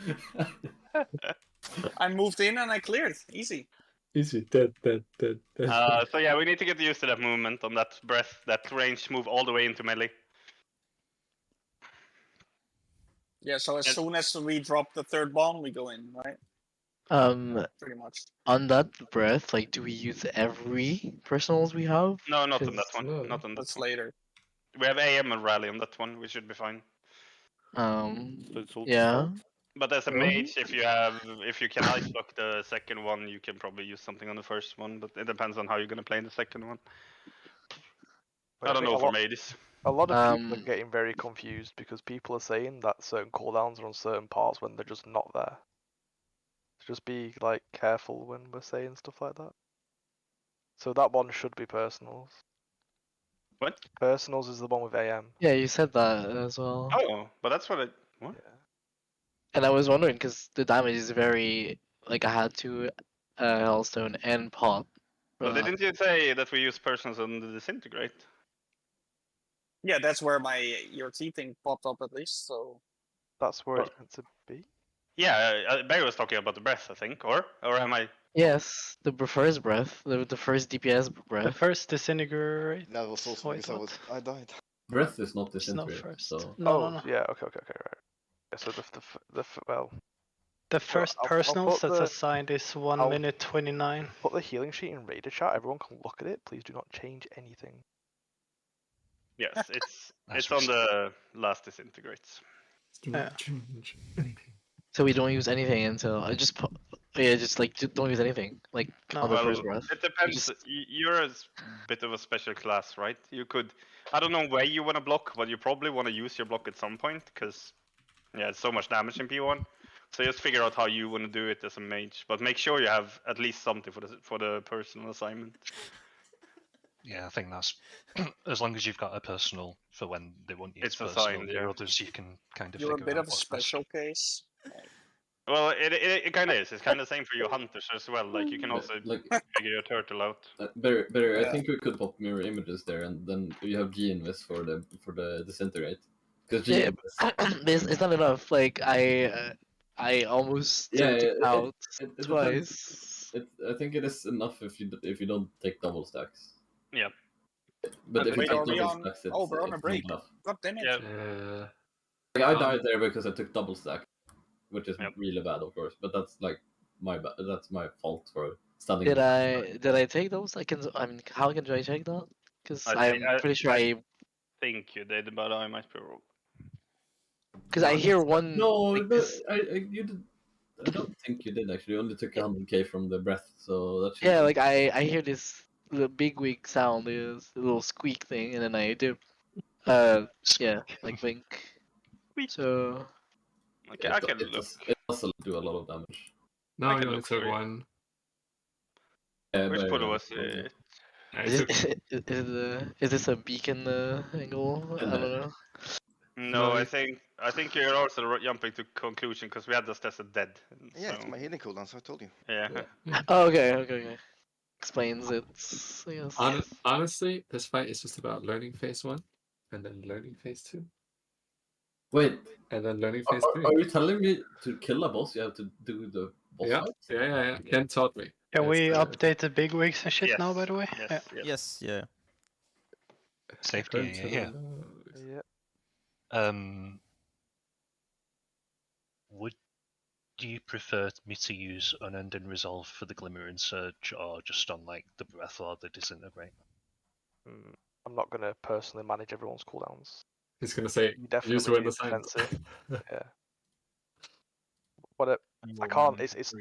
I moved in and I cleared. Easy. Easy. Dead. So yeah, we need to get used to that movement on that breath, that range move all the way into melee. Yeah, so as soon as we drop the third bomb, we go in, right? Pretty much. On that breath, like, do we use every personals we have? No, not on that 'Cause- one. Not on that That's one. later. We have AM and rally on that one. We should be fine. Yeah. But as a mage, if you can ice block the second one, you can probably use something on the first one. But it depends on how you're gonna play the second one. I don't know for mages. A lot of people are getting very confused because people are saying that certain cooldowns are on certain parts when they're just not there. So just be like careful when we're saying stuff like that. So that one should be personals. What? Personals is the one with AM. Yeah, you said that as well. Oh, but that's what I. What? And I was wondering because the damage is very like I had to Hellstone and Pop. Well, didn't you say that we use personals on the disintegrate? Yeah, that's where my ERT thing popped up at least, so. That's where it's meant to be. Yeah, Barry was talking about the breath, I think, or am I? Yes, the first breath, the first DPS breath. The first disintegrate. That was also because I died. Breath is not It's not disintegrate, first. so. No. Yeah. Okay. Right. Yeah, so well. The first I'll personals put that's the- assigned is 1 minute 29. Put the healing sheet in Raider chat. Everyone can look at it. Please do not change anything. Yes, it's on the last disintegrates. Yeah. So we don't use anything until don't use anything like on the first breath. It depends. You're a bit of a special class, right? You could. I don't know where you want to block, but you probably want to use your block at some point because, yeah, it's so much damage in P1. So just figure out how you want to do it as a mage, but make sure you have at least something for the personal assignment. Yeah, I think that's as long as you've got a personal for when they want you. It's personal, assigned, your yeah. others you can kind of. You're a figure bit out of a what's best. special case. Well, it kind of is. It's kind of the same for your hunters as well. Like you can also figure your turtle out. Barry, I think we could pop mirror images there, and then you have G-Invis for the disintegrate. Because Yeah, it's not enough. Like I I almost Yeah, took it out it depends. twice. I think it is enough if you don't take double stacks. Yeah. But if you Wait, take are we double on? stacks, Oh, we're on a it's break. not enough. God damn it. Yeah. Like, I died there because I took double stack, which is Yep. really bad, of course. But that's like that's my fault for standing. Did I take those? I mean, how can I take that? Because I'm pretty sure I think you did, but I might be wrong. because I hear one. No, like, you did. I don't think you did actually. You only took 100k from the breath, so that's Yeah, like I hear this little big weak sound, this little squeak thing, and then I do, yeah, like blink. So. Okay, I can look. It does do a lot of damage. No, I you can only look took for it. one. Which but, photo was it? Is this a beacon angle? I don't know. No, I think you're also jumping to conclusion because we had this tested dead. Yeah, so... it's my healing cooldown, so I told you. Yeah. Oh, okay. Explains it, I guess. Honestly, this fight is just about learning phase 1, and then learning phase 2. Wait. And then learning phase 3. Are you telling me to kill a boss, you have to do the boss Yeah, fight? yeah. Ken taught me. Can we update the big wigs and shit Yes, now, by the way? yes, Yeah. Yes, yeah. Safety, yeah. Yeah. Would you prefer me to use Unending Resolve for the Glimmering Surge, or just on like the Breath or the Disintegrate? I'm not going to personally manage everyone's cooldowns. He's going to say, You definitely use when need the sign. defensive. Yeah. But I can't. It's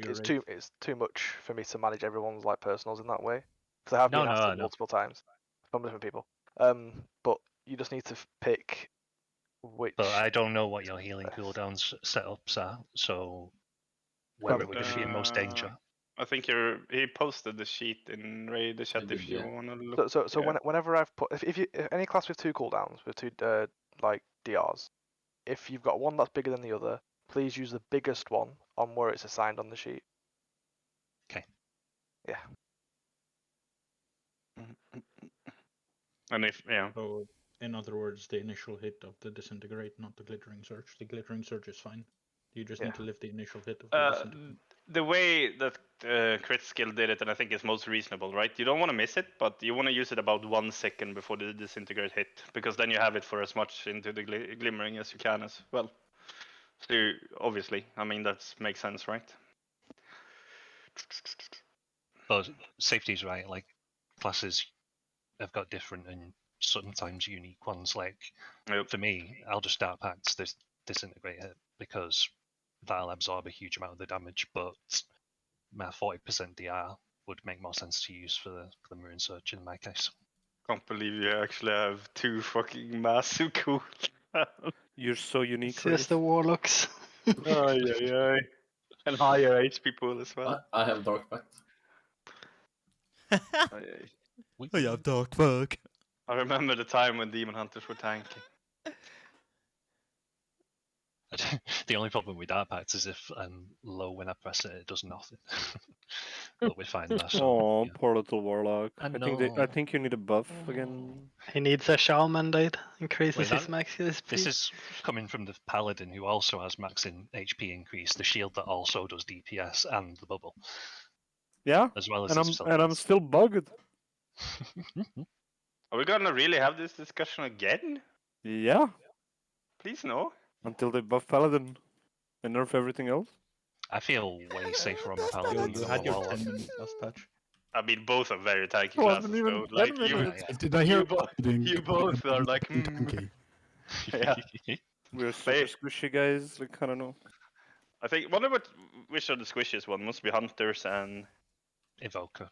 too much for me to manage everyone's like personals in that way. Because I have been asked it multiple times from different people. But you just need to pick which. But I don't know what your healing cooldowns setups are, so where it would be in most danger. I think he posted the sheet in the chat if you want to look. So whenever I've put if any class with 2 cooldowns with 2 like DRs, if you've got one that's bigger than the other, please use the biggest one on where it's assigned on the sheet. Okay. Yeah. And if So, in other words, the initial hit of the disintegrate, not the glittering surge. The glittering surge is fine. You just need to lift the initial hit of the disintegrate. The way that crit skill did it, and I think it's most reasonable, right? You don't want to miss it, but you want to use it about 1 second before the disintegrate hit, because then you have it for as much into the glimmering as you can as well. So obviously, I mean that makes sense, right? But safety's right. Like classes have got different and sometimes unique ones. Like for me, I'll just start packs this disintegrate it because that'll absorb a huge amount of the damage. But my 40% DR would make more sense to use for the Marine Surge in my case. Can't believe you actually have 2 fucking massive cool. You're so unique. It's just the warlocks. Aye. And higher HP pool as well. I have Dark Pact. I have Dark Pact. I remember the time when Demon Hunters were tanking. The only problem with Dark Pact is if I'm low when I press it, it does nothing. But we're fine there. So, Oh, poor little warlock. I I think you need a buff again. He needs a shaman that increases Wait, his max HP. This is coming from the paladin who also has max in HP increase, the shield that also does DPS and the bubble. Yeah, as well as and I'm still bugged. Are we gonna really have this discussion again? Yeah. Please no. Until they buff paladin and nerf everything else. I feel way safer on my paladin. You had your 10 minutes last patch. I mean, both are very tanky Oh, I classes, haven't even though. 10 Like minutes. Did I hear you both are like tanky? Yeah. We're super squishy guys. Like I don't know. I think which are the squishiest one? Must be Hunters and Evoker.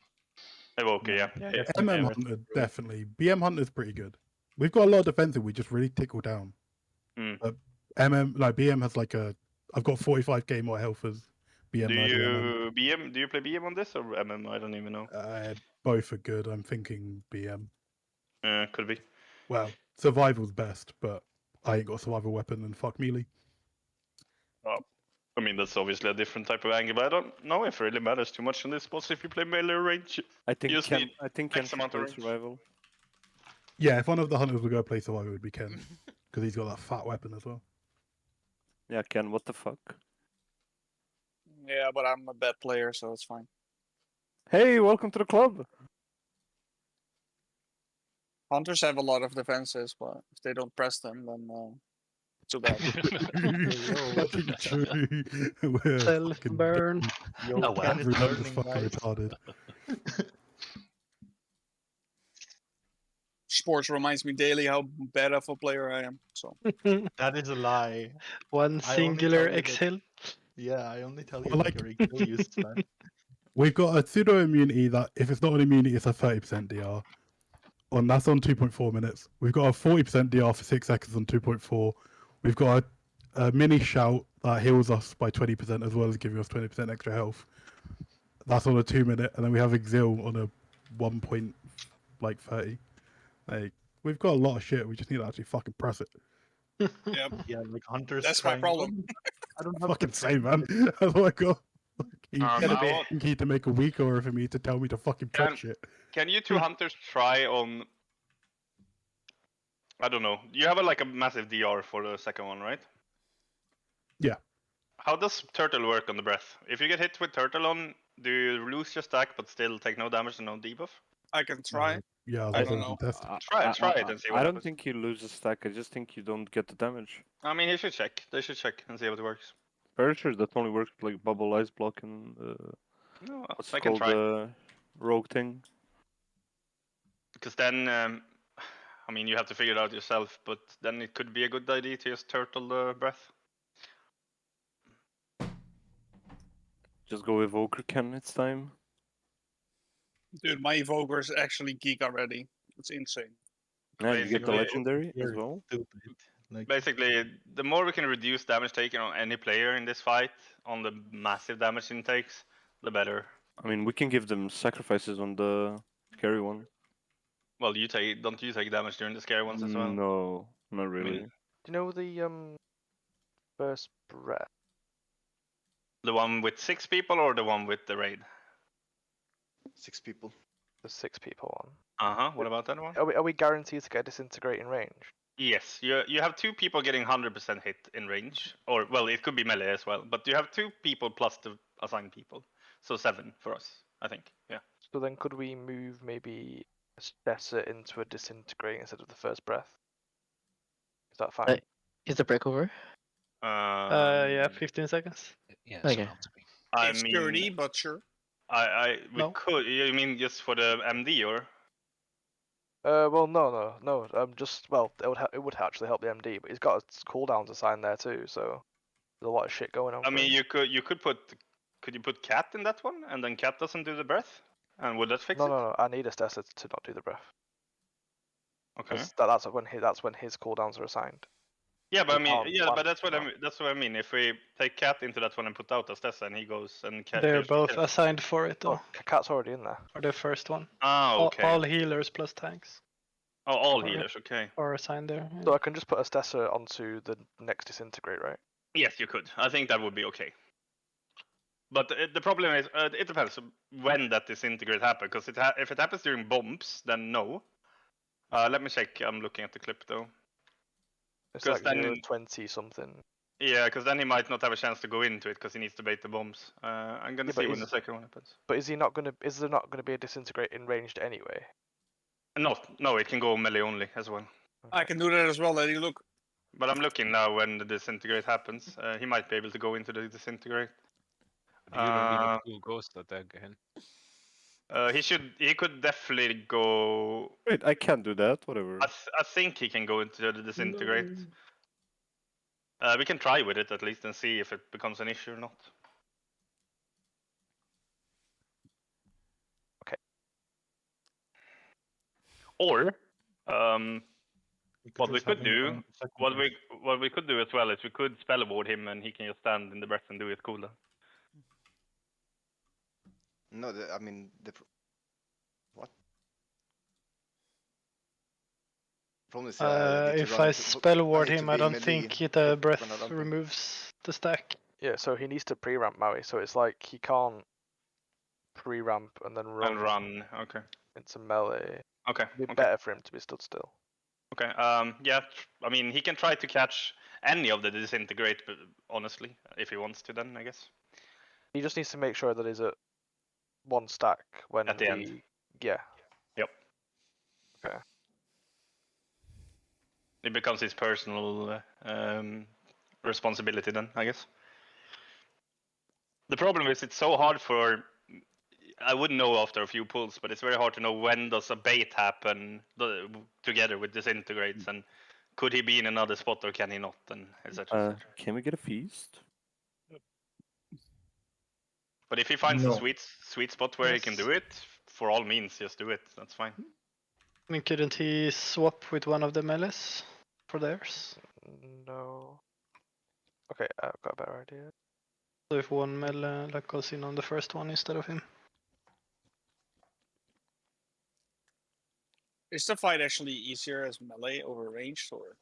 Evoker, yeah. MM Hunter definitely. BM Hunter's pretty good. We've got a lot of defensive. We just really tickle down. BM has like I've got 45k more health as BM. Do you play BM on this or MM? I don't even know. Both are good. I'm thinking BM. Could be. Well, survival's best, but I ain't got a survival weapon and fuck melee. Oh, I mean that's obviously a different type of angle, but I don't know if it really matters too much in this boss if you play melee range. I think you just Ken. need I think Ken X should amount of play range. survival. Yeah, if one of the hunters would go play survival, it would be Ken, because he's got that fat weapon as well. Yeah, Ken. What the fuck? Yeah, but I'm a bad player, so it's fine. Hey, welcome to the club. Hunters have a lot of defenses, but if they don't press them, then too bad. Fucking true. We're Self fucking burn. Yo, Oh, wow. Ken is relentless learning, fucking guys. retarded. Sports reminds me daily how bad of a player I am. So That is a lie. One I only singular tell you that- exhale. Yeah, I only tell you Well, that like- you're a kill use, man. We've got a pseudo immunity that if it's not an immunity, it's a 30% DR. And that's on 2.4 minutes. We've got a 40% DR for 6 seconds on 2.4. We've got a mini shout that heals us by 20% as well as giving us 20% extra health. That's on a 2 minute, and then we have Exil on a 1.30. Like, we've got a lot of shit. We just need to actually fucking press it. yeah, Yeah, like Hunters. that's my trying- problem. I don't have Fucking the same, man. That's what I got. He I want- need to make a week or for me to tell me to fucking press shit. Can you two hunters try on? I don't know. You have like a massive DR for the second one, right? Yeah. How does turtle work on the breath? If you get hit with turtle on, do you lose your stack but still take no damage and no debuff? I can try. Yeah, I don't know. Try it and see what I don't happens. think you lose a stack. I just think you don't get the damage. I mean, you should check. They should check and see how it works. Very sure that only works with, like bubble ice block and No, what's I it can called try. the rogue thing. Because then, I mean, you have to figure it out yourself. But then it could be a good idea to just turtle the breath. Just go Evoker Ken. It's time. Dude, my evoker is actually geek already. It's insane. Yeah, you get the Basically- legendary as You're well. stupid. Like, Basically, the more we can reduce damage taken on any player in this fight, on the massive damage intakes, the better. I mean, we can give them sacrifices on the scary one. Well, don't you take damage during the scary ones as well? No, not really. Do you know the first breath? The one with 6 people or the one with the raid? 6 people. The 6 people one. What about that one? Are we guaranteed to get disintegrate in range? Yes, you have 2 people getting 100% hit in range, or well, it could be melee as well. But you have 2 people plus the assigned people, so 7 for us, I think. Yeah. So then, could we move maybe a Stessa into a disintegrate instead of the first breath? Is that fine? Is the break over? Yeah, 15 seconds. Yeah, Okay. about to be. I It's mean, 30, but sure. we No. could. You mean just for the MD or? Well, no. Just well, it would actually help the MD, but he's got his cooldowns assigned there too, so there's a lot of shit going on. I for mean, him. you could put. Could you put Cat in that one, and then Cat doesn't do the breath, and would that fix it? No. I need a Stessa to not do the breath. Okay. 'Cause that's when his cooldowns are assigned. Yeah, but I We mean, can't yeah, plan but that's what for I mean. That's what I mean. If we take Cat into that one and put out Astessa, and he goes and Cat. They're clears the both kill. assigned for it though. Cat's already in there. For the first one. Ah, okay. All healers plus tanks Oh, all Or- healers. Okay. are assigned there. yeah. So I can just put a Stessa onto the next disintegrate, right? Yes, you could. I think that would be okay. But the problem is, it depends when that disintegrate happens. Because if it happens during bombs, then no. Let me check. I'm looking at the clip though. It's 'Cause like then- 20 something. Yeah, because then he might not have a chance to go into it because he needs to bait the bombs. I'm gonna Yeah, but see when the is- second one happens. But is there not gonna be a disintegrate in ranged anyway? No, it can go melee only as well. I can do that as well, Eddie. Look. But I'm looking now when the disintegrate happens. He might be able to go into the disintegrate. You don't need a cool ghost attack again. He could definitely go. Wait, I can't do that. Whatever. I think he can go into the disintegrate. We can try with it at least and see if it becomes an issue or not. Okay. Or, what we just could have him do, on second what we could do as well is we could spell ward him and he can just stand in the breath and do it cooldown. No, I mean what? Problem is, need to If run I into- spell ward need to him, I be don't melee think the when I'm breath ramping. removes the stack. Yeah, so he needs to pre-ramp Maui, so it's like he can't pre-ramp and then run, And run, okay. into melee. Okay, It'd be okay. better for him to be stood still. Okay, yeah, I mean, he can try to catch any of the disintegrate, but honestly, if he wants to then, I guess. He just needs to make sure that he's at 1 stack when At the end. Yeah. Yep. Okay. It becomes his personal responsibility then, I guess. The problem is it's so hard for. I wouldn't know after a few pulls, but it's very hard to know when does a bait happen together with disintegrates, and could he be in another spot or can he not, and etc. Can we get a feast? But if he finds No. a sweet spot where he can do it, for all means, just do it. That's fine. I mean, couldn't he swap with one of the melees for theirs? No. Okay, I've got a better idea. So if one melee like goes in on the first one instead of him. Is the fight actually easier as melee over ranged, or?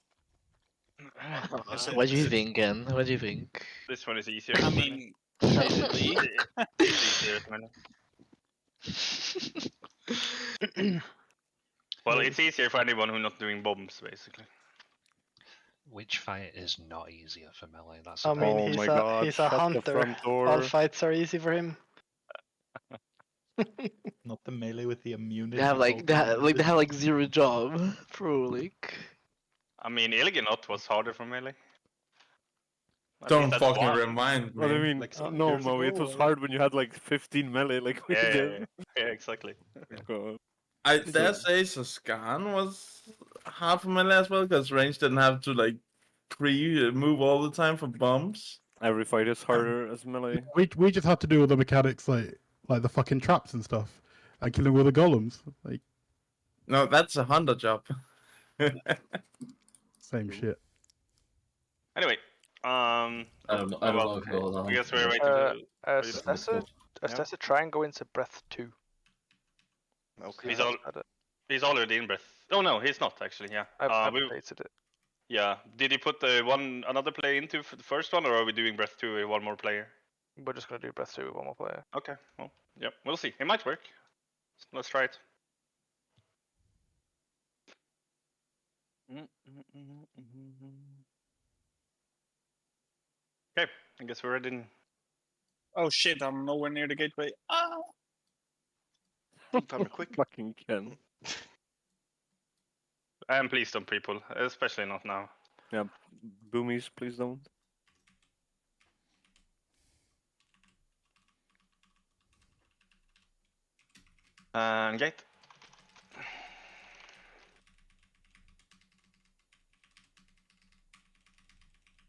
What do you think, Ken? What do you think? This one is easier. I mean, technically. It's easier as melee. Well, it's easier for anyone who's not doing bombs, basically. Which fight is not easier for melee? That's I mean, he's a hunter. All fights are easy for him. Not the melee with the immunity. They have they have like 0 job, bro. Like. I mean, Ilginot was harder for melee. At Don't least that's fucking one. remind me. Well, I mean, Like some no, years Mo, it ago, was or- hard when you had like 15 melee, like we Yeah, did. yeah, exactly. God. I dare say Saskan was half a melee as well, because range didn't have to like move all the time for bombs. Every fight is harder as melee. We just had to do all the mechanics like the fucking traps and stuff, and killing all the golems. Like No, that's a hunter job. same shit. Anyway, I don't know if you'll I guess we're waiting to. Estessa, try and go into breath 2. Okay. He's already in breath. Oh no, he's not actually. Yeah. I've updated it. Yeah. Did you put another player into the first one, or are we doing breath 2 with one more player? We're just gonna do breath 2 with one more player. Okay. Well, yep. We'll see. It might work. Let's try it. Okay. I guess we're ready. Oh shit! I'm nowhere near the gateway. Ah! Time quick. Fucking Ken. And please don't pre-pull, especially not now. Yeah, boomies, please don't. And gate.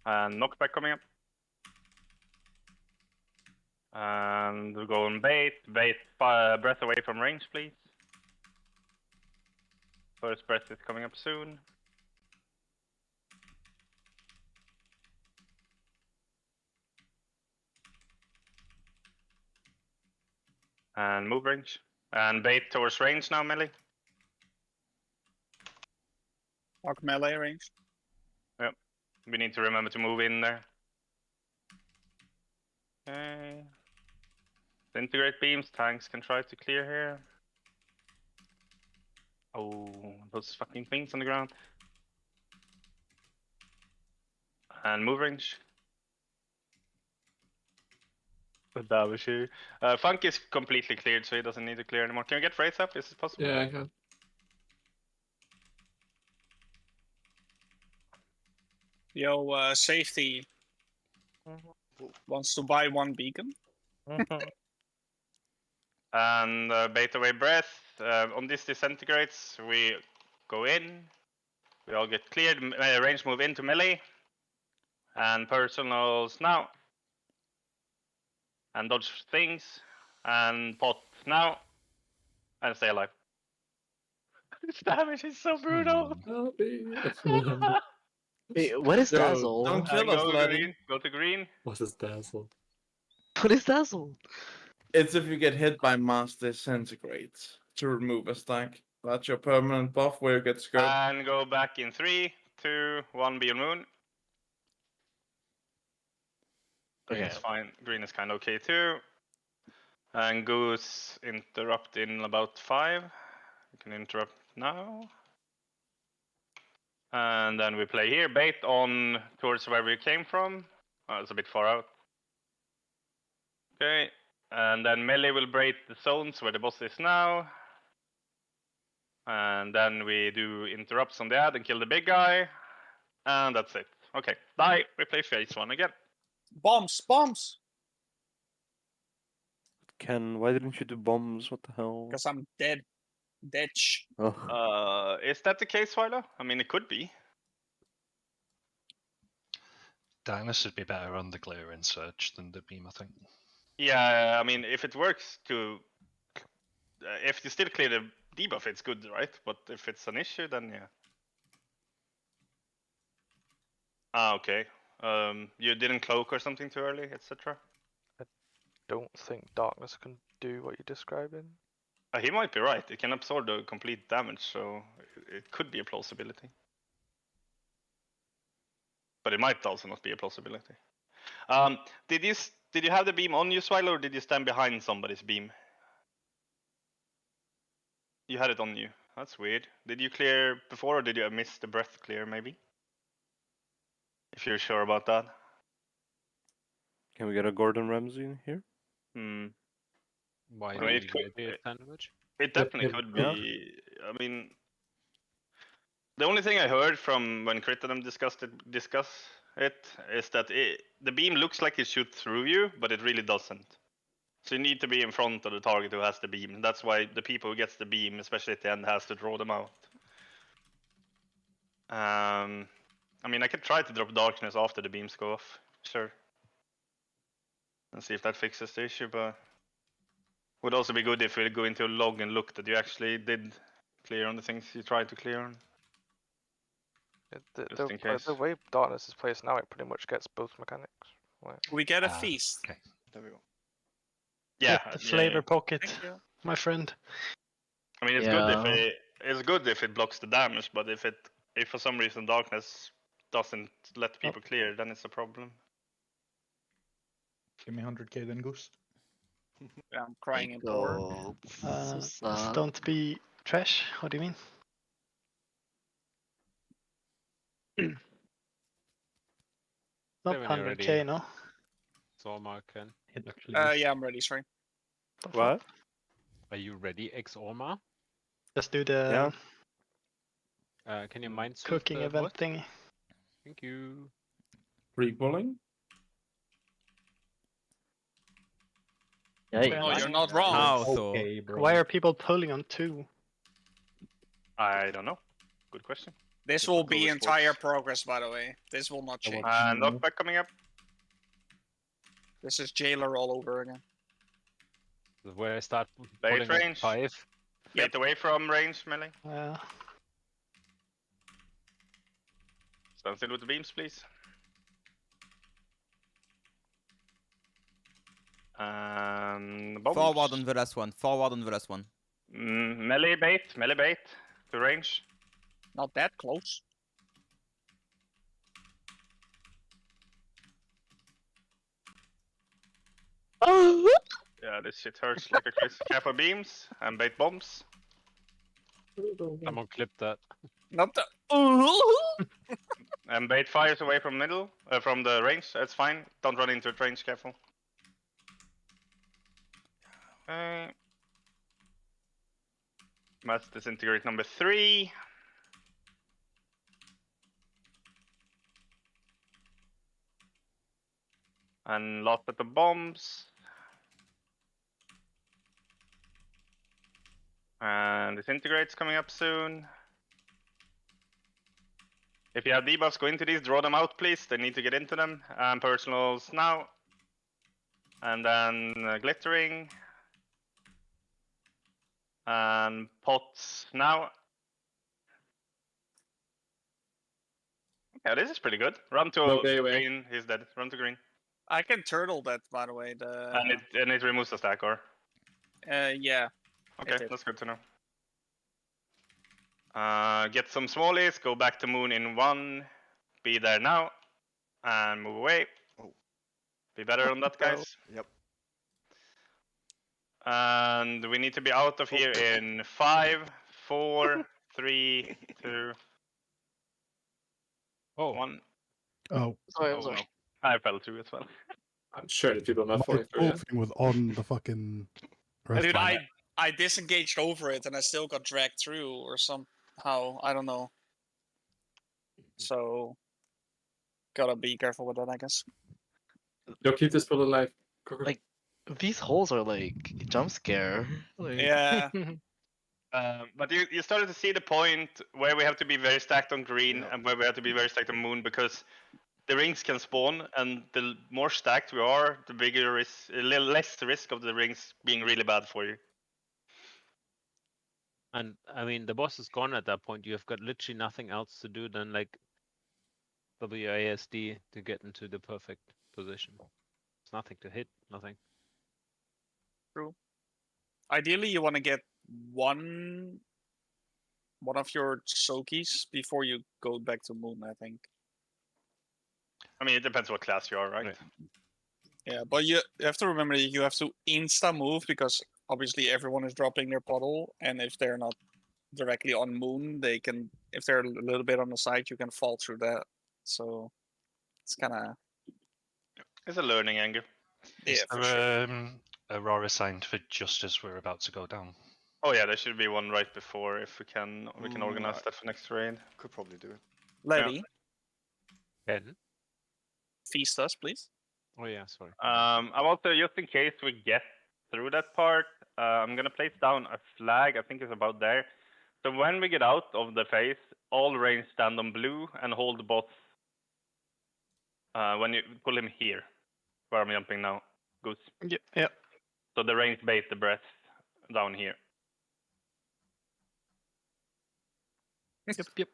And knockback coming up. And we're going bait. Breath away from range, please. First breath is coming up soon. And move range. And bait towards range now, melee. Mark melee range. Yep. We need to remember to move in there. Okay. Integrate beams, tanks can try to clear here. Oh, those fucking things on the ground. And move range. Funk is completely cleared, so he doesn't need to clear anymore. Can we get Wraith up? Is this possible? Yeah, I can. Yo, safety wants to buy 1 beacon. And bait away breath. On this disintegrates, we go in. We all get cleared. Range move into melee. And personals now. And dodge things. And pot now. And stay alive. This damage is so brutal. Wait, what is Dazzle? Don't kill us, laddie. Go to green. What is Dazzle? What is Dazzle? It's if you get hit by mass disintegrates to remove a stack. That's your permanent buff where you get scared. And go back in 3, 2, 1, be on moon. Green is fine. Green is kind of okay too. And Goose interrupt in about 5. You can interrupt now. And then we play here. Bait on towards where we came from. Oh, it's a bit far out. Okay, and then melee will break the zones where the boss is now. And then we do interrupts on the ad and kill the big guy. And that's it. Okay, die. We play phase 1 again. Bombs, bombs! Ken, why didn't you do bombs? What the hell? Because I'm dead. Ditch. Oh. Is that the case, Swilo? I mean, it could be. Darkness would be better on the glare in Surge than the beam, I think. Yeah, I mean, if it works to... if you still clear the debuff, it's good, right? But if it's an issue, then yeah. Ah, okay. You didn't cloak or something too early, etc. I don't think darkness can do what you're describing. He might be right. It can absorb the complete damage, so it could be a plausibility. But it might also not be a plausibility. Did you have the beam on you, Swilo, or did you stand behind somebody's beam? You had it on you. That's weird. Did you clear before, or did you miss the breath clear, maybe? If you're sure about that. Can we get a Gordon Ramsay in here? Hmm. Why I do mean, you it could. need a sandwich? It definitely could be. I mean, the only thing I heard from when Crit and them discuss it is that the beam looks like it shoots through you, but it really doesn't. So you need to be in front of the target who has the beam. That's why the people who gets the beam, especially at the end, has to draw them out. I mean, I could try to drop darkness after the beams go off, sure, and see if that fixes the issue. But would also be good if we go into a log and look that you actually did clear on the things you tried to clear on. Just in case. The way darkness is placed now, it pretty much gets both mechanics. Like, We get a feast. Okay. There we go. Yeah, Get the flavor pocket, my friend. I mean, it's good if it blocks the damage, but if for some reason darkness doesn't let people clear, then it's a problem. Give me 100k then, Goose. I'm crying in poor. Don't be trash. What do you mean? Not Yeah, when you're 100k, ready. no? Orma can. Yeah, I'm ready, sorry. What? Are you ready, Orma? Just do the Can you mind soothe cooking the event wood? thingy. Thank you. Pre-pulling? No, you're not wrong. Why are people pulling on 2? I don't know. Good question. This will be entire progress, by the way. This will not change. Knockback coming up. This is Jailer all over again. Where I start Bait pulling at range. 5. Bait away from range melee. Stand still with the beams, please. Bombs. Forward on the last one. Forward on the last one. Melee bait to range. Not that close. Yeah, this shit hurts like a crazy. Kappa beams and bait bombs. Someone clip that. Not the. And bait fires away from middle, from the range. That's fine. Don't run into range. Careful. Mass disintegrate number 3. And lot at the bombs. And disintegrate's coming up soon. If you have debuffs, go into these, draw them out, please. They need to get into them. And personals now. And then glittering. And pots now. Yeah, this is pretty good. Run to green. He's dead. Run to green. I can turtle that, by the way. And it removes the stack, or? Yeah. Okay, that's good to know. Get some smallies, go back to moon in 1, be there now, and move away. Be better on that, guys. Yep. And we need to be out of here in 5, 4, 3, 2, 1. Oh. No. I fell too as well. I'm sure that people are not My falling through. talk thing was on the fucking rest Dude, line. I disengaged over it and I still got dragged through or somehow. I don't know. So gotta be careful with that, I guess. You'll keep this pull alive. Like these holes are like jump scare. Like... Yeah. But you started to see the point where we have to be very stacked on green and where we have to be very stacked on moon, because the rings can spawn, and the more stacked we are, the bigger is a little less risk of the rings being really bad for you. And I mean, the boss is gone at that point. You have got literally nothing else to do than like WASD to get into the perfect position. It's nothing to hit, nothing. True. Ideally, you want to get one of your Sokies before you go back to moon, I think. I mean, it depends what class you are, right? Yeah, but you have to remember you have to insta move, because obviously everyone is dropping their puddle, and if they're not directly on moon, they can. If they're a little bit on the side, you can fall through that. So it's kind of. It's a learning angle. Yeah, Is for there sure. Aurora signed for just as we're about to go down? Oh yeah, there should be one right before if we can organize that for next raid. Could probably do it. Lady, Ben? feast us, please. Oh yeah, sorry. I'm also, just in case we get through that part, I'm gonna place down a flag. I think it's about there. So when we get out of the phase, all range stand on blue and hold the boss. When you pull him here, where I'm jumping now, Goose. Yeah. So the range base the breath down here. Yep.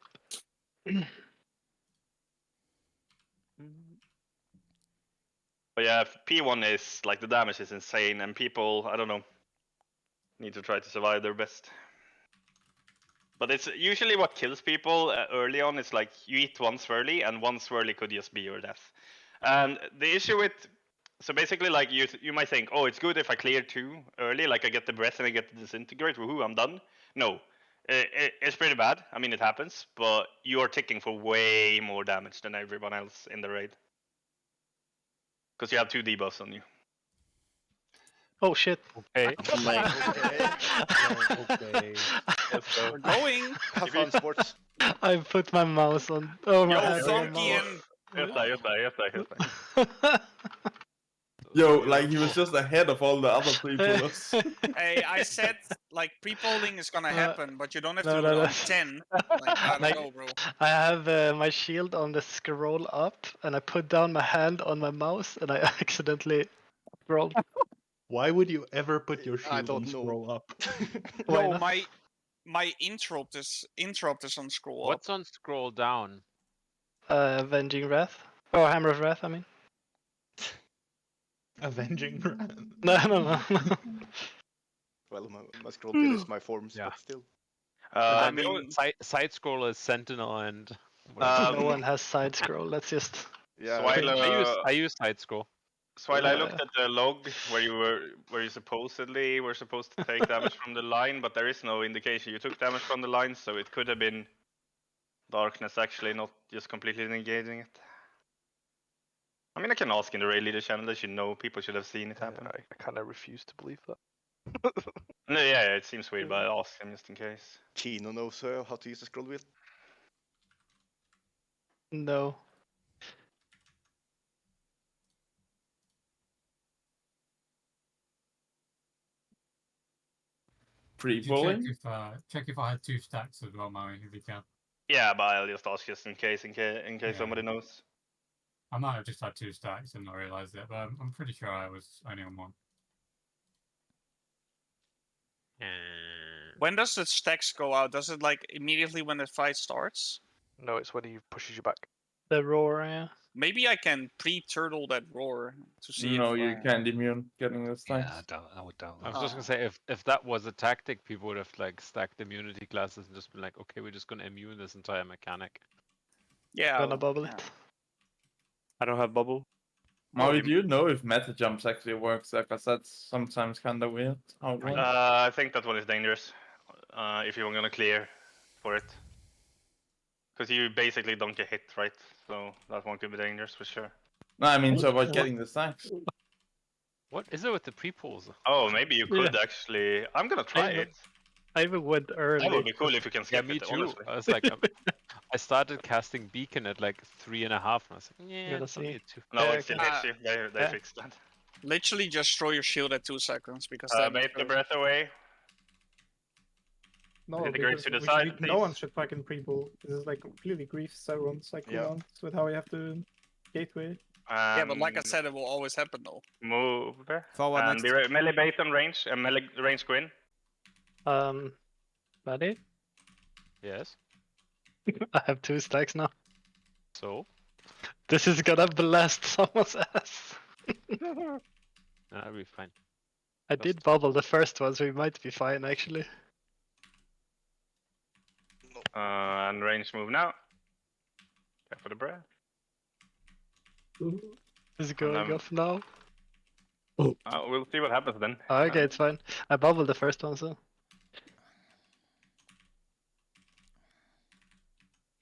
But yeah, P1 is like the damage is insane, and people, I don't know, need to try to survive their best. But it's usually what kills people early on. It's like you eat one swirly, and one swirly could just be your death. And the issue with, so basically, like you might think, oh, it's good if I clear 2 early, like I get the breath and I get the disintegrate. Woohoo, I'm done. No, it's pretty bad. I mean, it happens, but you are ticking for way more damage than everyone else in the raid. Because you have 2 debuffs on you. Oh shit. Okay. Okay. We're going. Have fun, sports. I put my mouse on. Oh my Yo, head on Funky my and Yes. Yo, like he was just ahead of all the other people. Hey, I said like pre-polling is gonna happen, but you don't have to no, do it no. on 10. Like, I don't know, bro. I have my shield on the scroll up, and I put down my hand on my mouse, and I accidentally scrolled. Why would you ever put your I shield on don't know. scroll up? Why No, not? my interrupt is on scroll What's on scroll down? Avenging Wrath. Oh, Hammer of Wrath, I mean. Avenging. No. Well, my scroll pin is my forms, Yeah. but still. I The only- mean, Side scroll is Sentinel and. No one has side scroll. Let's just. Yeah. Swile, I use side scroll. Swile, I looked at the log where you supposedly were supposed to take damage from the line, but there is no indication you took damage from the line, so it could have been darkness actually, not just completely negating it. I mean, I can ask in the raid leader channel. They should know. People should have seen it happen. I kind of refuse to believe that. No, yeah, it seems weird, but I'll ask him just in case. Chino knows how to use the scroll wheel. No. Pre-polling? Check if I had 2 stacks as well, Maui, if you can. Yeah, but I'll just ask just in case somebody knows. I might have just had 2 stacks and not realised it, but I'm pretty sure I was only on 1. when does the stacks go out? Does it like immediately when the fight starts? No, it's when he pushes you back. The roar, yeah. Maybe I can pre-turtle that roar to see No, if... you can't immune getting the stacks. Yeah, I would doubt I that. was just gonna say if that was a tactic, people would have like stacked immunity classes and just been like, okay, we're just gonna immune this entire mechanic. Yeah. Gonna bubble it. I don't have bubble. Maui, do you know if meta jumps actually works? Because that's sometimes kind of weird. How it works. I think that one is dangerous. If you're gonna clear for it. Because you basically don't get hit, right? So that one could be dangerous for sure. No, I mean, so about getting the stacks. What is it with the pre-pulls? Oh, maybe you could actually. I'm gonna try it. I even went early. That would be cool if you can Yeah, skip me it, too. honestly. I was like, I started casting Beacon at like 3.5, and I was like, yeah, Gonna it's only see. a 2. No, it still hits you. They fixed that. Literally just throw your shield at 2 seconds because then Bait the breath away. No, Integrate because to the side, no one please. should fucking pre-pull. This is like completely griefs everyone's like Yeah. cooldowns with how you have to gateway. Yeah, but like I said, it will always happen though. Move. Forward And next. be melee bait on range, and melee range go in. Ready? Yes. I have 2 stacks now. So? This is gonna blast someone's ass. That'll be fine. I did bubble the first one, so we might be fine actually. And range move now. Care for the breath. Is it going off now? We'll see what happens then. Okay, it's fine. I bubbled the first one, so.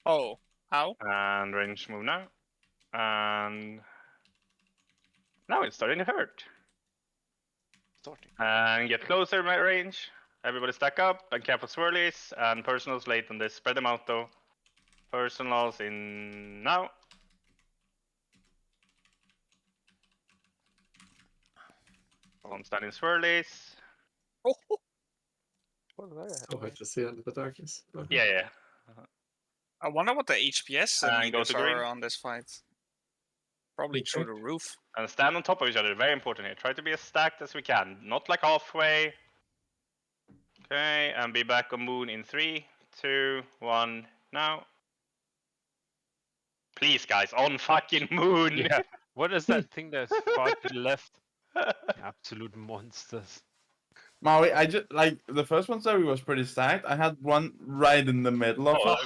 Oh, how? And range move now. And now it's starting to hurt. And get closer, my range. Everybody stack up and care for swirlies and personals late on this. Spread them out though. Personals in now. Constant in swirlies. Oh. So hard to see under the darkness. Yeah. I wonder what the HPS And go meters to green. are on this fight. Probably through the roof. And stand on top of each other. Very important here. Try to be as stacked as we can. Not like halfway. Okay, and be back on moon in 3, 2, 1, now. Please, guys, on fucking moon! Yeah. What is that thing that's far to the left? Absolute monsters. Maui, I just like the first one story was pretty stacked. I had one right in the middle of it.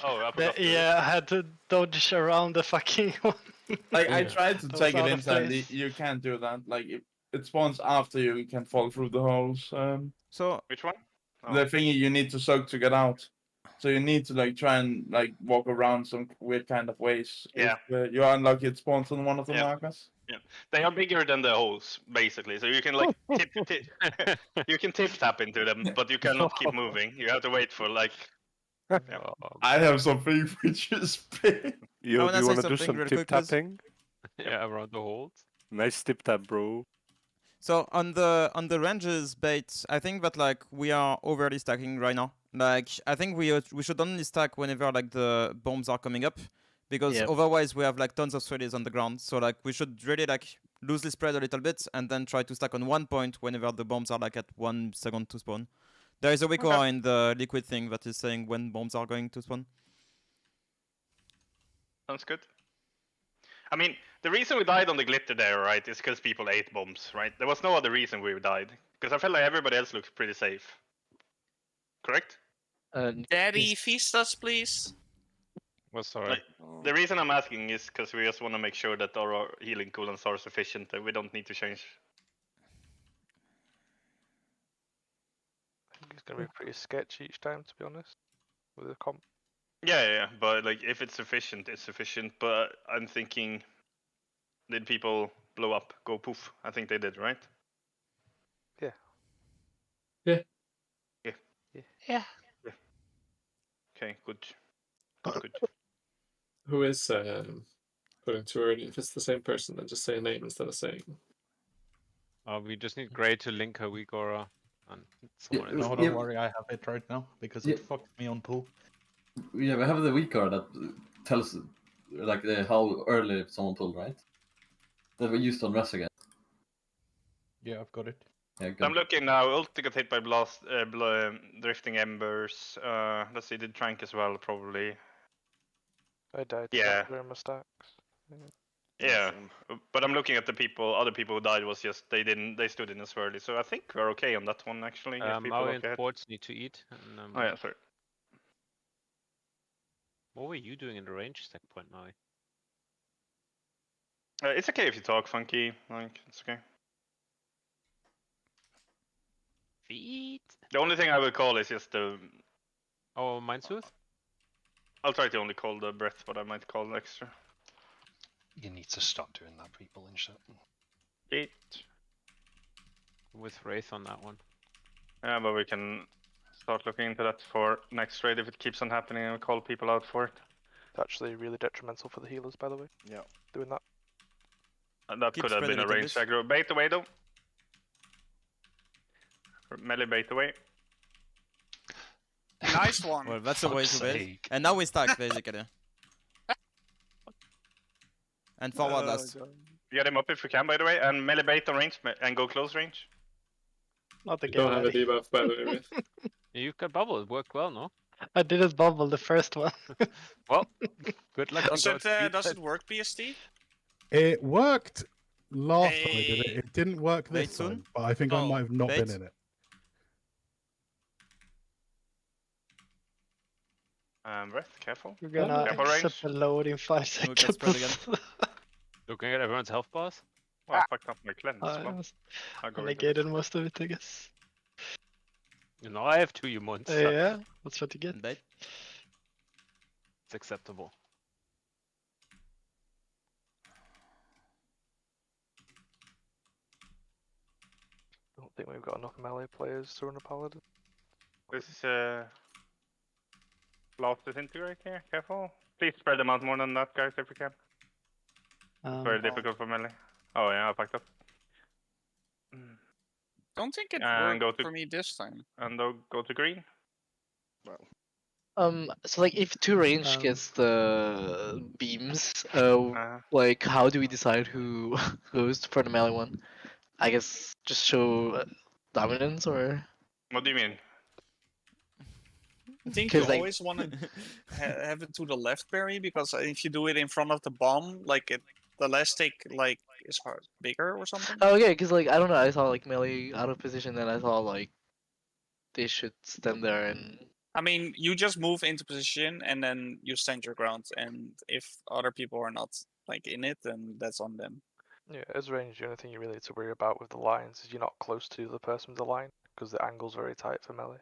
I forgot. Yeah, I had to dodge around the fucking one. Like I tried to I was take it out of inside. place. You can't do that. Like it spawns after you can fall through the holes. So which one? The thingy you need to soak to get out. So you need to like try and like walk around some weird kind of ways. Yeah. If you're unlucky, it spawns on one of the markers. Yeah, they are bigger than the holes, basically. So you can like you can tip tap into them, but you cannot keep moving. You have to wait for like. Yeah. I have something which is big. Yo, wanna do you say want to do something some real tip quick, please? tapping? Yeah, around the holes. Nice tip tap, bro. So on the ranges bait, I think that like we are overly stacking right now. Like I think we should only stack whenever like the bombs are coming up, because otherwise we have like tons of swirlies on the ground. So like we should really like loosely spread a little bit and then try to stack on one point whenever the bombs are like at 1 second to spawn. There is a weaker in the liquid thing that is saying when bombs are going to spawn. Sounds good. I mean, the reason we died on the glitter there, right, is because people ate bombs, right? There was no other reason we died. Because I felt like everybody else looked pretty safe. Correct? Daddy, feast us, please. Well, sorry. Like, the reason I'm asking is because we just want to make sure that our healing cooldowns are sufficient, that we don't need to change. I think it's gonna be pretty sketchy each time, to be honest, with the comp. Yeah, but like if it's sufficient, it's sufficient. But I'm thinking, did people blow up, go poof? I think they did, right? Yeah. Yeah. Yeah. Yeah. Okay, good. Good. Who is putting too early? If it's the same person, then just say a name instead of saying. We just need Gray to link her weak aura and someone No, else. don't worry, I have it right now because it fucked me on pool. Yeah, we have the weak card that tells like how early someone pulled, right? That we used on Resogat. Yeah, I've got it. Yeah, I'm looking now. Ulti got hit by blast, drifting embers. Let's see, did Trank as well, probably. I died. Yeah. My stacks. Yeah, but I'm looking at the other people who died was just they stood in a swirly. So I think we're okay on that one actually. If people Maui look and ahead. Ports need to eat. And, Oh yeah, sorry. What were you doing in the range stack point, Maui? It's okay if you talk, Funky. Like it's okay. Feet. The only thing I will call is just the. Oh, Mind Soothe? I'll try to only call the breath, but I might call extra. You need to stop doing that, people and shit. 8, with Wraith on that one. Yeah, but we can start looking into that for next raid if it keeps on happening and we call people out for it. It's actually really detrimental for the healers, by the way. Yeah. Doing that. And that Keep could have been spreading a it a range bit. aggro. Bait away though. Melee bait away. Nice one. Well, that's a way Fuck's to bait. sake. And now we stack basically. And forward last. Get him up if we can, by the way, and melee bait on range and go close range. Not You again. don't have a Eddie. debuff, by the way. Myth. You got bubble. It worked well, no? I didn't bubble the first one. Well, good luck. Does it work, BST? It worked last time I did Hey. it. It didn't work Bait this soon? time, but I think I Oh, might have not bait. been in it. Breath, careful. We're gonna Careful range. accept a load in 5 We can spread again. seconds. Looking at everyone's health bars. Well, I fucked up my cleanse. I Well, was- I'll go I into it. negated most of it, I guess. You know, I have 2 you months. Yeah, that's what you get. Bait. It's acceptable. I don't think we've got enough melee players to run a paladin. This lost disintegrate here. Careful. Please spread them out more than that, guys, if we can. Very difficult for melee. Oh yeah, I fucked up. Don't think it And worked go to- for me this time. And go to green. So like if 2 range Um, gets the beams, Uh, like how do we decide who goes for the melee one? I guess just show dominance or what do you mean? I think you 'Cause, like- always want to have it to the left, Barry, because if you do it in front of the bomb, like the last tick like is bigger or something. oh yeah, because like I don't know, I saw like melee out of position, and I thought like they should stand there and I mean, you just move into position and then you stand your ground, and if other people are not like in it, then that's on them. Yeah, as range, the only thing you really need to worry about with the lines is you're not close to the person with the line because the angle's very tight for melee.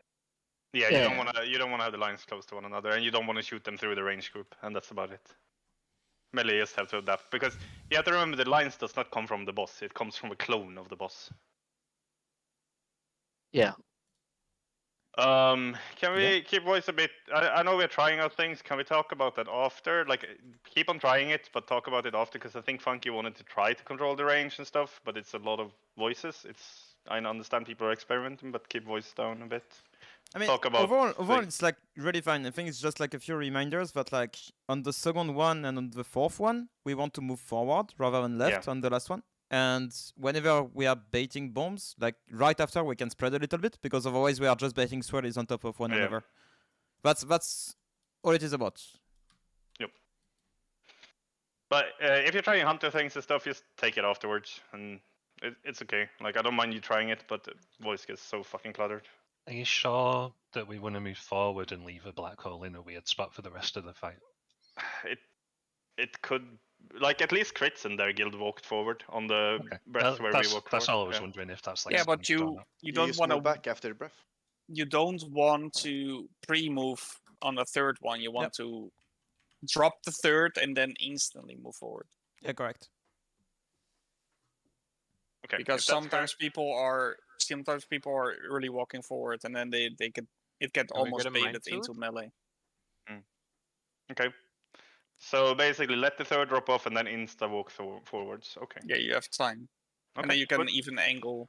Yeah, Yeah. you don't wanna have the lines close to one another, and you don't wanna shoot them through the range group, and that's about it. Melee just have to adapt because you have to remember the lines does not come from the boss; it comes from a clone of the boss. yeah. Can we keep voice a bit? I know we're trying out things. Can we talk about that after? Like, keep on trying it, but talk about it after, because I think Funky wanted to try to control the range and stuff, but it's a lot of voices. I understand people are experimenting, but keep voice down a bit. I mean, Talk about overall things. it's like really fine. I think it's just like a few reminders that like on the second one and on the fourth one, we want to move forward rather than left on the last one. And whenever we are baiting bombs, like right after, we can spread a little bit because otherwise we are just baiting swirlies on top of one another. That's all it is about. Yep. But if you're trying hunter things and stuff, just take it afterwards, and it's okay. Like, I don't mind you trying it, but the voice gets so fucking cluttered. Are you sure that we want to move forward and leave a black hole in a weird spot for the rest of the fight? It could, like, at least crits in their guild walked forward on the breath where we walk forward. That's all I was wondering, if that's like Yeah, but something you You don't just want to move back after the breath. You don't want to pre-move on the third one. You want to drop the third and then instantly move forward. Yeah, correct. Okay. Because sometimes people are really walking forward, and then they get Can we almost get a mind baited into sword? melee. Okay. So basically, let the third drop off and then insta walk forwards. Okay. Yeah, you have time, and Okay, then you can good. even angle.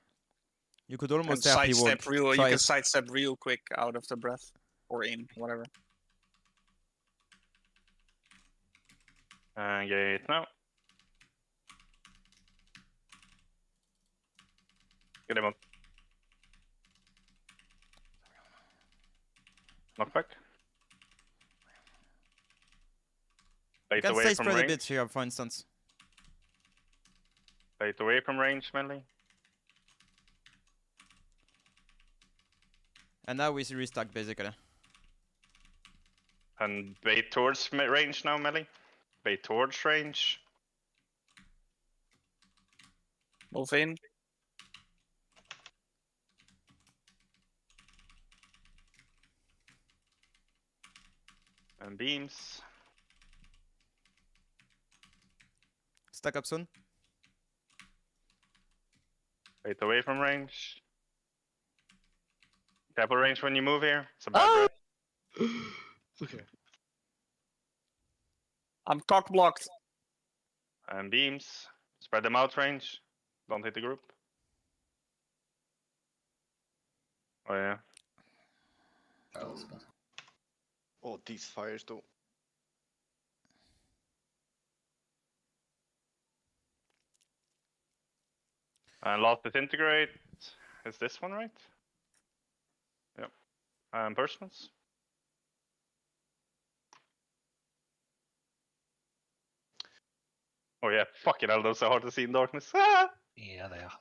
You could And almost RP sidestep walk. real. You Try can it. sidestep real quick out of the breath or in, whatever. Gate now. Get him up. Knockback. You Bait can away stay from spread a range. bit here, for instance. Bait away from range, melee. And now we restack basically. And bait towards range now, melee. Bait towards range. Move in. And beams. Stack up soon. Wait away from range. Careful range when you move here. It's a bad breath. Okay. I'm cock blocked. And beams. Spread them out range. Don't hit the group. Oh yeah. That was bad. Oh, these fires though. And last disintegrate is this one, right? Yep. And personals. Oh yeah, fucking hell, those are hard to see in darkness. Ah! Yeah, they are.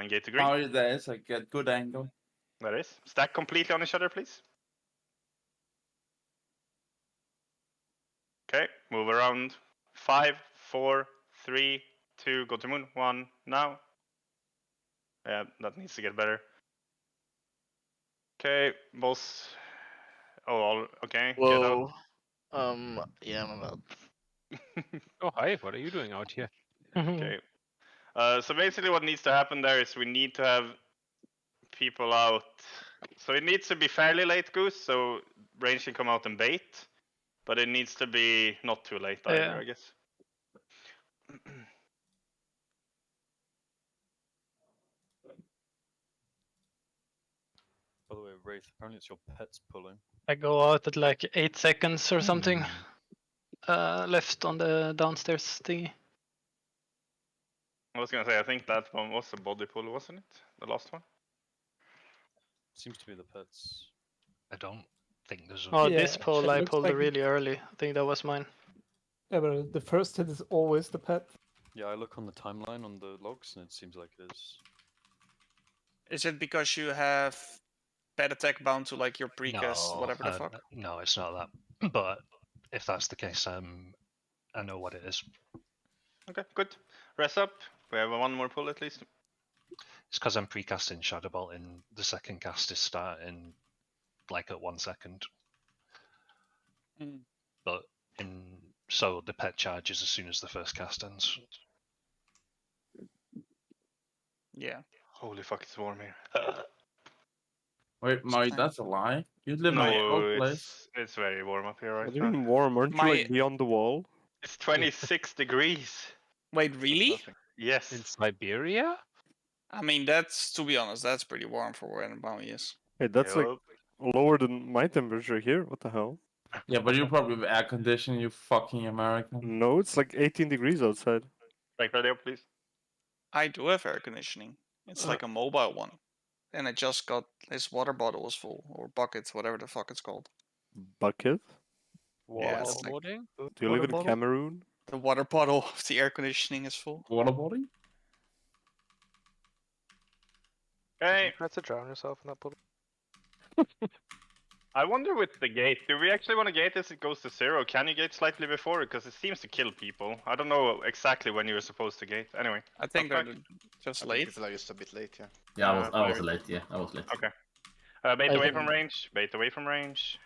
And gate to green. Now there is a good angle. There is. Stack completely on each other, please. Okay, move around. 5, 4, 3, 2, go to moon. 1, now. Yeah, that needs to get better. Okay, boss. Oh, okay. Get out. Whoa. Yeah, I'm about. Oh, hi. What are you doing out here? Okay. So basically what needs to happen there is we need to have people out. So it needs to be fairly late, Goose, so range can come out and bait. But it needs to be not too late either, Yeah. I guess. By the way, Wraith, apparently it's your pet's pulling. I go out at like 8 seconds or something. Left on the downstairs thingy. I was gonna say, I think that one was a body pull, wasn't it? The last one? Seems to be the pet's. I don't think there's a... Oh, Yeah, this pull it I looks pulled like- really early. I think that was mine. Yeah, but the first hit is always the pet. Yeah, I look on the timeline on the logs and it seems like it is. Is it because you have pet attack bound to like your precast, No, whatever the fuck? no, it's not that. But if that's the case, I know what it is. Okay, good. Rest up. We have one more pull at least. It's because I'm precasting Shadow Bolt and the second cast is starting like at 1 second. But so the pet charges as soon as the first cast ends. Yeah. Holy fuck, it's warm here. Wait, Mike, that's a lie. You live in my old No, place. it's very warm up here What right do you now. mean warm? Aren't you like beyond the wall? It's 26 degrees. Wait, really? Yes. In Siberia? I mean, that's, to be honest, that's pretty warm for where Bound is. Hey, that's like lower than my temperature here. What the hell? Yeah, but you probably have air conditioning, you fucking American. No, it's like 18 degrees outside. Like radio, please. I do have air conditioning. It's like a mobile one. And I just got his water bottle was full, or bucket, whatever the fuck it's called. Bucket? Yeah, it's like- Waterboarding? Do you live in Cameroon? The water bottle of the air conditioning is full. Waterboarding? Hey. You tried to drown yourself in that puddle. I wonder with the gate, do we actually want to gate this? It goes to 0. Can you gate slightly before? Because it seems to kill people. I don't know exactly when you were supposed to gate. Anyway. I think Fuck. they're just I late. think it's like just a bit late, yeah. Yeah, I was late. Yeah, I was late. Okay. Bait I away think- from range. Bait away from range.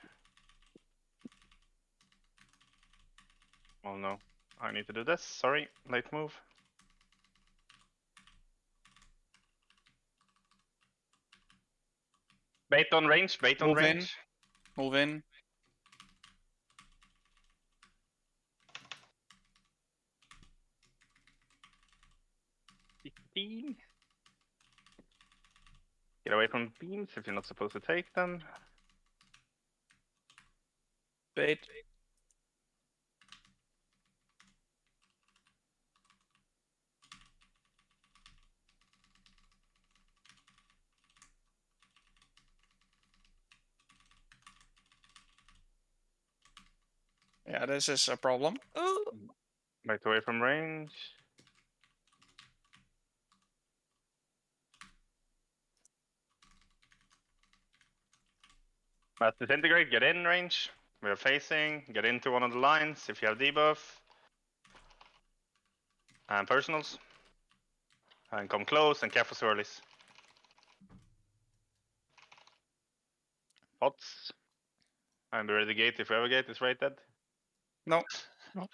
Oh no. I need to do this. Sorry. Late move. Bait on range. Bait on Move in. range. Move in. Get away from beams if you're not supposed to take them. Bait. Yeah, this is a problem. Bait away from range. Mass disintegrate, get in range. We are facing, get into one of the lines if you have debuff. And personals. And come close and careful swirlies. Pots. And be ready to gate if we have a gate, is right dead. No.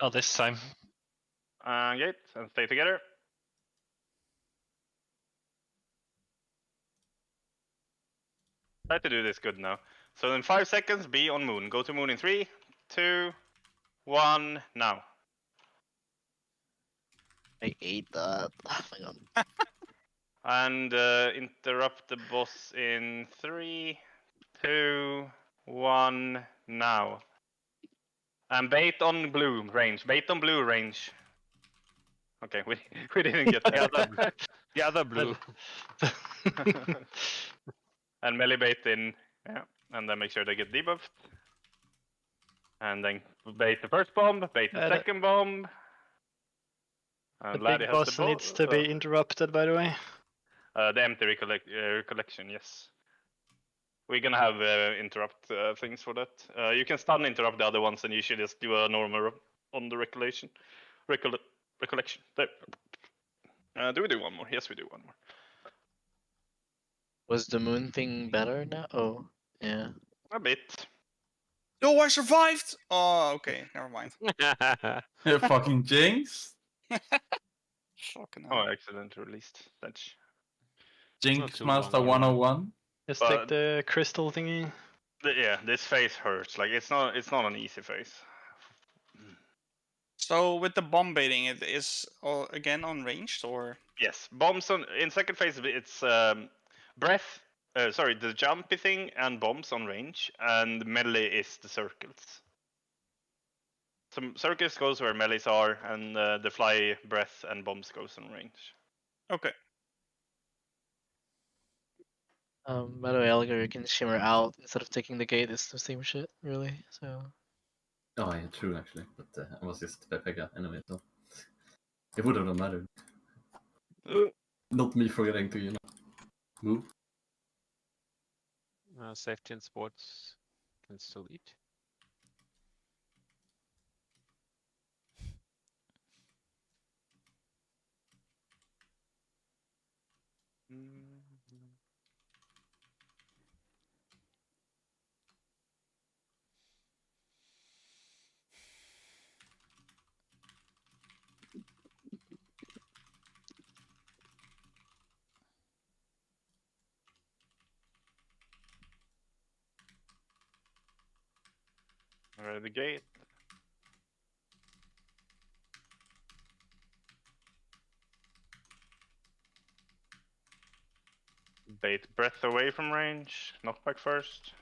Oh, this time. Gate, and stay together. Try to do this good now. So in 5 seconds, be on moon. Go to moon in 3, 2, 1, now. I ate that. Oh my god. And interrupt the boss in 3, 2, 1, now. And bait on blue range. Bait on blue range. Okay, we didn't get that. The other blue. And melee bait in, yeah, and then make sure they get debuffed. And then bait the first bomb, bait the second bomb. The And big Laddie has boss the needs to be interrupted, by the way. The empty recollection, yes. We're gonna have interrupt things for that. You can stun interrupt the other ones, and you should just do a normal on the recollection. Recollection. There. Do we do one more? Yes, we do one more. Was the moon thing better now? Oh, yeah. A bit. No, I survived! Oh, okay, never mind. You fucking jinx. Fucking Oh, hell. excellent released. That's Jinx Master 101. Just But- take the crystal thingy. Yeah, this phase hurts. Like it's not an easy phase. So with the bomb baiting, it is again unranged, or? Yes, bombs on in second phase. It's breath. Sorry, the jumpy thing and bombs on range, and melee is the circles. Some circles goes where melees are, and the fly, breath, and bombs goes on range. Okay. By the way, Elgar, you can shimmer out instead of taking the gate. It's the same shit, really. So. Oh, yeah, true actually. But I was just Pega anyway, so it wouldn't have mattered. Not me forgetting to, move. Safety and sports can still eat. Alright, the gate. Bait breath away from range. Knockback first.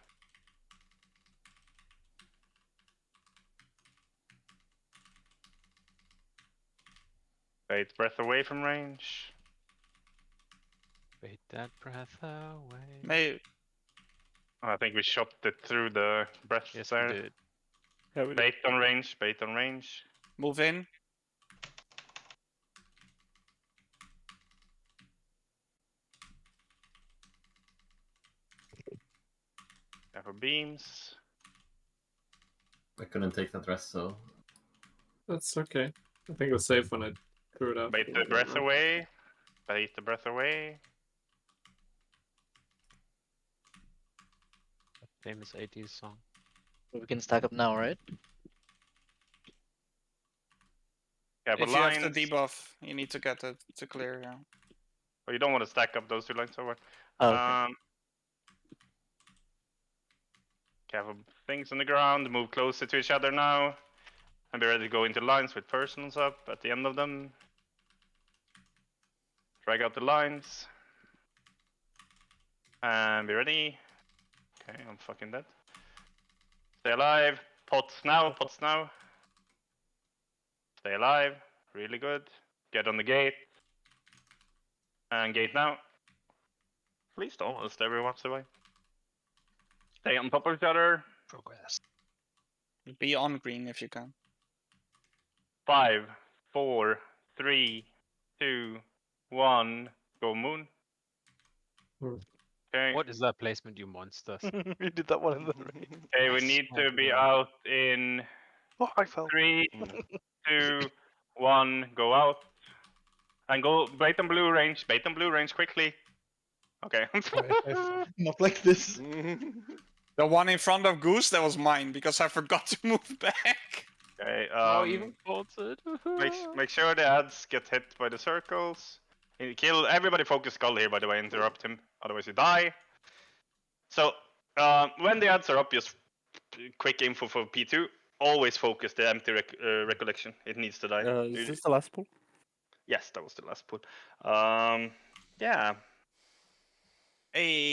Bait breath away from range. Bait that breath away. Maybe. I think we shot it through the breath Yes, there. we did. Yeah, we Bait on range, bait on range. Move in. Go for beams. I couldn't take that rest, so That's okay. I think it was safe when I threw it out. Bait the breath away. Bait the breath away. Famous 80s song. We can stack up now, right? Yeah, If but you lines. have the debuff, you need to get it to clear, yeah. But you don't want to stack up those two lines over. Oh, okay. Have things on the ground, move closer to each other now. And be ready to go into lines with personals up at the end of them. Drag out the lines. And be ready. Okay, I'm fucking dead. Stay alive. Pots now, pots now. Stay alive. Really good. Get on the gate. And gate now. At least almost everyone's away. Stay on top of each other. Progress. Be on green if you can. 5, 4, 3, 2, 1. Go moon. Okay. What is that placement, you monsters? You did that one in the ring. Okay, we need to be out in Oh, I fell. 3, 2, 1. Go out. And go bait on blue range. Bait on blue range quickly. Okay. Not like this. The one in front of Goose, that was mine, because I forgot to move back. Okay, even bolted. make sure the ads get hit by the circles. Kill everybody. Focus skull here, by the way. Interrupt him, otherwise you die. So when the ads are up, just quick info for P2. Always focus the empty recollection. It needs to die. Is this the last pull? Yes, that was the last pull. Yeah. Hey.